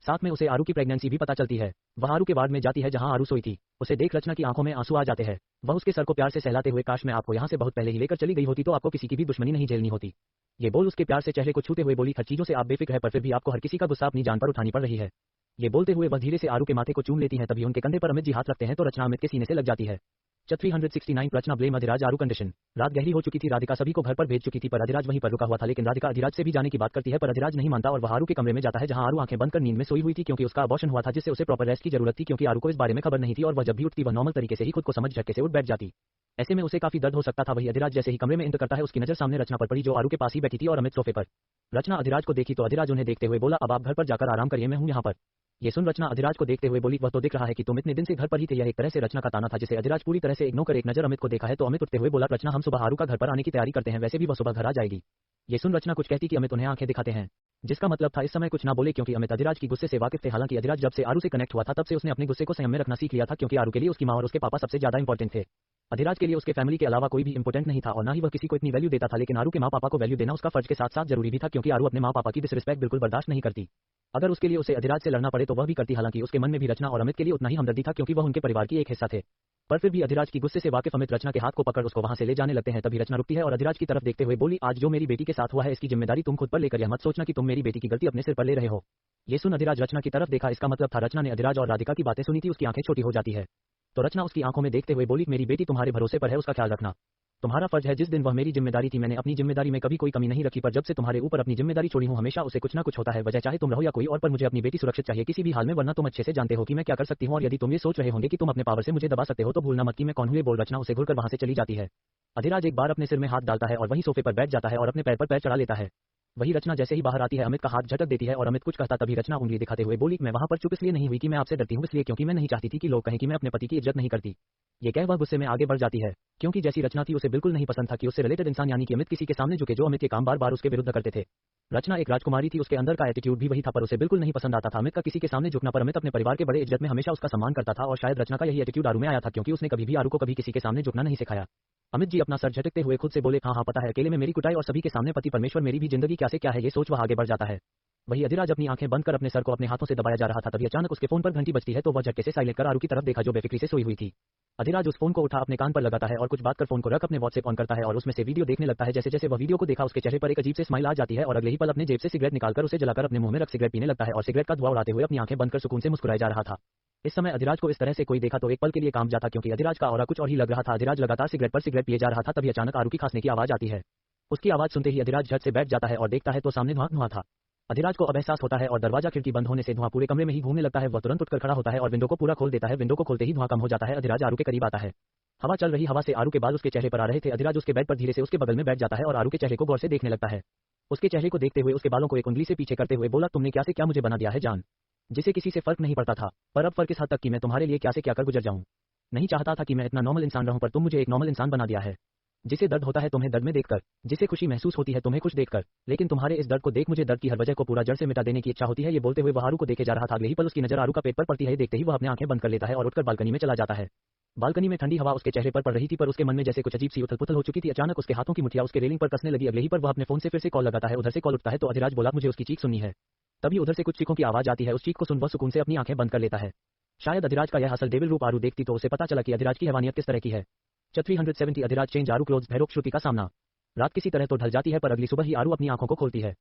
साथ में उसे आरू की प्रेगनेंसी भी पता चलती है। वह आरू के वार्ड में जाती है जहां आरू सोई थी। उसे देख रचना की आंखों में आंसू आ जाते हैं। वह उसके सर को प्यार से सहलाते हुए, काश मैं आपको यहां से बहुत पहले ही लेकर चली गई होती तो आपको किसी की भी दुश्मनी नहीं झेलनी होती। ये बोल उसके प्यार से चेहरे को छूते हुए बोली, हर चीजों से आप बेफिक्र है, पर फिर भी आपको हर किसी का गुस्सा अपनी जान पर उठानी पड़ रही है। ये बोलते हुए वह धीरे से आरू के माथे को चूम लेती है। तभी उनके कंधे पर अमित जी हाथ रखते हैं तो रचना अमित के सीने से लग जाती है। 369 रचना ब्लेम अधिराज आरू कंडीशन। रात गहरी हो चुकी थी, राधिका सभी को घर पर भेज चुकी थी, पर अधिराज वहीं पर रुका हुआ था। लेकिन राधिका अधिराज से भी जाने की बात करती है, पर अधिराज नहीं मानता और वह आरू के कमरे में जाता है जहां आरू आंखें बंद कर नींद में सोई हुई थी, क्योंकि उसका अबॉर्शन हुआ था जिससे उसे प्रॉपर रेस्ट की जरूरत थी, क्योंकि आरू को इस बारे में खबर नहीं थी और वह जब भी उठती वह नॉर्मल तरीके से ही खुद को समझ झटके से उठ बैठ जाती। ऐसे में उसे काफी दर्द हो सकता था। वही अधिराज जैसे ही कमरे में एंटर करता है उसकी नजर सामने रचना पर पड़ी जो आरू के पास ही बैठी थी और अमित सोफे पर। रचना अधिराज को देखी तो अधिराज उन्हें देखते हुए बोला, अब आप घर पर जाकर आराम करिए, मैं हूं यहाँ पर। ये सुन रचना अधिराज को देखते हुए बोली, वह तो दिख रहा है कि तुम इतने दिन से घर पर ही थे। यह एक तरह से रचना का ताना था जिसे अधिराज पूरी तरह से इग्नोर कर एक नजर अमित को देखा है तो अमित उठते हुए बोला, रचना हम सुबह आरू का घर पर आने की तैयारी करते हैं, वैसे भी वह सुबह घर आ जाएगी। ये सुन रचना कुछ कहती कि अमित उन्हें आंखें दिखाते हैं, जिसका मतलब था इस समय कुछ ना बोले क्योंकि अमित अधिराज की गुस्से से वाकिफ थे। हालांकि अधिराज जब से आरू से कनेक्ट हुआ था तब से उसने अपने गुस्से को संयम में रखना सीख लिया था क्योंकि आरू के लिए उसकी मां और उसके पापा सबसे ज्यादा इंपॉर्टेंट थे। अधिराज के लिए उसके फैमिली के अलावा कोई भी इंपॉर्टेंट नहीं था और ना ही वह किसी को इतनी वैल्यू देता था, लेकिन आरू के मां पापा को वैल्यू देना उसका फर्ज के साथ साथ जरूरी भी था क्योंकि आरू अपने मां पापा की डिसरिस्पेक्ट बिल्कुल बर्दाश्त नहीं करती। अगर उसके लिए उसे अधिराज से लड़ना पड़े तो वह भी करती। हालांकि उसके मन में भी रचना और अमित के लिए उतना ही हमदर्दी था क्योंकि वह उनके परिवार की एक हिस्सा थे। पर फिर भी अधिराज की गुस्से से वाकिफ अमित रचना के हाथ को पकड़ उसको वहां से ले जाने लगते हैं। तभी रचना रुकती है और अधिराज की तरफ देखते हुए बोली, आज जो मेरी बेटी के साथ हुआ है इसकी जिम्मेदारी तुम खुद पर लेकर यह मत सोचना कि तुम मेरी बेटी की गलती अपने सिर पर ले रहे हो। ये सुन अधिराज रचना की तरफ देखा, इसका मतलब था रचना ने अधिराज और राधिका की बातें सुनी थी। उसकी आंखें छोटी हो जाती है तो रचना उसकी आंखों में देखते हुए बोली, मेरी बेटी तुम्हारे भरोसे पर है, उसका ख्याल रखना तुम्हारा फर्ज है। जिस दिन वह मेरी जिम्मेदारी थी मैंने अपनी जिम्मेदारी में कभी कोई कमी नहीं रखी, पर जब से तुम्हारे ऊपर अपनी जिम्मेदारी छोड़ी हूं हमेशा उसे कुछ ना कुछ होता है, वजह चाहे तुम रहो या कोई और, पर मुझे अपनी बेटी सुरक्षित चाहिए किसी भी हाल में, वरना तुम अच्छे से जानते हो कि मैं क्या कर सकती हूं और यदि तुम ये सोच रहे होंगे कि तुम अपने पावर से मुझे दबा सकते हो तो भूलना मत कि मैं कौन हूं। ये बोल रचना उसे घुरकर वहां से चली जाती है। अधिराज एक बार अपने सिर में हाथ डालता है और वहीं सोफे पर बैठ जाता है और अपने पैर पर पैर चढ़ा लेता है। वही रचना जैसे ही बाहर आती है अमित का हाथ झटक देती है और अमित कुछ कहता तभी रचना उंगली दिखाते हुए बोली, मैं वहां पर चुप इसलिए नहीं हुई कि मैं आपसे डरती हूं, इसलिए क्योंकि मैं नहीं चाहती थी कि लोग कहें कि मैं अपने पति की इज्जत नहीं करती। ये कह वह गुस्से में आगे बढ़ जाती है क्योंकि जैसी रचना थी उसे बिल्कुल नहीं पसंद था कि उससे रिलेटेड इंसान यानी कि अमित किसी के सामने झुके जो अमित के काम बार बार उसके विरुद्ध करते थे। रचना एक राजकुमारी थी, उसके अंदर का एटीट्यूड भी वही था, पर उसे बिल्कुल नहीं पसंद आता था अमित का किसी के सामने झुकना। पर अमित अपने परिवार के बड़े इज्जत में हमेशा उसका सम्मान करता था और शायद रचना का यही एटीट्यूड आरू में आया था क्योंकि उसने कभी भी आरू को कभी किसी के सामने झुकना नहीं सिखाया। अमित जी अपना सर झटकते हुए खुद से बोले, हाँ पता है, अकेले में मेरी कुटाई और सभी के सामने पति परमेश्वर मेरी भी जिंदगी क्या से क्या है। ये सोच वह आगे बढ़ जाता है। वही अधिराज अपनी आंखें बंद कर अपने सर को अपने हाथों से दबाया जा रहा था। तभी अचानक उसके फोन पर घंटी बजती है तो वह झटके से साइलेंट कर आरू की तरफ देखा जो बेफिक्री से सोई हुई थी। अधिराज उस फोन को उठा अपने कान पर लगाता है और कुछ बात कर फोन को रख अपने व्हाट्सएप ऑन करता है और उसमें से वीडियो देखने लगता है। जैसे जैसे वह वीडियो को देखा उसके चेहरे पर एक अजीब से स्माइल आ जाती है और अगले ही पल अपने जेब से सिगरेट निकालकर उसे जलाकर अपने मुंह में रख सिगरेट पीने लगता है और सिगरेट का धुआं उड़ाते हुए अपनी आंखें बंद कर सुकून से मुस्कुराया जा रहा था। इस समय अधिराज को इस तरह से कोई देखा तो एक पल के लिए काम जाता क्योंकि अधिराज का ऑरा कुछ और ही लग रहा था। अधिराज लगातार सिगरेट पर सिगरेट पिए जा रहा था। तभी अचानक आरू की खांसने की आवाज आती है। उसकी आवाज सुनते ही अधिराज झट से बैठ जाता है और देखता है तो सामने धुआं था। अधिराज को अब एहसास होता है और दरवाजा खिड़की बंद होने से धुआं पूरे कमरे में ही घूमने लगता है। वह तुरंत उठकर खड़ा होता है और विंडो को पूरा खोल देता है। विंडो को खोलते ही धुआं कम हो जाता है। अधिराज आरू के करीब आता है। हवा चल रही हवा से आरू के बाल उसके चेहरे पर आ रहे थे। अधिराज उसके बेड पर धीरे से उसके बगल में बैठ जाता है और आरू के चेहरे को गौर से देखने लगता है। उसके चेहरे को देखते हुए उसके बालों को एक उंगली से पीछे करते हुए बोला, तुमने क्या से क्या मुझे बना दिया है जान, जिसे किसी से फर्क नहीं पड़ता था, पर अब फर्क इस हद तक कि मैं तुम्हारे लिए क्या से क्या कर गुजर जाऊं। नहीं चाहता था कि मैं इतना नॉर्मल इंसान रहूं पर तुम मुझे एक नॉर्मल इंसान बना दिया है। जिसे दर्द होता है तुम्हें दर्द में देखकर, जिसे खुशी महसूस होती है तुम्हें खुश देखकर, लेकिन तुम्हारे इस दर्द को देख मुझे दर्द की हर वजह को पूरा जड़ से मिटा देने की इच्छा होती है। ये बोलते हुए वह आरू को देखे जा रहा था। अगले ही पल उसकी नजर आरू का पेट पर पड़ती है। देखते ही वह अपने आंखें बंद कर लेता है और उठकर बालकनी में चला जाता है। बालकनी में ठंडी हवा उसके चेहरे पर पड़ रही थी पर उसके मन में जैसे कुछ अजीब सी उथल-पुथल हो चुकी थी। अचानक उसके हाथों की मुठ्ठियां उसके रेलिंग पर कसने लगी। अगले ही पर वह अपने फोन से फिर से कॉल लगाता है। उधर से कॉल उठता है तो अधिराज बोला, मुझे उसकी चीख सुननी है। तभी उधर से कुछ चीखों की आवाज आती है। उस चीख को सुन वह सुकून से अपनी आंखें बंद कर लेता है। शायद अधिराज का यह असल डेविल रूप आरू देखती तो उसे पता चला कि अधिराज की हैवानियत किस तरह की है। 370 अधिराज चेंज आरू क्लोज भैरव श्रुति का सामना। रात किसी तरह तो ढल जाती है पर अगली सुबह ही आरू अपनी आंखों को खोलती है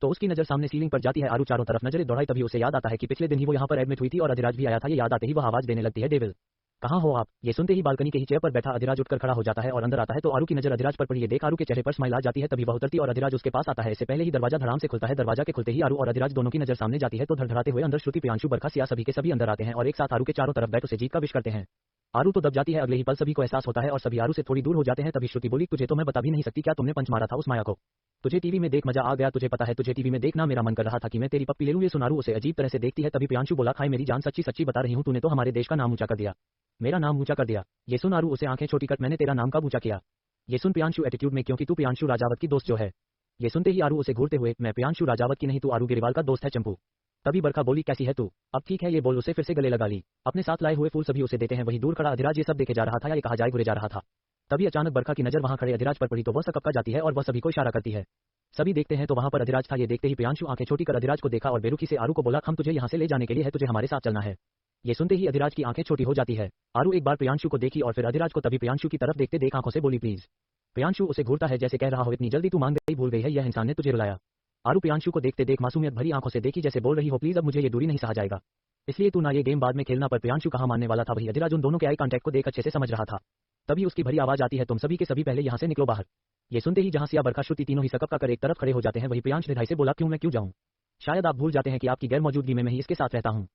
तो उसकी नजर सामने सीलिंग पर जाती है। आरू चारों तरफ नजरें दौड़ाई। तभी उसे याद आता है कि पिछले दिन ही वो यहाँ पर एडमिट हुई थी और अधिराज भी आया था। ये याद आते ही वह आवाज देने लगती है, डेविल कहाँ हो आप। ये सुनते ही बालकनी के ही चेयर पर बैठा अधिराज उठकर खड़ा हो जाता है और अंदर आता है तो आरू की नजर अधिराज पर पड़ी। ये देख आरू के चेहरे पर स्माइल आ जाती है। तभी वह उतरती और अधिराज उसके पास आता है। इससे पहले ही दरवाजा धड़ाम से खुलता है। दरवाजा के खुलते ही आरू और अधिराज दोनों की नजर सामने जाती है तो धड़धड़ाते हुए अंदर श्रुति, प्रियांशु, बरखा, सिया सभी के सभी अंदर आते हैं और एक साथ आरू के चारों तरफ बैठ उसे जीत का विश करते हैं। आरू तो दब जाती है। अगले ही पल सभी को एहसास होता है और सभी आरू से थोड़ी दूर हो जाते हैं। तभी श्रुति बोली, तुझे तो मैं बता भी नहीं सकती क्या तुमने पंच मारा था उस माया को। तुझे टीवी में देख मजा आ गया। तुझे पता है तुझे टीवी में देखना मेरा मन कर रहा था कि मैं तेरी पप्पी ले लूं। ये सुन आरू उसे अजीब तरह से देखती है। तभी प्रियांशु बोला, खाए मेरी जान, सच्ची सच्ची बता रही हूं तूने तो हमारे देश का नाम ऊंचा कर दिया, मेरा नाम ऊंचा कर दिया। ये सुन आरू उसे आंखें छोटी कर, मैंने तेरा नाम कब ऊंचा किया। ये सुन प्रियांशु एटीट्यूड में, क्योंकि तू प्रियांशु राजावत की दोस्त जो है। ये सुनते ही आरू उसे घूरते हुए, मैं प्रियांशु राजावत की नहीं, तू आरू गिरिवाल का दोस्त है चंपू। तभी बरखा बोली, कैसी है तू, अब ठीक है। ये बोल उसे फिर से गले लगा ली। अपने साथ लाए हुए फूल सभी उसे देते हैं। वही दूर खड़ा अधिराज ये सब देखे जा रहा था या ये कहा जाए घुरे जा रहा था। तभी अचानक बरखा की नजर वहां खड़े अधिराज पर पड़ी तो वह सकपका जाती है और वह सभी को इशारा करती है। सभी देखते हैं तो वहां पर अधिराज था। ये देखते ही प्रियांशु आंखें छोटी कर अधिराज को देखा और बेरुखी से आरू को बोला, हम तुझे यहाँ से ले जाने के लिए है, तुझे हमारे साथ चलना है। ये सुनते ही अधिराज की आंखें छोटी हो जाती है। आरू एक बार प्रियांशु को देखी और फिर अधिराज को। तभी प्रियांशु की तरफ देखते देख आंखों से बोली, प्लीज। प्रियांशु उसे घूरता है जैसे कह रहा हो, इतनी जल्दी तू मांग गई, भूल गई है, यह इंसान ने तुझे रुलाया। आरू प्रियांशु को देखते देख मासूमियत भरी आंखों से देखी जैसे बोल रही हो, प्लीज अब मुझे ये दूरी नहीं सहा जाएगा, इसलिए तू ना ये गेम बाद में खेलना। पर प्रियांशु कहाँ मानने वाला था। वही अधिराज उन दोनों के आई कांटेक्ट को देख अच्छे से समझ रहा था। तभी उसकी भरी आवाज आती है, तुम सभी के सभी पहले यहाँ से निकलो बाहर। ये सुनते ही जहाँ सिया, बरखा, श्रुति तीनों ही सकपका कर एक तरफ खड़े हो जाते हैं। वही प्रियांश निधाई से बोला, क्यों मैं क्यों जाऊँ, शायद आप भूल जाते हैं कि आपकी गैर मौजूदगी में मैं ही इसके साथ रहता हूँ।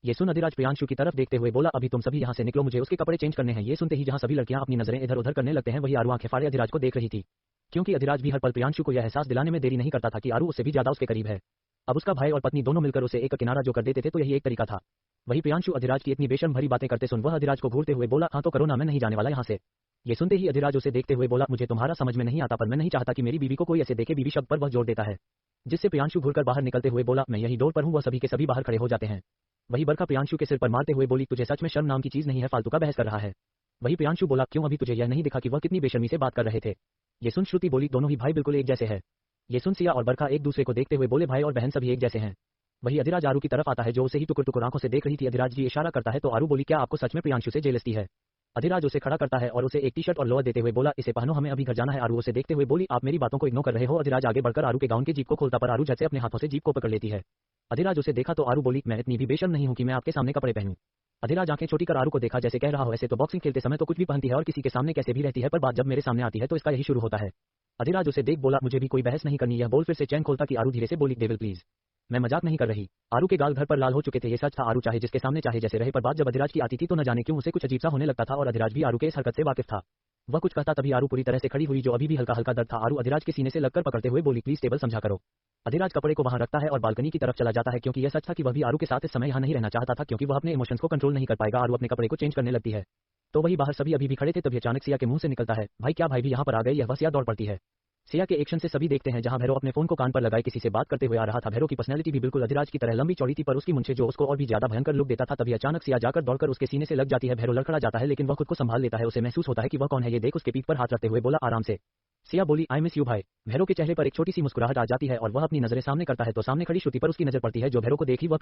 ये सुन अधिराज प्रियांशु की तरफ देखते हुए बोला, अभी तुम सभी यहाँ से निकलो, मुझे उसके कपड़े चेंज करने हैं। ये सुनते ही जहाँ सभी लड़कियां अपनी नजरें इधर उधर करने लगते हैं वही आरू आंखें फाड़े अधिराज को देख रही थी, क्योंकि अधिराज भी हर पल प्रियांशु को यह एहसास दिलाने में देरी नहीं करता था कि आरू उससे भी ज्यादा उसके करीब है। अब उसका भाई और पत्नी दोनों मिलकर उसे एक किनारा जो कर देते थे तो यही एक तरीका था। वही प्रियांशु अधिराज की इतनी बेशर्म भरी बातें करते सुन वह अधिराज को घूरते हुए बोला, हाँ तो करो ना, मैं नहीं जाने वाला यहाँ से। ये सुनते ही अधिराज उसे देखते हुए बोला, मुझे तुम्हारा समझ में नहीं आता पर मैं नहीं चाहता कि मेरी बीवी को कोई ऐसे देखे। बीवी शब्द पर वह जोर देता है, जिससे प्रियांशु घूरकर बाहर निकलते हुए बोला, मैं यही डोर पर हूँ। वह सभी के सभी बाहर खड़े हो जाते हैं। वही बरखा प्रियांशु के सिर पर मारते हुए बोली, तुझे सच में शर्म नाम की चीज नहीं है, फालतू का बहस कर रहा है। वही प्रियांशु बोला, क्यों अभी तुझे यह नहीं दिखा कि वह कितनी बेशर्मी से बात कर रहे थे। ये सुन श्रुति बोली, दोनों ही भाई बिल्कुल एक जैसे हैं। ये सुन सिया और बरखा एक दूसरे को देखते हुए बोले, भाई और बहन सभी एक जैसे हैं। वही अधिराज आरू की तरफ आता है जो उसे ही टुकुर टुकुर आंखों से देख रही थी। अधिराज जी इशारा करता है तो आरू बोली, क्या आपको सच में प्रियांशु से जेलसी है। अधिराज उसे खड़ा करता है और उसे एक टी-शर्ट और लोअर देते हुए बोला, इसे पहनो, हमें अभी घर जाना है। आरू उसे देखते हुए बोली, आप मेरी बातों को इग्नोर कर रहे हो। अधिराज आगे बढ़कर आरू के गाउन की जीप को खोलता पर आरू झट से अपने हाथों से जीप को पकड़ लेती है। अधिराज उसे देखा तो आरू बोली, मैं इतनी भी बेशर्म नहीं हूं कि मैं आपके सामने कपड़े पहनूं। अधिराज आंखें छोटी कर आरू को देखा जैसे कह रहा हो, ऐसे तो बॉक्सिंग खेलते समय तो कुछ भी पहनती है और किसी के सामने कैसे भी रहती है, पर बात जब मेरे सामने आती है तो इसका यही शुरू होता है। अधिराज उसे देख बोला, मुझे भी कोई बहस नहीं करनी। यह बोल फिर से चैन खोलता कि आरू धीरे से बोली, डेविल प्लीज, मैं मजाक नहीं कर रही। आरू के गाल घर पर लाल हो चुके थे। ये सच था, आरू चाहे जिसके सामने चाहे जैसे रहे, पर बात जब अधिराज की आती थी तो न जाने क्यों उसे कुछ अजीब सा होने लगता था और अधिराज भी आरू के इस हरकत से वाकिफ था। वह कुछ कहता तभी आरू पूरी तरह से खड़ी हुई जो अभी भी हल्का हल्का दर्द था। आरू अधिराज के सीने से लगकर पकड़ते हुए बोली, प्लीज टेबल समझा करो। अधिराज कपड़े को वहां रखता है और बालकनी की तरफ चला जाता है क्योंकि यह सच था कि वह भी आरू के साथ इस समय यहाँ नहीं रहना चाहता था क्योंकि वह अपने इमोशंस को कंट्रोल नहीं कर पाएगा। आरू अपने कपड़े को चेंज करने लगती है तो वही बाहर सभी अभी भी खड़े थे तभी अचानक सिया के मुंह से निकलता है, भाई क्या भाई भी यहाँ पर आ गए। यह सिया दौड़ पड़ती है। सिया के एक्शन से सभी देखते हैं जहां भैरव अपने फोन को कान पर लगाए किसी से बात करते हुए आ रहा था। भैरव की पर्सनैलिटी भी बिल्कुल अधिराज की तरह लंबी चौड़ी थी पर उसकी मुंछें जो उसको और भी ज्यादा भयंकर लुक देता था। तभी अचानक सिया जाकर दौड़कर उसके सीने से लग जाती है। भैरव लड़खड़ा जाता है लेकिन वह खुद को संभाल लेता है। उसे महसूस होता है कि वह कौन है। ये देख उसके पीठ पर हाथ रखते हुए बोला, आराम से। सिया बोली, आई मिस यू भाई। भैरव के चेहरे पर एक छोटी सी मुस्कुराहट आ जाती है और वह अपनी नजरें सामने करता है तो सामने खड़ी श्रुति पर उसकी नजर पड़ती है जो भैरव को देखी वह